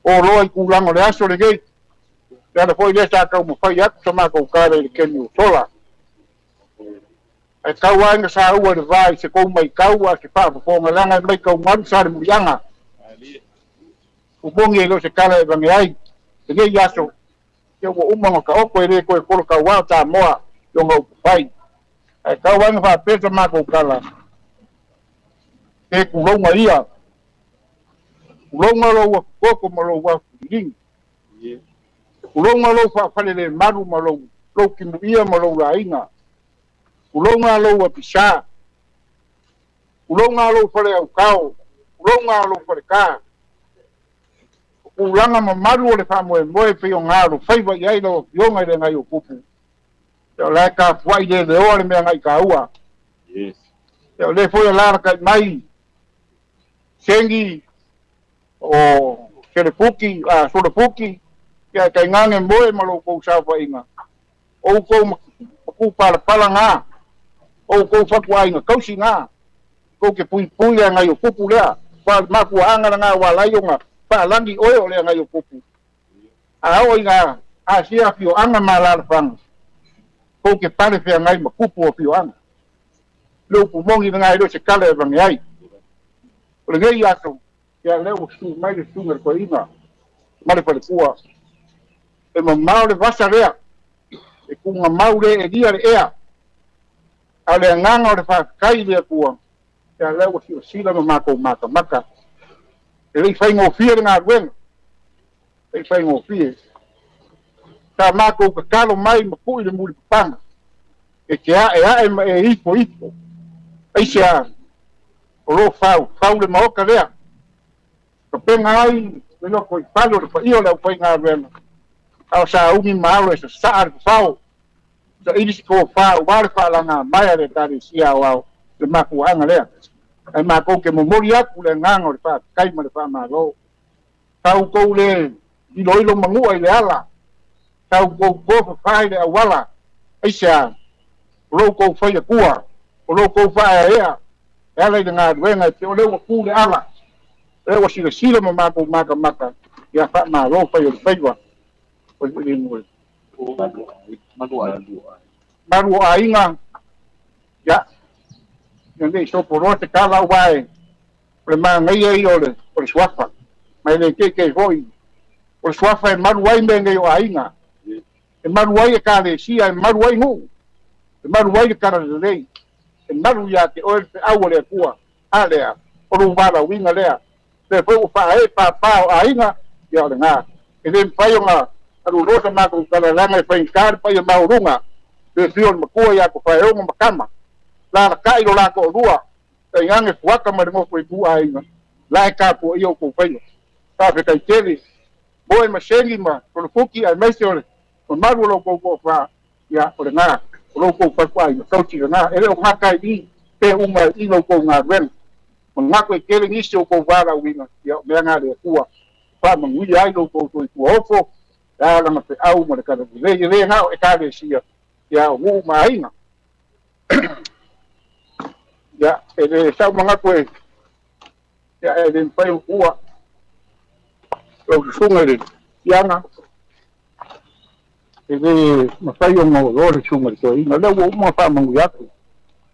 O roi ku lango le aso le gate. Nana foi le sa kau mo fai atu sa mako kare le kenu sola. E kau anga sa ua le vai se kou mai kau a se wha ponga langa mai kau maru sa le murianga. Upongi e lo se kala e vange ai. Te nge yaso. Te ua umanga ka oko e re koe kolo kau wao ta moa. Yonga upu fai. E kau anga wha pesa mako kala. Te kulonga ia. Kulonga lo ua koko ma lo ua kuringi. Ulonga lo fa fale le maru malo lo kimuia malo la inga. Ulonga lo wa pisa. Ulonga lo fale au kau. Ulonga lo fale ka. Ulanga ma maru le fa moe pe o ngaro fai wa ia lo yonga le ngai o kupu. Yo la ka fai le o le me ngai ka ua. Yes. Yo le foi la ka mai. Sengi o Selepuki a Selepuki. Kia kai ngange moe malo kou sa whainga. O kou pala ngā. O kou whakua inga kausi ngā. Kou ke pui a ngai o kupu lea. Pa maku angara ngā walaionga. Pa langi oe lea ngai o kupu. A o inga a sia fio anga malala whanga. Kou ke pare whea ngai ma kupu o fio anga. Leo pu mongi ngai lo se kale e vange ai. O le ngei ato. Kia leo su mai le sunga ko inga. Mare pale kua. E ma mau le vasa rea. E kunga mau le e dia le ea. A le nganga o le whakai lea kua. E a leo si o sila ma mako maka. E rei whaingo fia le ngā ruenga. Rei whaingo fia. Tā mako ka kalo mai ma pui le muri panga. E ke a e ipo. Eise a. O lo whau le maoka lea. Ka penga ai. Me no koi palo le pa io le au whai ngā ruenga. Au sa umi malo e sa saar fao. Sa irisi ko fao, wale faa langa maya le tari sia wao. Le maku anga lea. E mako ke momori aku le nganga le faa kaima le faa malo. Tau kou le ilo mangua i le ala. Tau kou kofa fai le awala. sia lo ko fa ya kua lo ko fa ya ela nga wenga te ole wa ku le ala e wa sila ma ko maka ya fa ma lo fa yo fa wa o ni mo maru ainga ya ngai so por te kala wai le ma ngai ai ole por swafa mai le ke hoi por swafa e maru wai me ngai ainga e maru wai ka le sia e maru wai ngu e maru wai ka le lei e maru ya te o te awole kua alea o lu bala winga lea te fo fa e pa ainga ya le nga e le pai nga alu rosa ma ko kala langa fa inkar pa ya maurunga te fion makua ya ko fa e o makama la kai lo la ko rua te ngange fuaka ma ngo ko tu ainga la ka po io ko fa ta fe kai tele boy ma shengi ma ko fuki ai mai sore ko maru lo ko fa ya o nga lo ko fa kwa yo ko ti nga e o nga kai di pe uma i lo ko nga ren nga ko kele ni so ko vara winga ya me nga le kuwa fa ma ngi ai lo ko ofo ya la ma pe au ma ka le nga e ka le sia ya u ma ainga ya e sa mga ko ya e den pa yung kuwa lo sunga rin ya nga e de masay yung mga lo sunga rin ina le wo mo fa manguya ko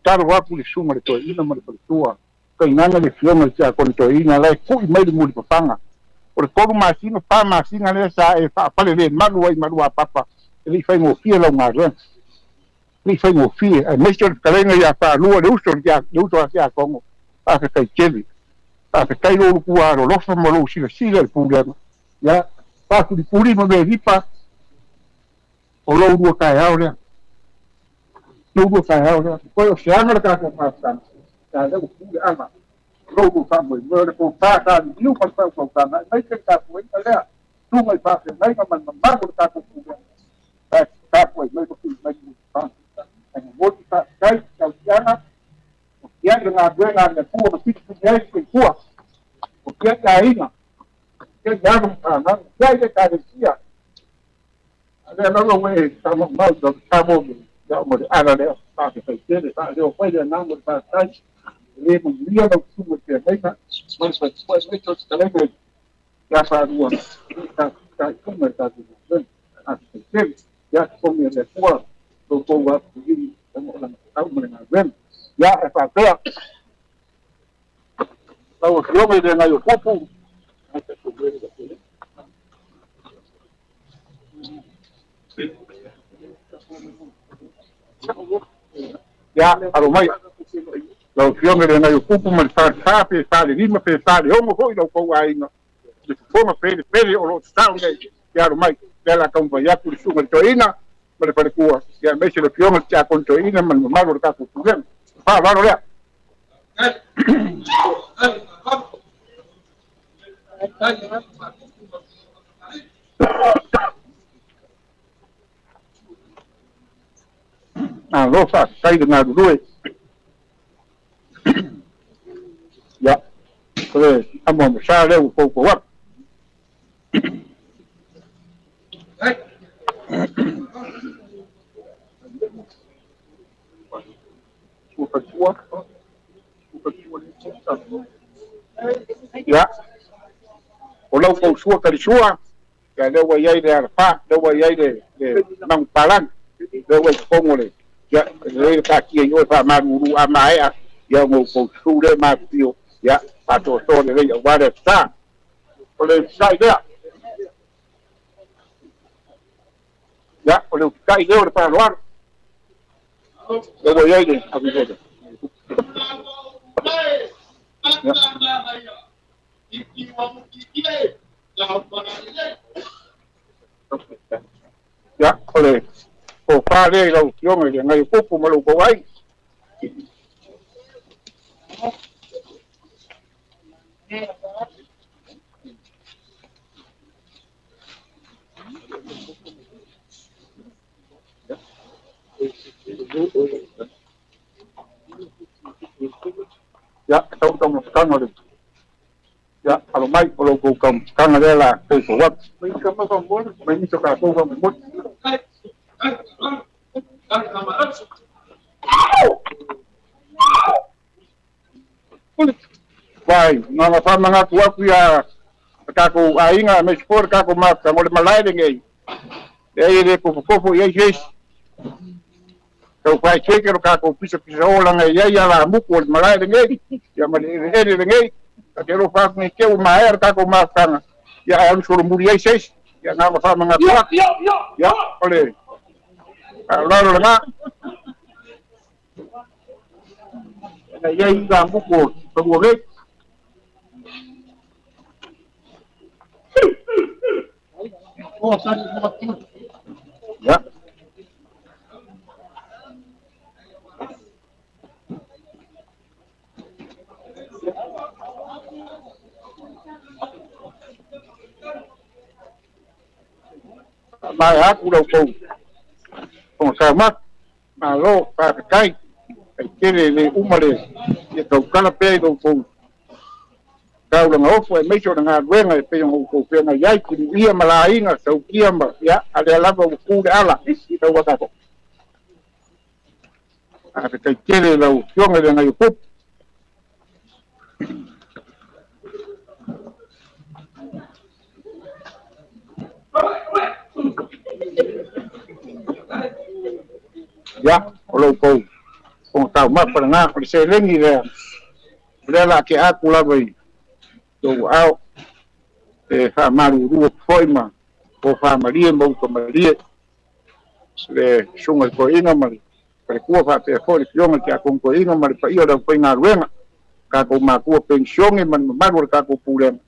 taro wa ku sunga rin ina ma rin tua kai nanga le fiona sa kon to ina le ku mai mu ri panga por ko ma sino pa ma singa le sa e fa pa le malu papa e fa mo fie lo ma ren ni fai mo fie e me stor kalenga ya fa lua de uso ya kongo pa ka kai keli pa ka kai lo ku aro lo fa mo lo sila el problema ya pa ku di puri mo be ripa o lo du ka ya ora ko yo se ana ka ko pa san ya de ku ama lo du fa mo ko pa ka ni u pa ko ka na mai ka ko ita le tu mai pa se mai ka man ma ko ka ko ka ko mai ko mai pa en volta kai kausiana o que nga duenga na kuwa masiku nyai kuwa o que ainga que ya no na ya de cadencia ale no we estamos mal estamos ya mo ana le pa que se tiene pa yo fue de namo pa sai le mo dia no sumo que venga mas depois me todos também ya fa duwa ta como está tudo bem ya como de kuwa ko wa ni mo lang tao mo na ben ya e fa pea tao yo me de na yo popu ya aromai lo yo me de na yo popu man fa pe fa de ni me pe fa de o mo ko no ko ai no de forma pe o lo tao ya aromai de la compañía por su toina me pare kuwa ya me se lo fiona cha con toina man ma lo ka ku problem fa va no ya lo fa sai de na due ya pues amo sa le un poco wa ya o lo ko suwa ka suwa ya le wa yai de arfa le wa yai de nang palan le wa pomole ya le ka ki yo fa ma ru ama ya mo ko su le ma pio ya pa to le ya wa de sa o le sai de ya o le kai de para loar le wa yai de abido ya ole o fa le lo yo me ngai popo mo lo ko ai ya tong kang ole ya kalau mai kalau ko kam kang ale la ko ko wat mai ka ma ko mo mai ni ka ko ko mo Vai, nga fa mga kuya kako ainga me sport kako mata mo malai ngai. Dei ko ye yes. Kau fai cheke kako pisa ola ngai ya la mu ko malai ngai. Ya mali ngai. Pero fa ni ke uma kako mata. Ya ang suruh muri yes. Ya nga fa mga kuya. Ya, ole. Laro nga. Ya inga mu ko. Pagwag. Ya. Mai aku đâu cùng sa mắt mà lô và cái này umale cái cầu canapé đâu cùng kau lang ofo mai so nga wenga pe yung ko pe nga yai ku ia malai nga so kiamba ya ada lava ku de ala tau wata ko ada kai kele lau yonga de nga yup ya lo ko kung tau ma pa nga ko se lengi de la ke aku la bai do ao fa maru ru foi ma o fa maria mo ko maria le shunga ko inga mari per ku fa pe foi yonga ka ko inga mari pa io da foi nga ruenga ka ko ma ku pension e man maru ka ko pulen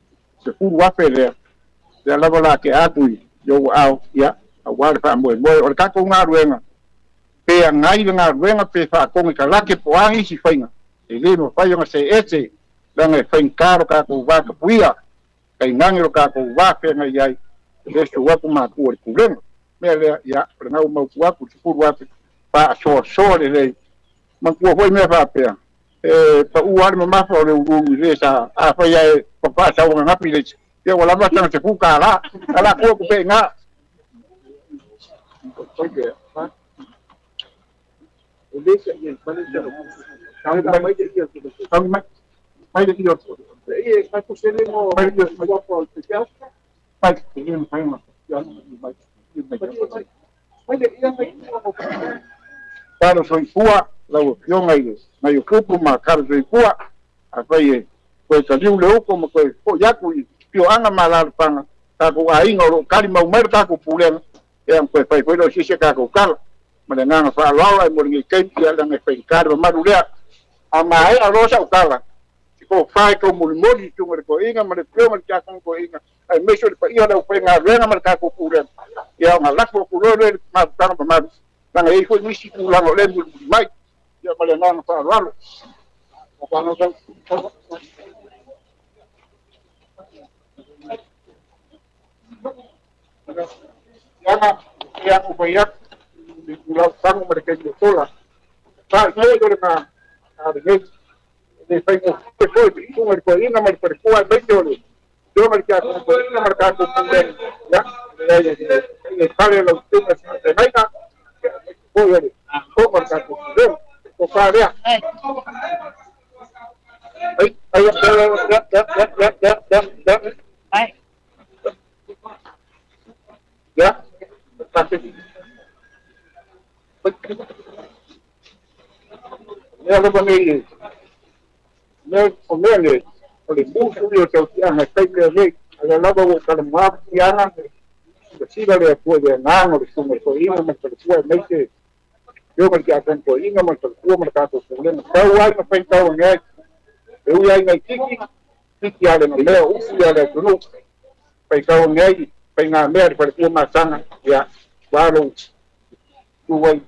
se fu wa pe le la bala ke atu yo ao ya awar fa mo o ka ko nga ruenga pe ngai nga ruenga pe fa ko ka la ke poangi si fainga e le no fa yonga se ese lange fain caro ka ko va ka puia kai nangiro ka ko va pe ngai ai leso wa ku ma ku len me le ya nga u ma ku wa ku ku wa pa so le man ku foi me fa pe pa u ar ma fa le u le sa a fa ya pa sa wa nga pi le ya wala ma tan se ku ka la ala ku ku pe nga oke ha le se ye pa le sa mai de yo mai de yo e fa ku se le mo mai de yo po te ya pa ke ni mai ma ya mai de yo mai para soy fua la yo mai ku ma kar soy fua a foi foi ka liu le ko ko ya ku yo anga malar panga ka ku ai ngoro kali mau mer ka ku pulen yang foi foi lo si se ka ku kal menengang fa lo ai mo ngi kai ya la ngai pe kar ma du le amai a lo sa kala ko fai ko mulmoli tungo ko inga ma de ploma ka ko inga ai me so pa ia da ko nga renga ma ka ko puren ya ma la ko lo le ma ta ma nga e ko mi si ku la le mai ya ma le na fa lo ko pa no ka ya ko pa ya la sang ma de ke sola pa no do na a de de Facebook que foi un ko ina mal per ko al beto yo mal ka ko ina mal ka ko ya de sale los temas de vaina voy a ko mal ka ko para ya ay ya ya lo ponen no conviene porque mucho de que sean especie de la lado de más ya si la de puede nada de su mejoría me puede meter yo me quedo con coina me puedo marcar con problema pero hay me pensado en él eu ya en kiki ya le no leo ya le no pensado en él penga mer para que más sana ya claro tu voy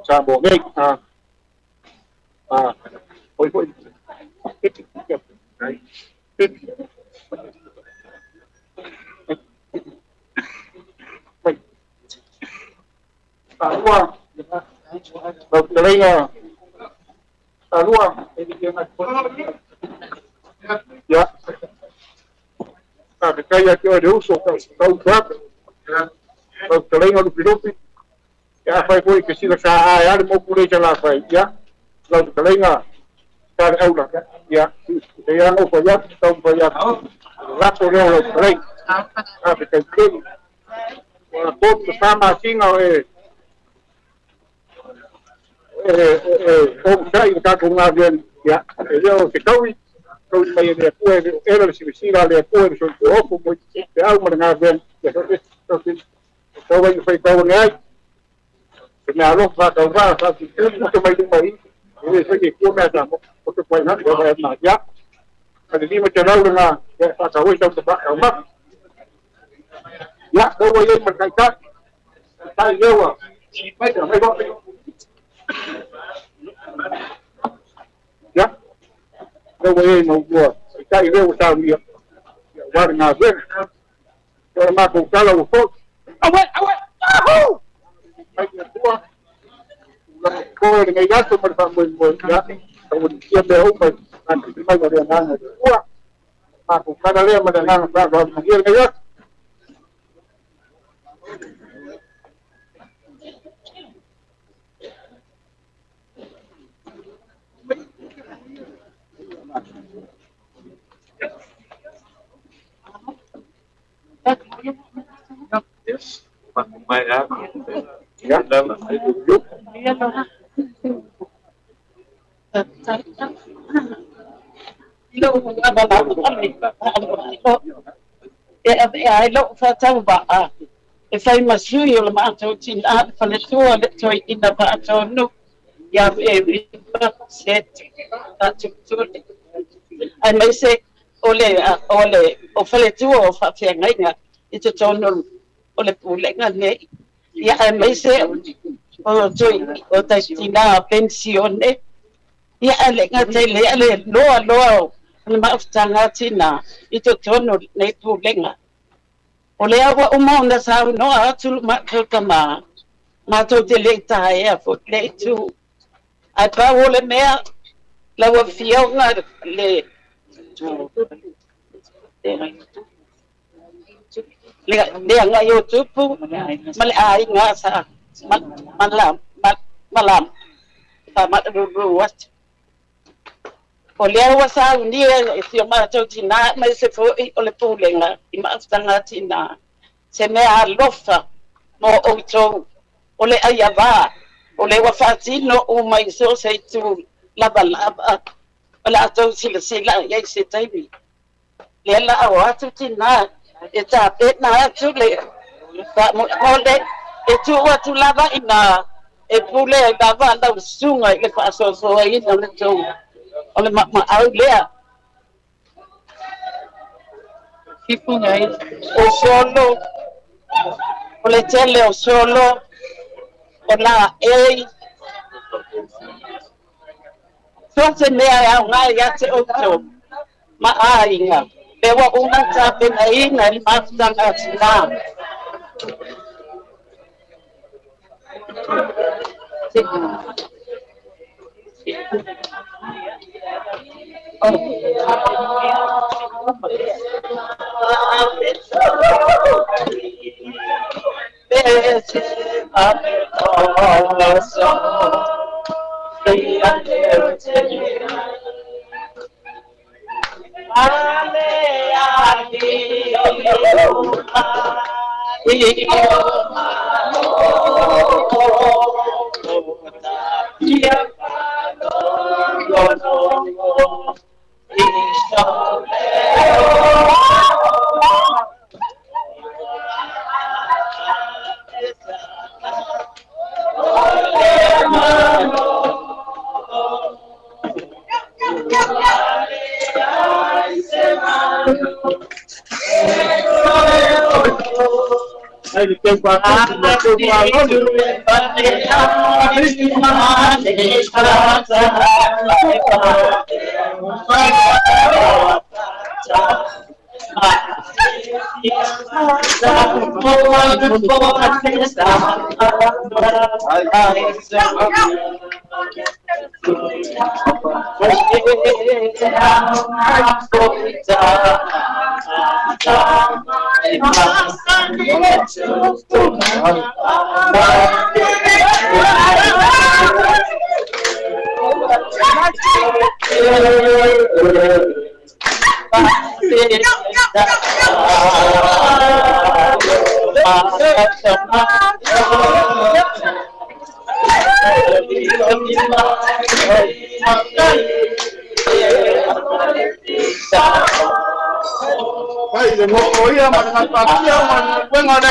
chamo hoy Alua, doctorina, alua, ya, que haya que de uso, doctorina, los pilotos, sila sa ayar mo kulay sa lapay ya law kalinga tar aula ya kaya mo ko ya tong ko ya rapo lo kulay kasi kay ko sama singaw o dai ka ko ngaben ya yo se kawi kau mai le puede era si visita le puede so o como te hago ngaben ya so vai foi tão ngai me alô para salvar para que muito mais ele foi que come essa porque foi na ya ada di macam na ya tak tahu itu sebab apa ya kau yang berkaitan tak jawab mai kau ya kau yang mau buat tak jawab tahu dia war ngaben kalau aku kalau kau awet tahu ko dengan gasto bersama ya kemudian dia umur nanti cuma dari anak dua aku kada le menang berapa mungkin ya ya lo fa tau ba e fai masiu yo le mato tin a fa le tua le toi ina ba to no ya e set ta tu ai mai se ole o fa le tua o fa fe ngai i to tono o le pulenga ne ya ai mai se o toi o ta stina pensione ya ale ngate le lo le maftanga tina i to tono ne pulenga o le awa uma ona sa no atu ma kama ma to te le tai a fo le tu a pa o le mea la wa fia nga le le nga yo tupu ma le ai nga sa malam pa ma ru wat o le awa sa ni e fio ma to tina ma se fo o le pulenga I ma stanga tina se me a lofa mo o to o le ayava o le wa fatino o mai so se tu lava o la to sila ya se taibi le la awa tu tina e ta pe na tu le ta mo le e tu wa tu lava ina e pule lava la sunga le fa so I no le to ole ma au lea kipu ngai o solo ole tele o solo ona so se me a ngai ya te o to ma ainga pe wa una ta pe ai na ma tanga tsina Ay, de nuevo, oía, man, bueno, ahora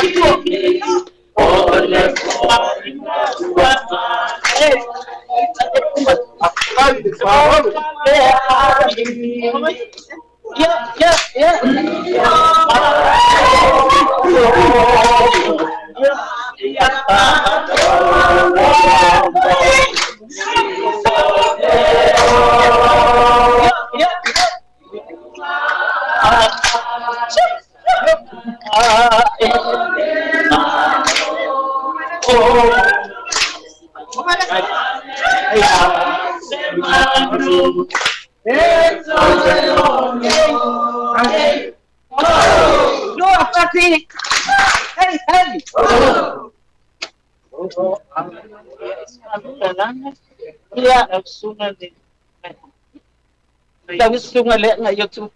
Lawas sungale nga YouTube.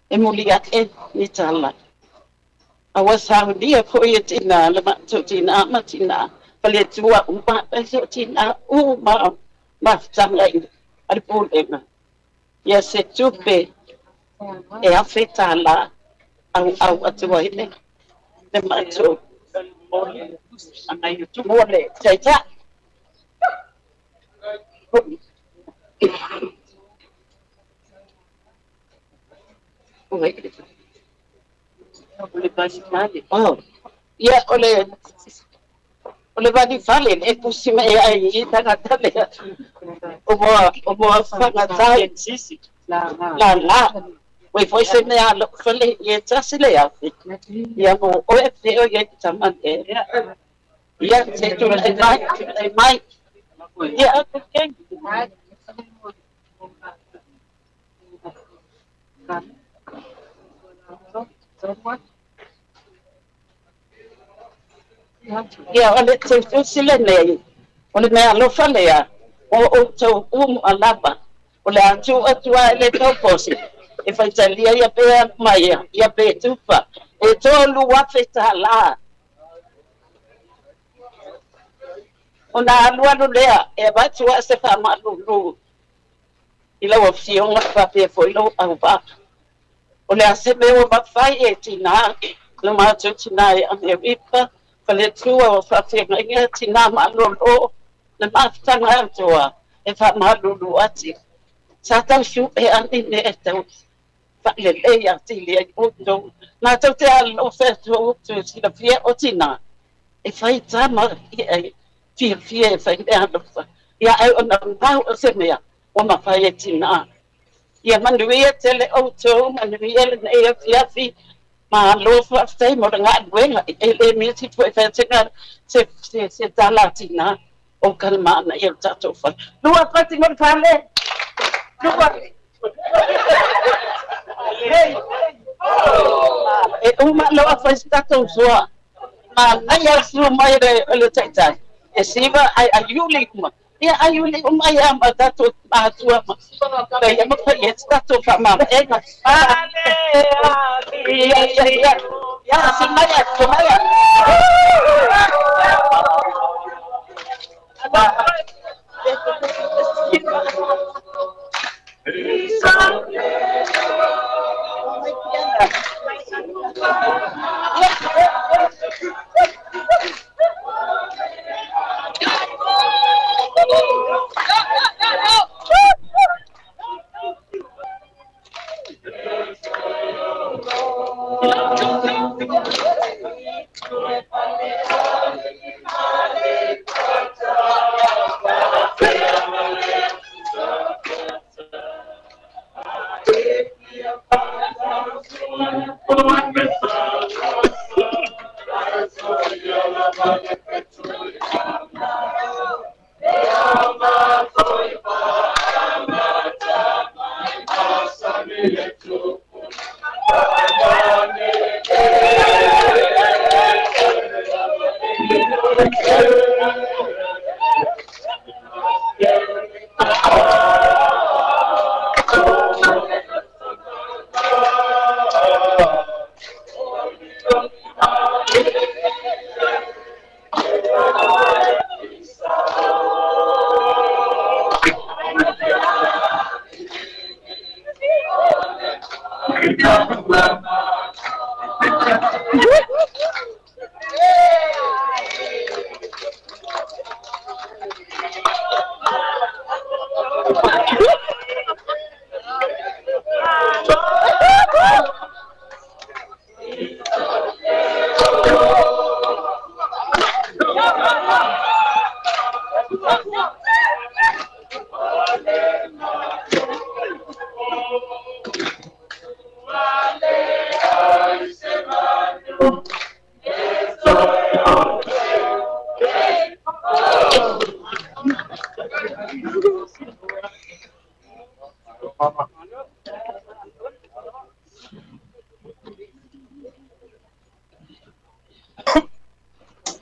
Emuliat ni tala. Awas dia ko yetina lama tina matina. Paletua umpa tina ma samlai. Alpul ema. Ya se tupe e afetala au atua ile. De macho. Ana YouTube mole. Chacha. Oh, ya oleh bani falen pusi me ai tangata le omo fanga sai sisi la we foi se me alo fale ye tasile ya mo o fe o ye tamante ya se tu le mai ya okay ya oleh tu silene oleh me alo fale ya o tu alaba oleh atu ele toposi e fai talia ya pe mai ya pe tufa e tolu wa fetala ona alu lea e batu wa se fa malu ila wa fionga fa pe foi lo ava oleh asebe wa fai e tina no ma tu tina e amerika fale tua o fa fe ngai tina malu le ma tanga tua e fa malu ati satan shu e ani ne eto fa le ya ti le o do na tu te alo fe tu si la fie o tina e fai tama e fie fai e alo ya e ona pau se mea o ma fai tina ya manduia tele o to manduia le e fiafi ma lo fa stai mo nga wenga e mi si tu e fa se talatina o calma na e tato fa lua pati mo fale lua e uma lo fa stato sua ma na ya su mai le tata e siva ayuli kuma ya ayuli ya ma tato ma tua ma ya mo fa ye stato fa ma e ya simaya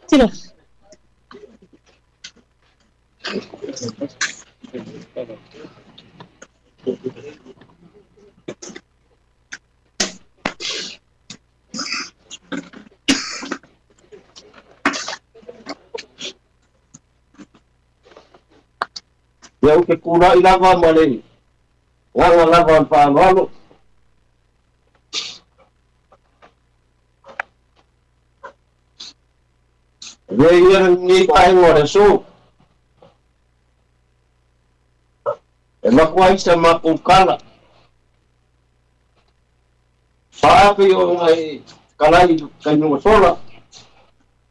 Sino? Yang ke kura ilava malay. Nga lava ang paano. Ngayon ni tayo nga so. Makuha sa makukala. Paano yung ay kalay kanyang sola.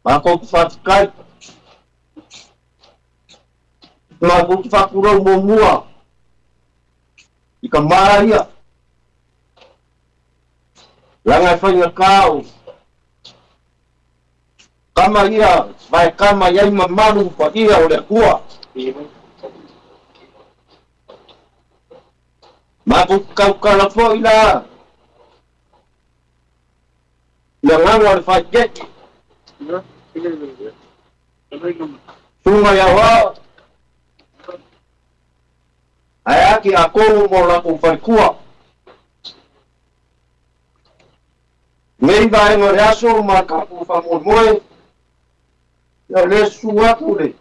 Makukfatkat. Makukfakurang bumua. Ikamaya. Langay pa nga kao. Kama iya, baik kama yai mamalu pa iya oleh kuah. Makukau kalapo ila. Yang awal fajet. Sungai awal. Ayaki aku mau lakukan kuah. May bahay ng reaso, makapufa mo mo eh. Yung lesuwa ko eh.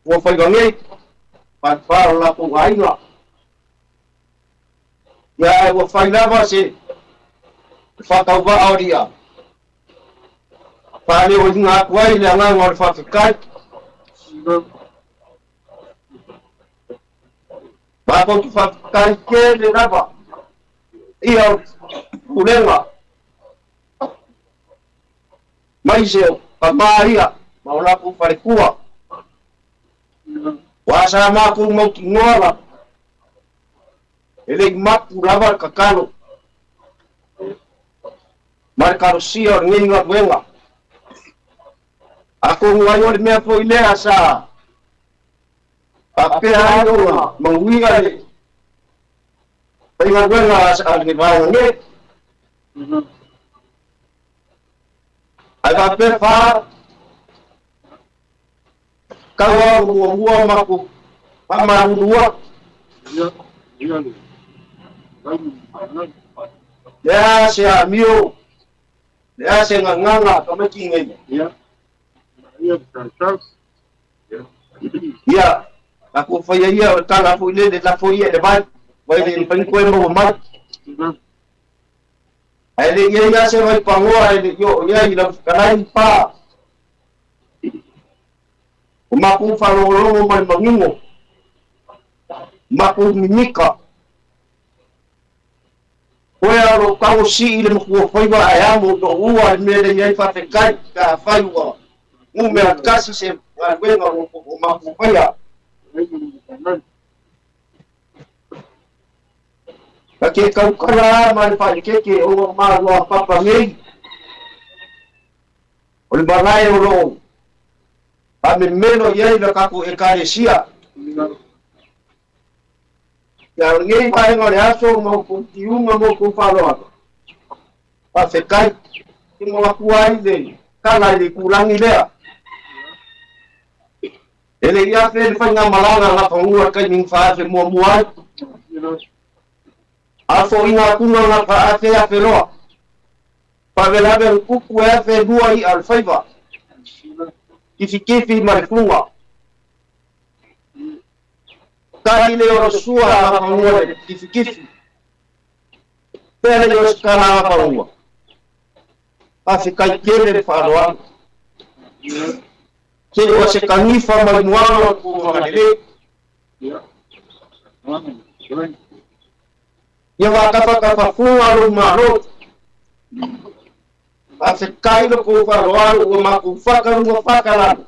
Huwag pagangit. Pagparo na kung ayla. Ya, huwag paglaba si Fataw ba o diya. Paliwag nga ako ay langang or fakikat. Bakong fakikat kaya na ba? Iyaw, ulenga. Maiseo, pamahia, maula ko parikuha. Wasama akong mautingola. Iligmat ulawar kakalo. Markarusia nginga wenga. Ako ngayon may po ilea sa papihayo mangwiga. Pahinga wenga sa alibawangit. Agape fa kawa buang maku pamarudua ya sia mio ya sia nganga kama kingai ya aku fa ya kala fu ile de la fu ye de ba vai de penkuai mo mat Ele ia se vai pangoa ele yo ia ila kanai pa. Maku falolo mai mangingo. Maku mimika. Oya ro tau si ile mo foi va ayamu do ua mele ia fa te kai ka fai wa. Me kasi se wenga o maku paya. Kake kau kala man pa keke o malu papa ngai. Ol balai o Pame meno yai la kaku ekaresia. Ya ngai pa ngore aso mo ku tiunga mo ku falo. Pa se kai ki mo kuai de kala de kurangi lea. Ele ia fe fa ngamalanga la pangua kai ning fa se mo muai. Afo ina kuna na pa ate a feroa. Pa velabe kuku e fe dua i alfaiva. Kifi marifunga. Kali le orosua na pangua kifi. Pele yo skala pa ua. Pasi kai kele wharoa. Ke o se kangifa mai muanga ku whangalele. Ia wakafa funga lo maro. Pasi kai lo ku wharoa o maku whakaru o whakalaru.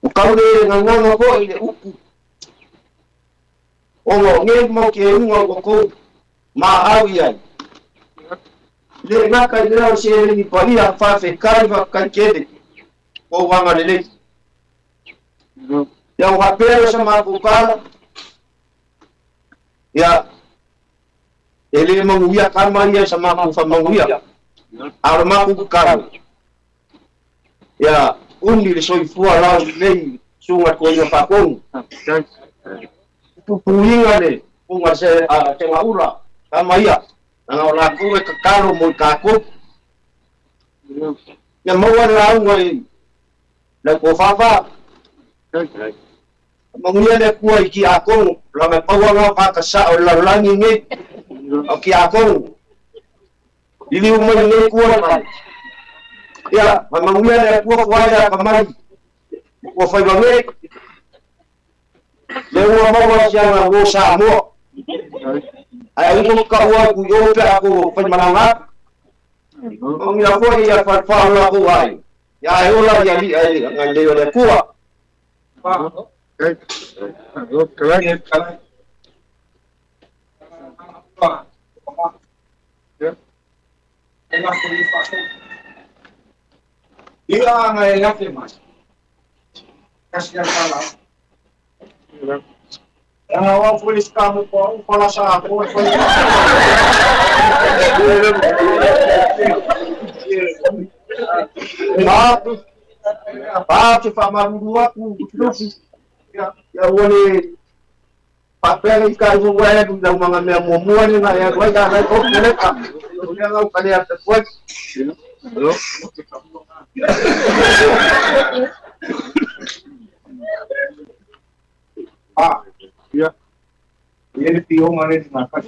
O kaure nganganga ko i le upu. O nge mo ke unga ko ma au ia. Le ngaka i leo se ni paia fa fe kaiva kankede. O wanga lele. Ya wa pero sama kupala. Ya ele manguia karmaria sama ku fa manguia. Arma ku karo. Ya undi le soifua la lei sunga ko yo pakong. Pupuinga le punga se a te maura kamaia. Nga ora ku e kakalo mo kako. Ya mawa la ngoi. La ko fafa. Manguia le ku ai ki akong la me pawa nga ka sa o la langi ngi. O ki akong. Ili mo ngi ku ora. Ya, manguia le ku ko ai ka mai. Ko fai bange. Le ua mawa sianga wo sa mo. Ai ko ka wa ku yo pe aku pai mananga. Ong ya ko ya fa la ku ai. Ya yo la ya li ai ngai le le ku. Pa. Okay. Yo kaya kala. Pa. Ya. Ela ko li fa. Ila ngai la ke mas. Kasih kala. Yang awal polis kamu kok kepala aku Pak fama dua ku ya wole papel ikan buaya di dalam mengambil mumuan ni ya gua dah kau mereka dia kau kali atas buat Ah, ya. Ele pior maneira de marcar.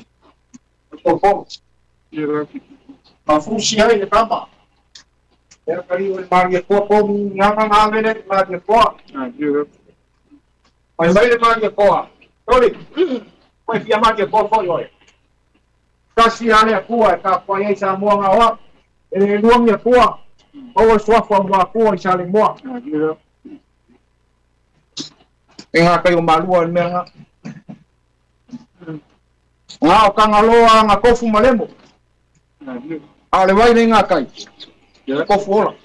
Estou bom. Mas funciona ele tá bom. Era kali o marge po ngang ngene marge po. Ah, ya. Mas vai ele marge po. Oli. Mas via marge po foi oi. Kasi ale ku ka po ai sa mo ngawa. Ele luang ya ku. O sua forma ku ai sa le mo. Ah, ya. Nga kayo malua menga nga kangaloa nga kofu malembo ale vai nga kai kofu ola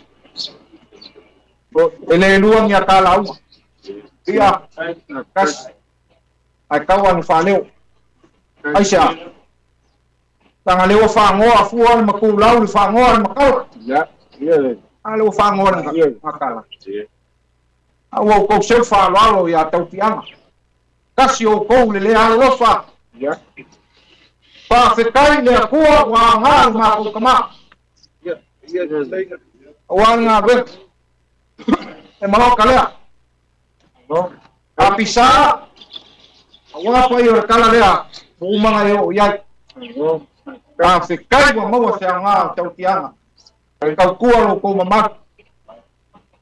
ele luang ya kala uma ia kas ai kawan faleo aisha tangaleo fangoa fuan makulau fangoa makau ya ia ale fangoa ngakala Awo ko se fa lo ya tau tianga. Kasi o ko le alo fa. Ya. Pa se kai le ko wa nga ma ko kama. Ya. Ya ya. Wa nga be. E ma ka le. No. Apisa. Wa pa yo kala le. Bu mga yo ya. No. Pa se kai wa mo se nga tau tianga. Kai ka ko ko mama.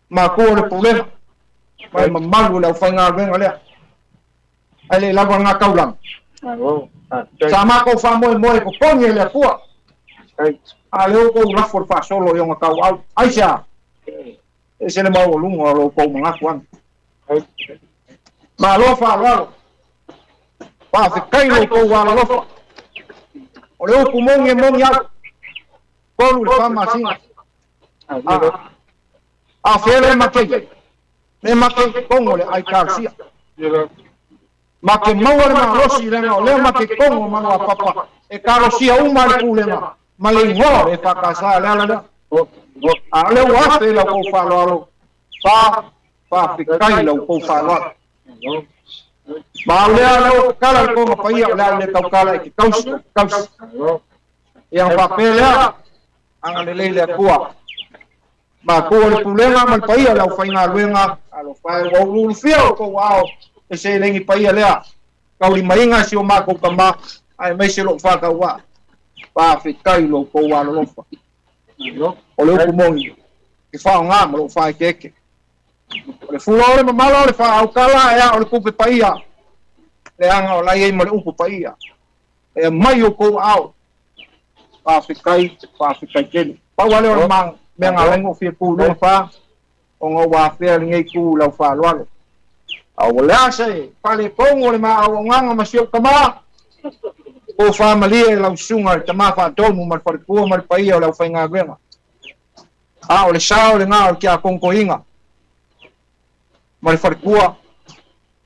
Ma ko le problema. Mai mamalu la fanga ben ale. Ale la nga kaulang. Sama ko fa mo ko ponye le ku. Ale ko la for fa solo yo nga kau. Aisha. Ese le mau lungo lo ko mga kwan. Ma lo fa lo. Pa se kai lo ko wa lo fa. Ole ko monge ya. Ko lu fa ma sin. A fele ma ke. Me make kongo le ai karsia. Make mawar na rosi le no le make kongo mano papa. E karosia uma le kulema. Male ngo e pakasa le la. Ale wa te la ko fa lo. Fa fikai lo ko fa lo. Ba le ala kala ko pa ia le tau kala ki kaus. Yang papel ya ang le kuah. Ma ko le problema mal paia la faina luenga alo fai o lu fio ko wow e se lengi pa ia lea kau li mainga si o mako kama ai mai se lo whaka wa pa whikai lo ko wa lo fa o le upu mongi ki whao ngā ma lo whai keke o le fula o le mamala o le wha au kala ea o le kupe pa ia le anga o lai ei ma le upu pa ia e mai o ko au pa whikai kene pa wale o le mang mea ngā lengo fia ku no wha o ngā wā whea ngei ku lau wha loalo au le ase pale pongo le ma au nganga ma sio kama o family lau sunga te ma fa tonu ma fa ku ma pa ia lau fa nga venga a o le sao le nga o kia konko inga ma fa ku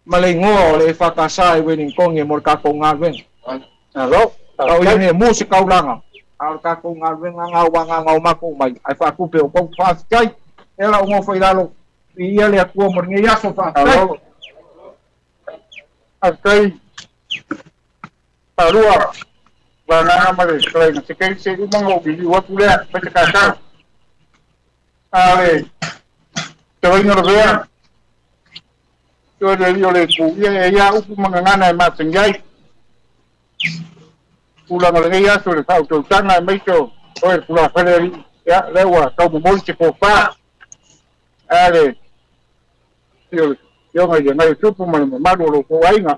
ma le ngo o le fa ka sai wening kong e mo ka ko nga venga alo au ia ne musika ulanga au ka ko nga venga nga wa nga ma ko mai ai fa ku pe o ko fa kai ela o mo fa ilalo ia le ku mo ngi ya so fa Akai Arua Bana Mare Selain Sekai Sekai Mango Bili Waktu Dia Baca Kata Ale Selain Norbea Tuan dari oleh ku ya upu mangangana ma sengai pulang lagi ya sudah tahu tu sana mejo oi pulang kali ya lewa kau mau cepopa ale yo ngai tupu ma lo ko ainga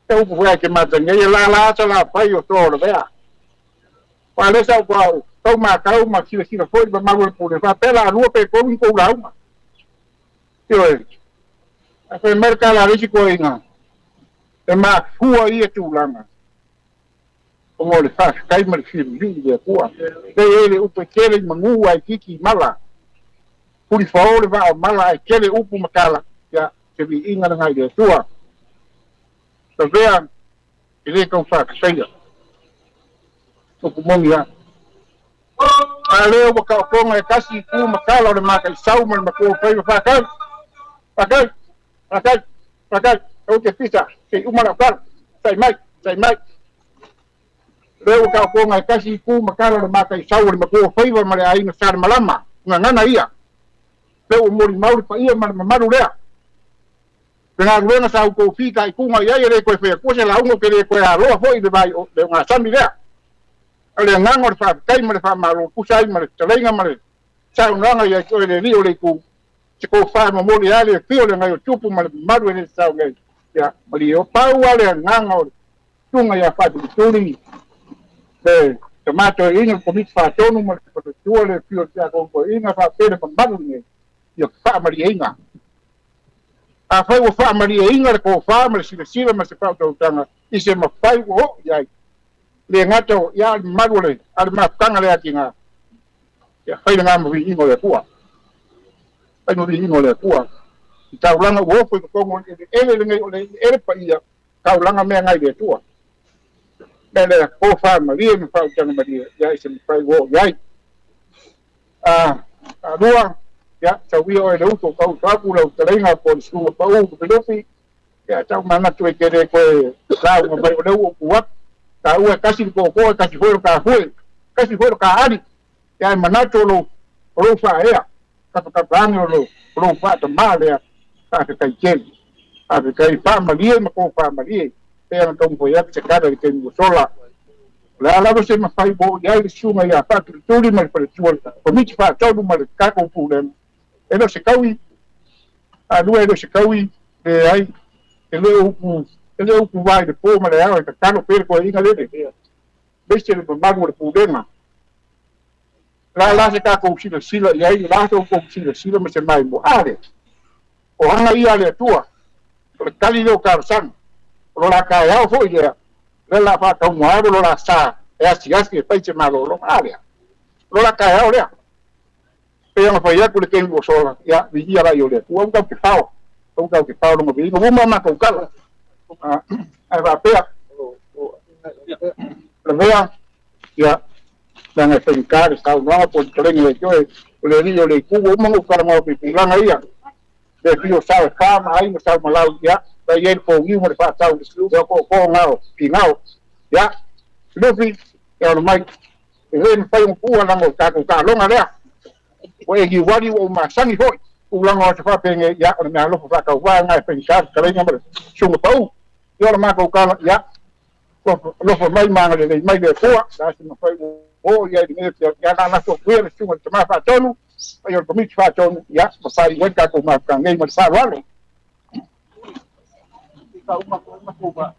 teu ko ya ke ma sengai la sala pai o to lo vea pale sa ko tau ma kira foi ma lo pule fa pela lu pe ko un ko la yo a merca la rici ko inga e ma fua ia tu langa o le fa kai mar film dia kuā e ele upe kele mangu ai kiki mala puri fao le va mala ai kele upu makala ya ke vi inga ngai dia tua to vea ele ko fa sai o kumongi ya ale o ka ko ngai kasi ku makala le maka sau mal mako pai fa kai pakai, oke pisa, si umar apal, sai mai, leo kau ko ngai kasi ku makala le makai sau le mako fai wa mare ai na sar malama, ngana ia, leo mori mauri pa ia mar maru lea, dengan luenga sau ko fika ku ngai ia le ko fe ko se la ungo ke le ko a lo foi de vai de nga sami lea, ale ngangor fa kai mare fa maru ku sai mare telenga mare, sau nganga ia ko le rio le ku se ko fa mo mori ale fio le ngai tupu mal maru ne sa ngai ya mali o pau ale nganga tunga ya fa tu tuli de tomato ina ko mit fa tonu mal ko tu le fio ya ko ina fa pere pa maru ne ya fa mali ina a fa o fa mali ina ko fa mal si le ma se fa to tanga i se ma fa o ya le ngato ya maru le al ma tanga le atinga ya fa ina mo vi ingo le pua ai no ri no le tua tau langa wo foi ko mo ele ngai ole ele pa ia tau langa me ngai le tua le ko fa ma ri me fa tanga ma ri ya se me fai wo ya rua ya tau wi o le uto ko ta ku lo te nga po su pa u pe lo fi ya tau mana tu ke re ko la mo ba le u ku wa ta u kasi ko kasi foi ka ari ya manato lo fa ya ka bango lo fa to male ka kai chen a kai pa malie ma ko pa malie pe na tom po ya se kada ke mo sola la se ma fai bo ya le suma ya pa tu ri ma pa tu ko mi fa to ma ka ko pu le e no se kawi a lu e se kawi e ai ele o ku vai de po ma le a ka no per ko inga le de bestia le ma mo pu de ma la se ka ko sila ya i la ko sila ma se mai mo ale o hanga ia le tua o kali lo ka san o la ka ya fo ia le la fa ka mo lo la sa e asi ke pa che malo lo ale lo la ka ya o le pe ya fa ya ku le ke mo sola ya vi ia la yo le tua ka ke pao no vi no ma ko ka ai va pe le vea ya dan e whengkare kau noa po telengi le joe le rio le kubo mangu karanga o pipilanga ia le pio sao e kama ai no sao malau ia la ien po ngiu mo le whaatau le ko ngao pingao ia lupi e ono mai e ren whai mo kua lango kako ka longa lea o e ki wari o ma sangi hoi ulang o sa penge ya o na lo fa ka wa ngai pensar ka lenga ba sunga pau yo ma ko ka ya lo fa mai manga le mai de ko da sin fa o ya ni ya na so kuer sunga ma fa tonu yo ko mi fa tonu ya ba fa wen ka ko ma ka ngai ma fa walo ka uma ko ba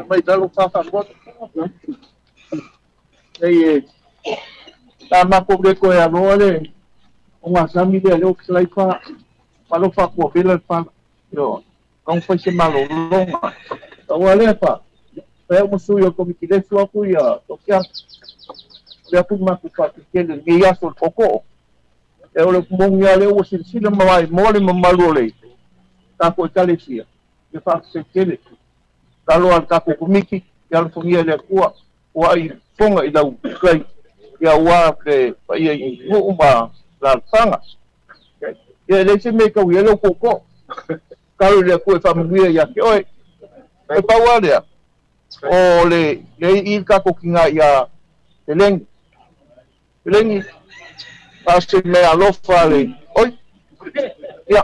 mai dalo fa fa bo ei tama ko de ko ya no le uma sami de lo que lai fa malo fa ko pela fa yo kong fa se malo longa to wale fa pe mo su yo ko mi kide su aku ya to kya ya pu ma ku fa ke le mi ya so ko e o le mo ya le o si le mai mo le malo le ta ko tale sia e fa se kele talo al ka ko miki ya lo fungia le kuwa wa ai fonga i dau kai ya wa ke pa ia i uma la sanga ya le se me ka wi lo ko ka le ko fa mu ya ke oi e pa wa le o le i ka ko kinga ya lengi pa se me alo fa le oi ya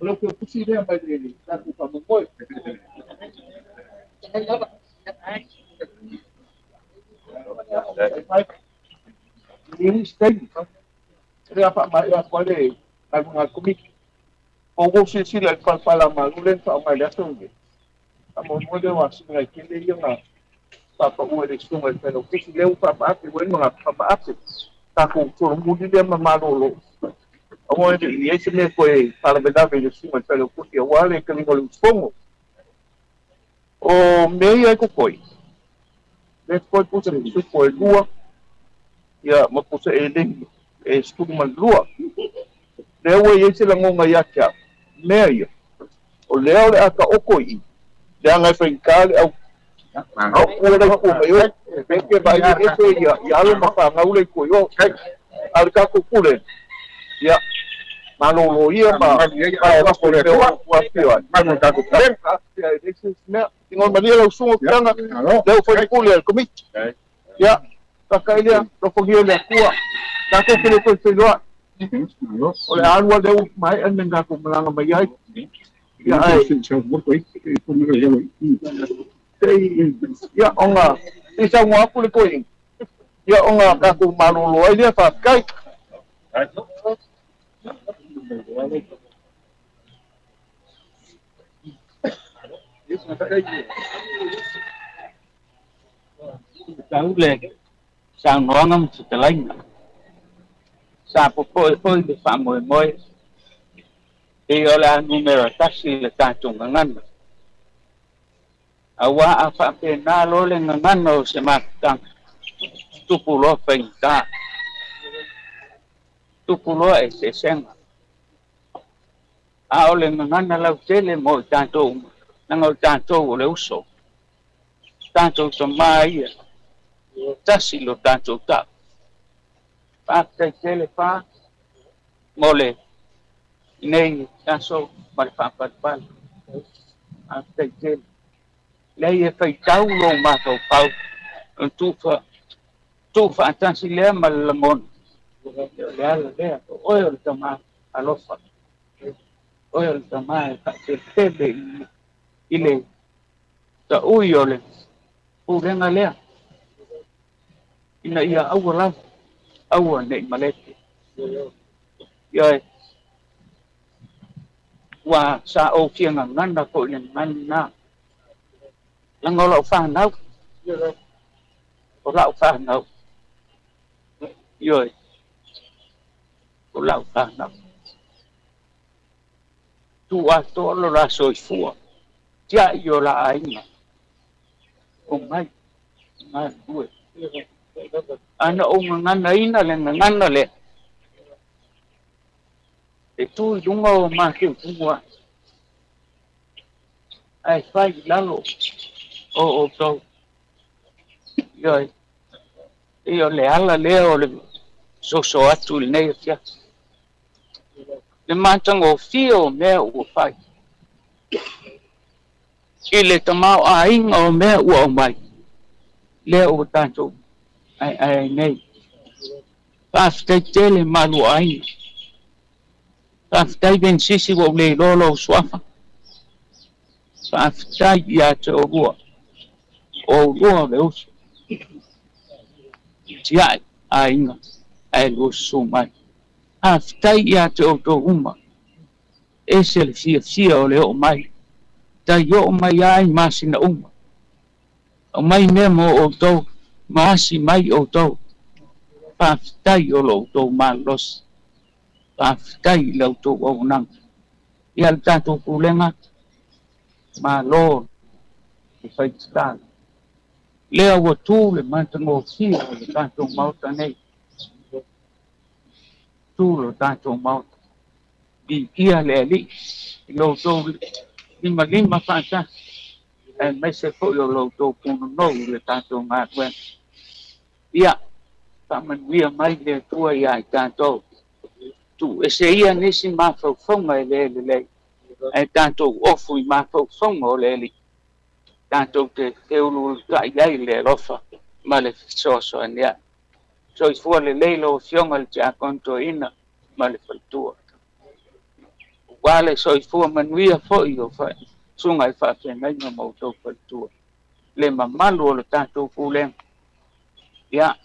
lo que pusi le pa le ka ko fa mu moi ini stay dia apa mai apa le lagu ngaku mi o si le pala malu le fa mai da so nge amo mo de wa si ngai kile yo na pa pa mo de so ngai pero ki le pa pa ki wen mga pa pa ta ko so mo di de ma malo amo de ni ese me foi para me dar velho si ngai pero porque o ale que ni lo fongo o meia ko foi depois puse isso foi lua ya mo puse ele estudo mal lua lewe yese la ngonga yacha meia o leo le aka okoi le anga fenkale au ora ko yo que vai ese ya lo maka ngaule ko yo al ka ko kule ya malo lo ia ma pa ko le wa pio ma ka ko ya ese me tingon malia lo sungo kanga leo foi kule al komit ya kakailia lo fogio le kua ta ko kile ko tilo ole alwa de mai en menga ko malanga mai ai ya ai ya onga isa ngwa ko le ko ya onga ka ko malo lo ai le fa kai Tahu le sang nó ngâm sự lạnh sa po de famo moi e ola numero taxi le ta chung ngan awa afa pe na lo le ngan no se matang tupulo penta tupulo ese sen a ole ngan na la tele mo tanto nango tanto le uso tanto somai taxi lo tanto ta pa tele pa mole nei taso mal pa a tele lei e fai tau lo ma to pau tu fa tansi le mal lamon le o le tama alofa o le tama fa tele ile ta uiole urenga le ina ia awala awa nei malete yoi wa sa o kianga nganda ko ngan na lango lo fa nau o la fa nau yoi o la fa nau tu a to lo la so fu ja yo la ainga o mai na due ana o ngana ina le ngana le e tu dungo ma ke tua ai fai lalo o to yo io le alla le o le so atu le nei tia le mantango fio me o fai ile tamao ainga o me o mai le o tanto ai nei After tele malu ai. After ben sisi wo le lolo swafa. After ya te o lua le us. Tia ainga. Ai lo sumai. After ya te o to uma. Esel fia o le o mai. Ta yo mai ai masina uma. O mai memo o to. Masi mai o to. Paftai o lo to malos. Paftai lo to o nang. Ial tato kulenga. Malo. Faitstan. Lea wa tu le mantango fia le tato mauta nei. Tu lo tato mauta. Di ia le li. Lo to lima fanta. E mese ko lo to puno no le tato ngakwen. Ia. Pamanuia mai le tua ia i tato. Tu ese ia nisi mafaufonga e le. E tato ofu i mafaufonga o le li. Tato te ulu ka iai le rofa. Ma le fisoso ania. So i fua le leilo o fionga le tia konto ina. Ma le faltua. Wale so i fua manuia fo i o fai. Sunga i fa ngai ma mautou faltua. Le mamalu o le tato kulenga. Ia.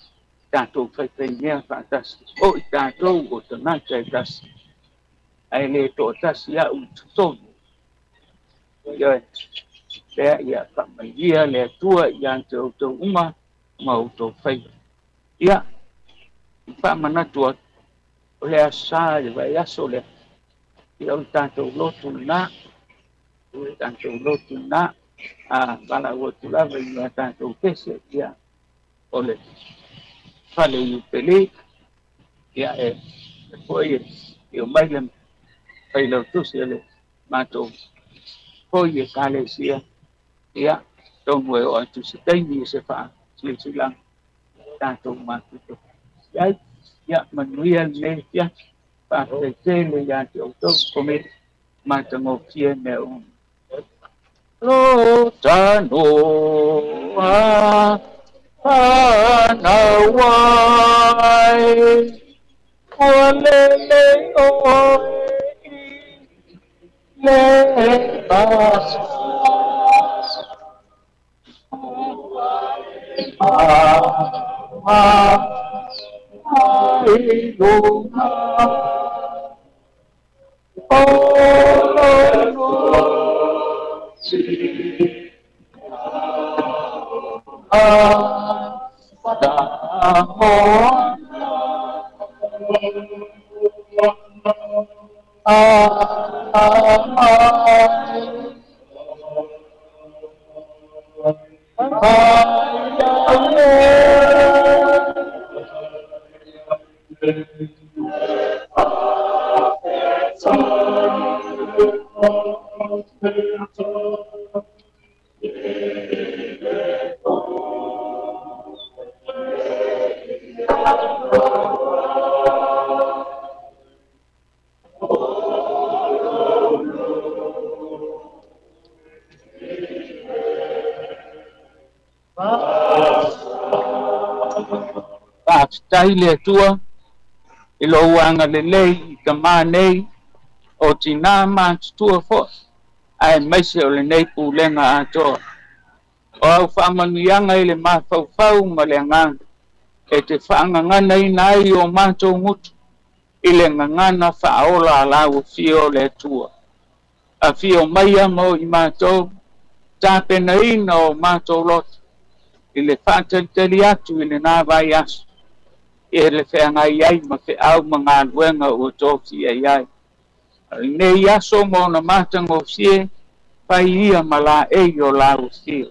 Tato fai nia fantas. O i tato o tanaka i tas. Ai le to tas ia u tonu. Ia. Ia ia le tua ia te uma mau to fai. Ia. Pa manatua. O le asa le vai aso le. Ia o tato lotu na. O tato lotu na. Bala o tu lava ia tato pese ia. O le. Fale i pele. Ia foi eu mai le fai lo tu se le. Mato. Foi kale sia. Ia. Tong we o tu se taimi se fa. Silang. Tato matu. Ya manuia le ya pa te le ya te o come matango kia me o lo tano na wai o le o le pas Taile tua i lo wanga le lei ka manei o tina ma tua fo ai mai se o le nei pulenga ato o au whaamanuianga i le mafau ma le ngang e te whaangangana i nai o mātou ngutu i le ngangana whaola la o fio le tua a fio mai amo i mātou tāpena ina o mātou lot i le whaatalitali atu i le nā vai asu e le whaangai ai ma au mga luenga o tōki ai ai. Nei aso mo na mātango fie, pai ia ma la e o la o fie.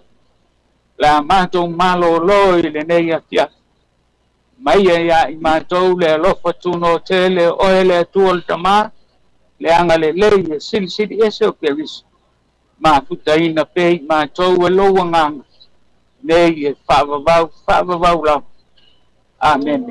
La mātou malo lo i le nei a fia. Mai e ia i mātou le alofa tuno tele o e le tuol tamā, le anga le lei e sili ese o keris. Mā puta ina pei mātou e loa nganga. Nei e whaavavau lau. Amen.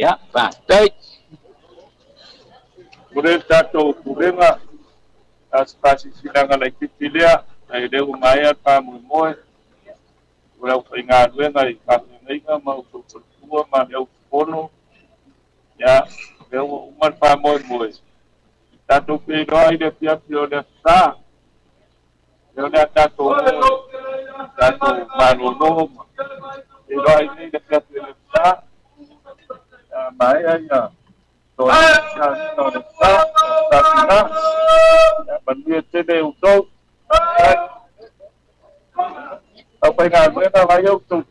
Ya, patai. Mure tato kurenga aspasi sinanga lai titilia ai leo mai pa moi ora inga wenga i pa ngai ma u tua ma leo pono ya leo umar pa moi tato pe no ai de pia pio de sa leo na tato ma no e no ai de pia pio de sa mai ai ya mình trên đều đâu ở bên ngoài mới ta phải yêu tục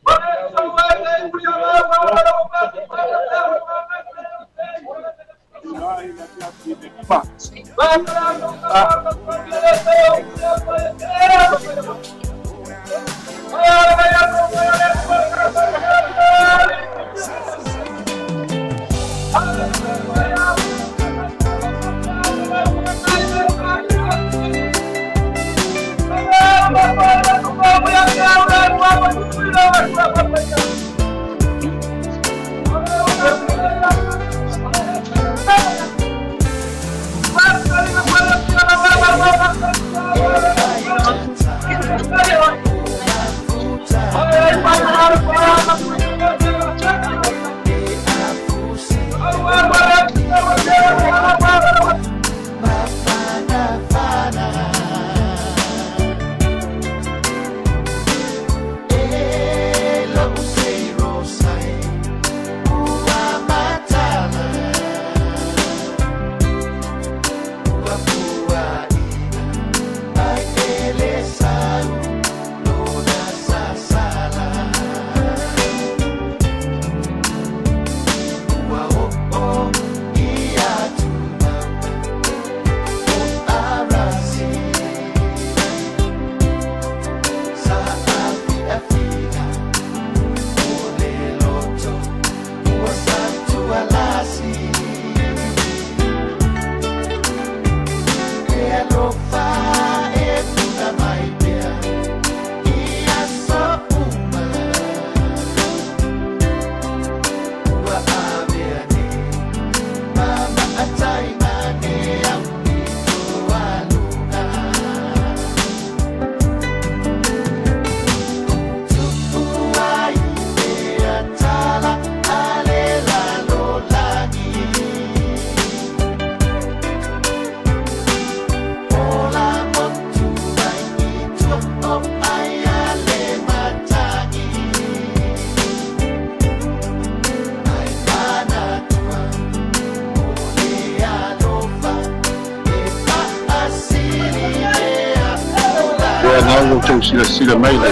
sila mai le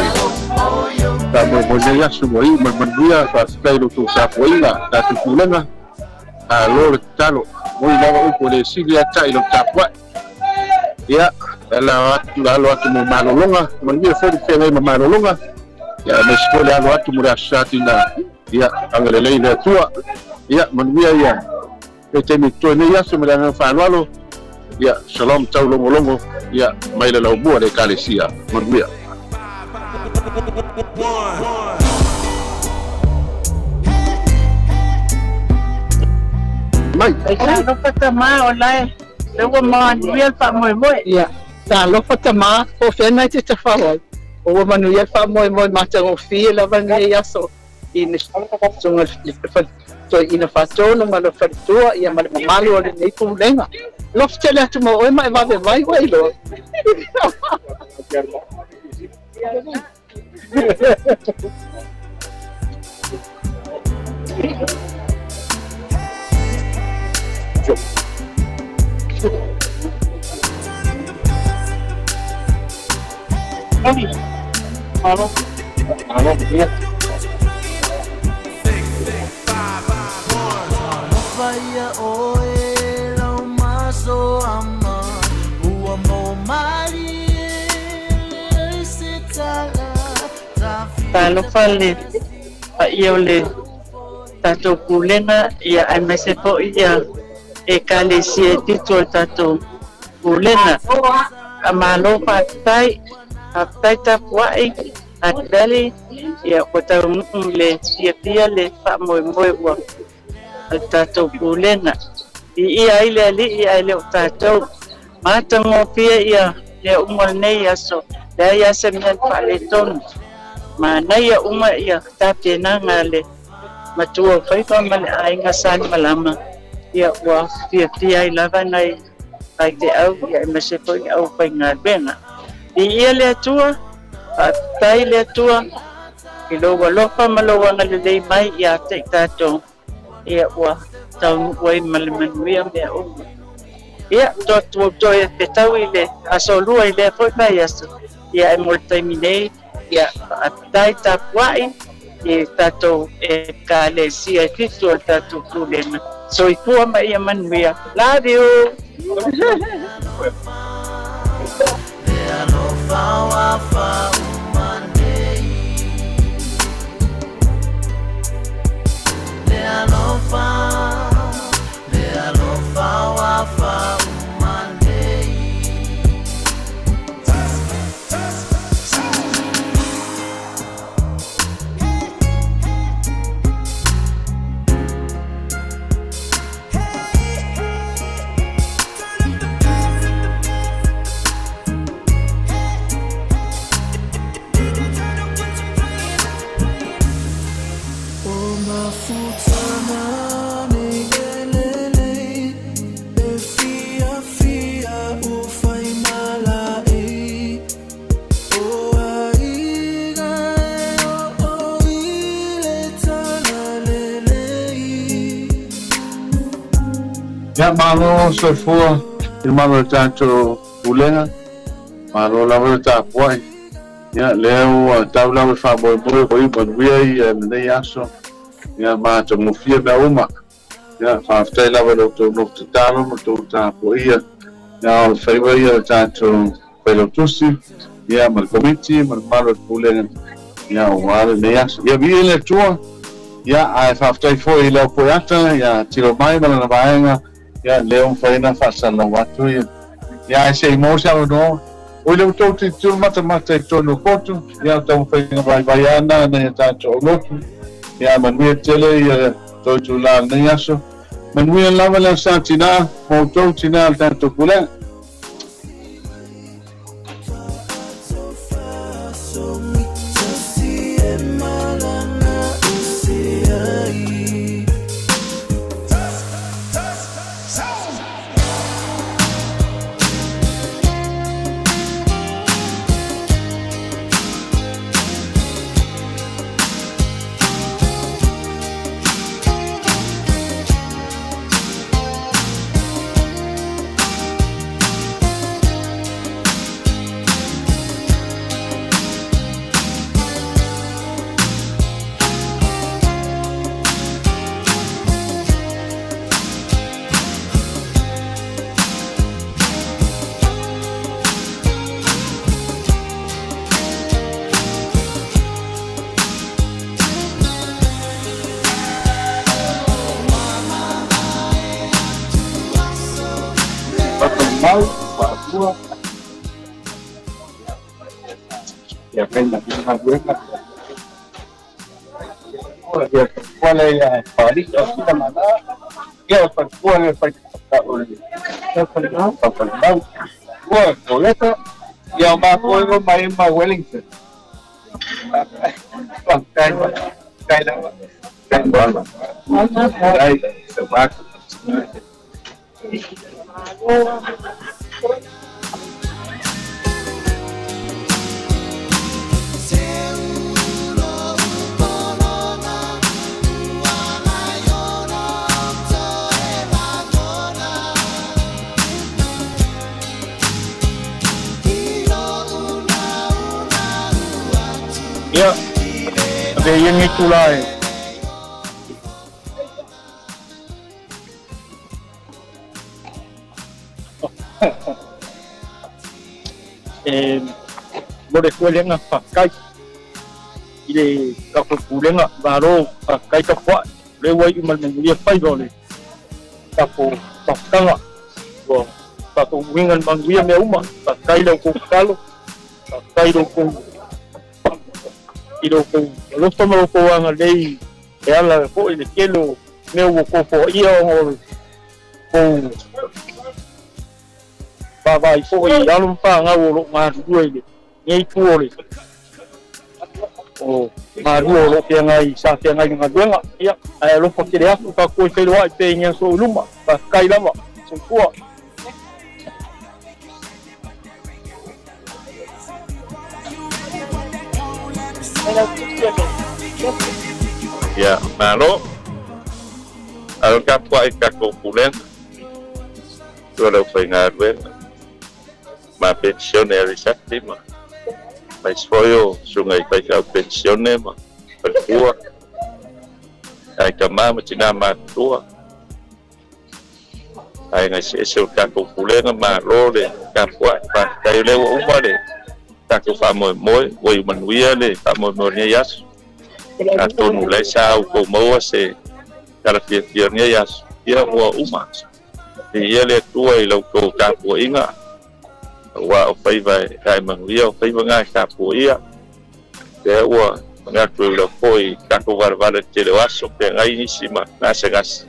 ta mo ya su mo dia pa stai lo tu sa poina ta tu kulanga a lo talo mo ila ko le silia tai lo tapwa ya la atu mo malolonga mo dia fo de fenga mo malolonga ya me skola lo atu mo rasatina ya angalele le tua ya mo ya ke te mi to ne ya su mo la fa lo ya shalom tau longo ya mai le lo bua de kalesia mo Mai, lo patama olai. Lewa manuel pa moi. Ya, ta lo patama ko fena te tafawai. O manuel pa moi mata o fi la vane yaso. In songa so ina fato no malo fatua ia malo ole nei pulenga. Lo tele tu mo e mai vai lo. Talo fale ia ole tato kulenga ia ai mese po ia e kalesia tito tato kulenga amalo patai tapuai atali ia kota le ia le fa moi wa tatou pulenga I ai le ali ai le tatou matango pia ia le umal nei aso le ia se men paleton ma nei uma ia tapena ngale matua fai fa mal ai ngasan malama ia wa pia ai lava nei ai te au ia me se foi au pai ngabena ia le tua tai le tua ilo walofa malawa ngalei mai ia te tatou ia wa tau wai malmanuia me o ia to e petau ile asolua ile foi mai aso ia e multimine ia atai tapuai e tatou e kalesia e fitu o tatou kulena so ikua mai ia manuia love you Ya malo soy fua, el malo tanto bulenga, malo la verdad guay. Ya leo tabla me fa boy bon we ne yaso. Ya ma to mufia da uma. Ya fa after la velo to no talo mo to ta poia. Ya favor ya tanto pelo tusi. Ya mal comiti mal malo bulenga. Ya wale ne yaso. Ya vi le tua. Ya ai fa after foi la poiata ya tiro mai na vaenga. Ya leo faina fasala watu ya se mosa no o le to tu mata to no kotu ya tau faina vai ana na ta to no ya manu tele ya to la na yaso manu la vala santina mo to tina tanto kula mau tua ya venga una buena cuál es la palita la manda ya para cuál es para boleta ya más juego más Wellington Ya, ada yang itulah. Boleh kuliah pakai, ini kalau kuliah baru pakai kapal, lewat imal menguliah pai boleh. Kalau pakai kalau wingan menguliah meuma, pakai kalau pakai ilo ko lo tomo ko ang lei e ala ko ile kelo meu ko po ia o ko ba ba fo i alum pa nga o lo ma duele ngai tuole o ma duole pe ngai sa pe ngai nga duenga ia ai lo po kire aku ka ko te lo ai pe nya so luma pa kai lama so ko Ya, malo. Al kapwa ikako pulen. Kalau pengaruh, ma pensioner sakti ma. Mas foi sungai pakai pensioner ma. Berdua. Ai kama macam ma tua. Ai ngasih kako pulen ma role kapwa pakai lewa umar deh. Kako famo moi, oi manuia le famo mornya yas. Atau mulai sao ko mau se kala fiirnya yas ia wa uma. Ia le tua i lau ko kapo inga. Wa fai vai kai manuia fai manga kapo ia. Ke wa ngatu le foi kapo varvale tele waso pe ngai ni sima nasa gas.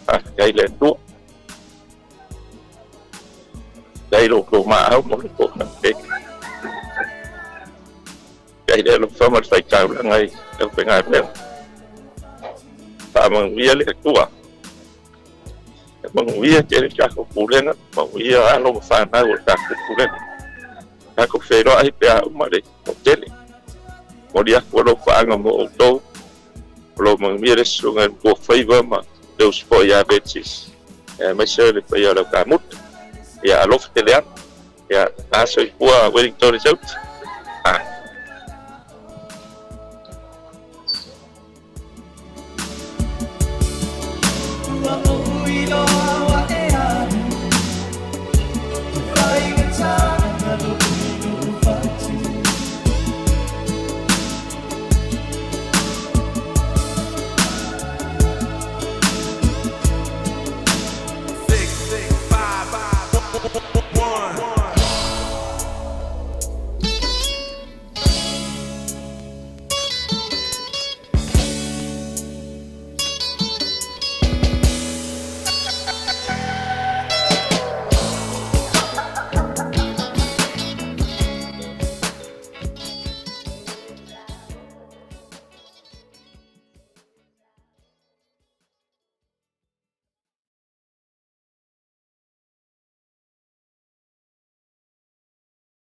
Kai le tu. Dai lo ko ma au mo ko ke. Cái đây là phần mặt phải chào là ngày em phải ngày phép và mừng vía lấy tua mừng vía chế cho các cụ lên á mừng vía ăn lông phàn hai một các cụ lên các cụ phê đó ấy bé mà đấy một chết đi một đi của lông phàn ở một ô tô lông mừng vía đấy xuống ngân cuộc phê vơ mà đều sport diabetes mấy sơ thì bây giờ là cả mút ya lốp tê lén ya ta soi qua Wellington result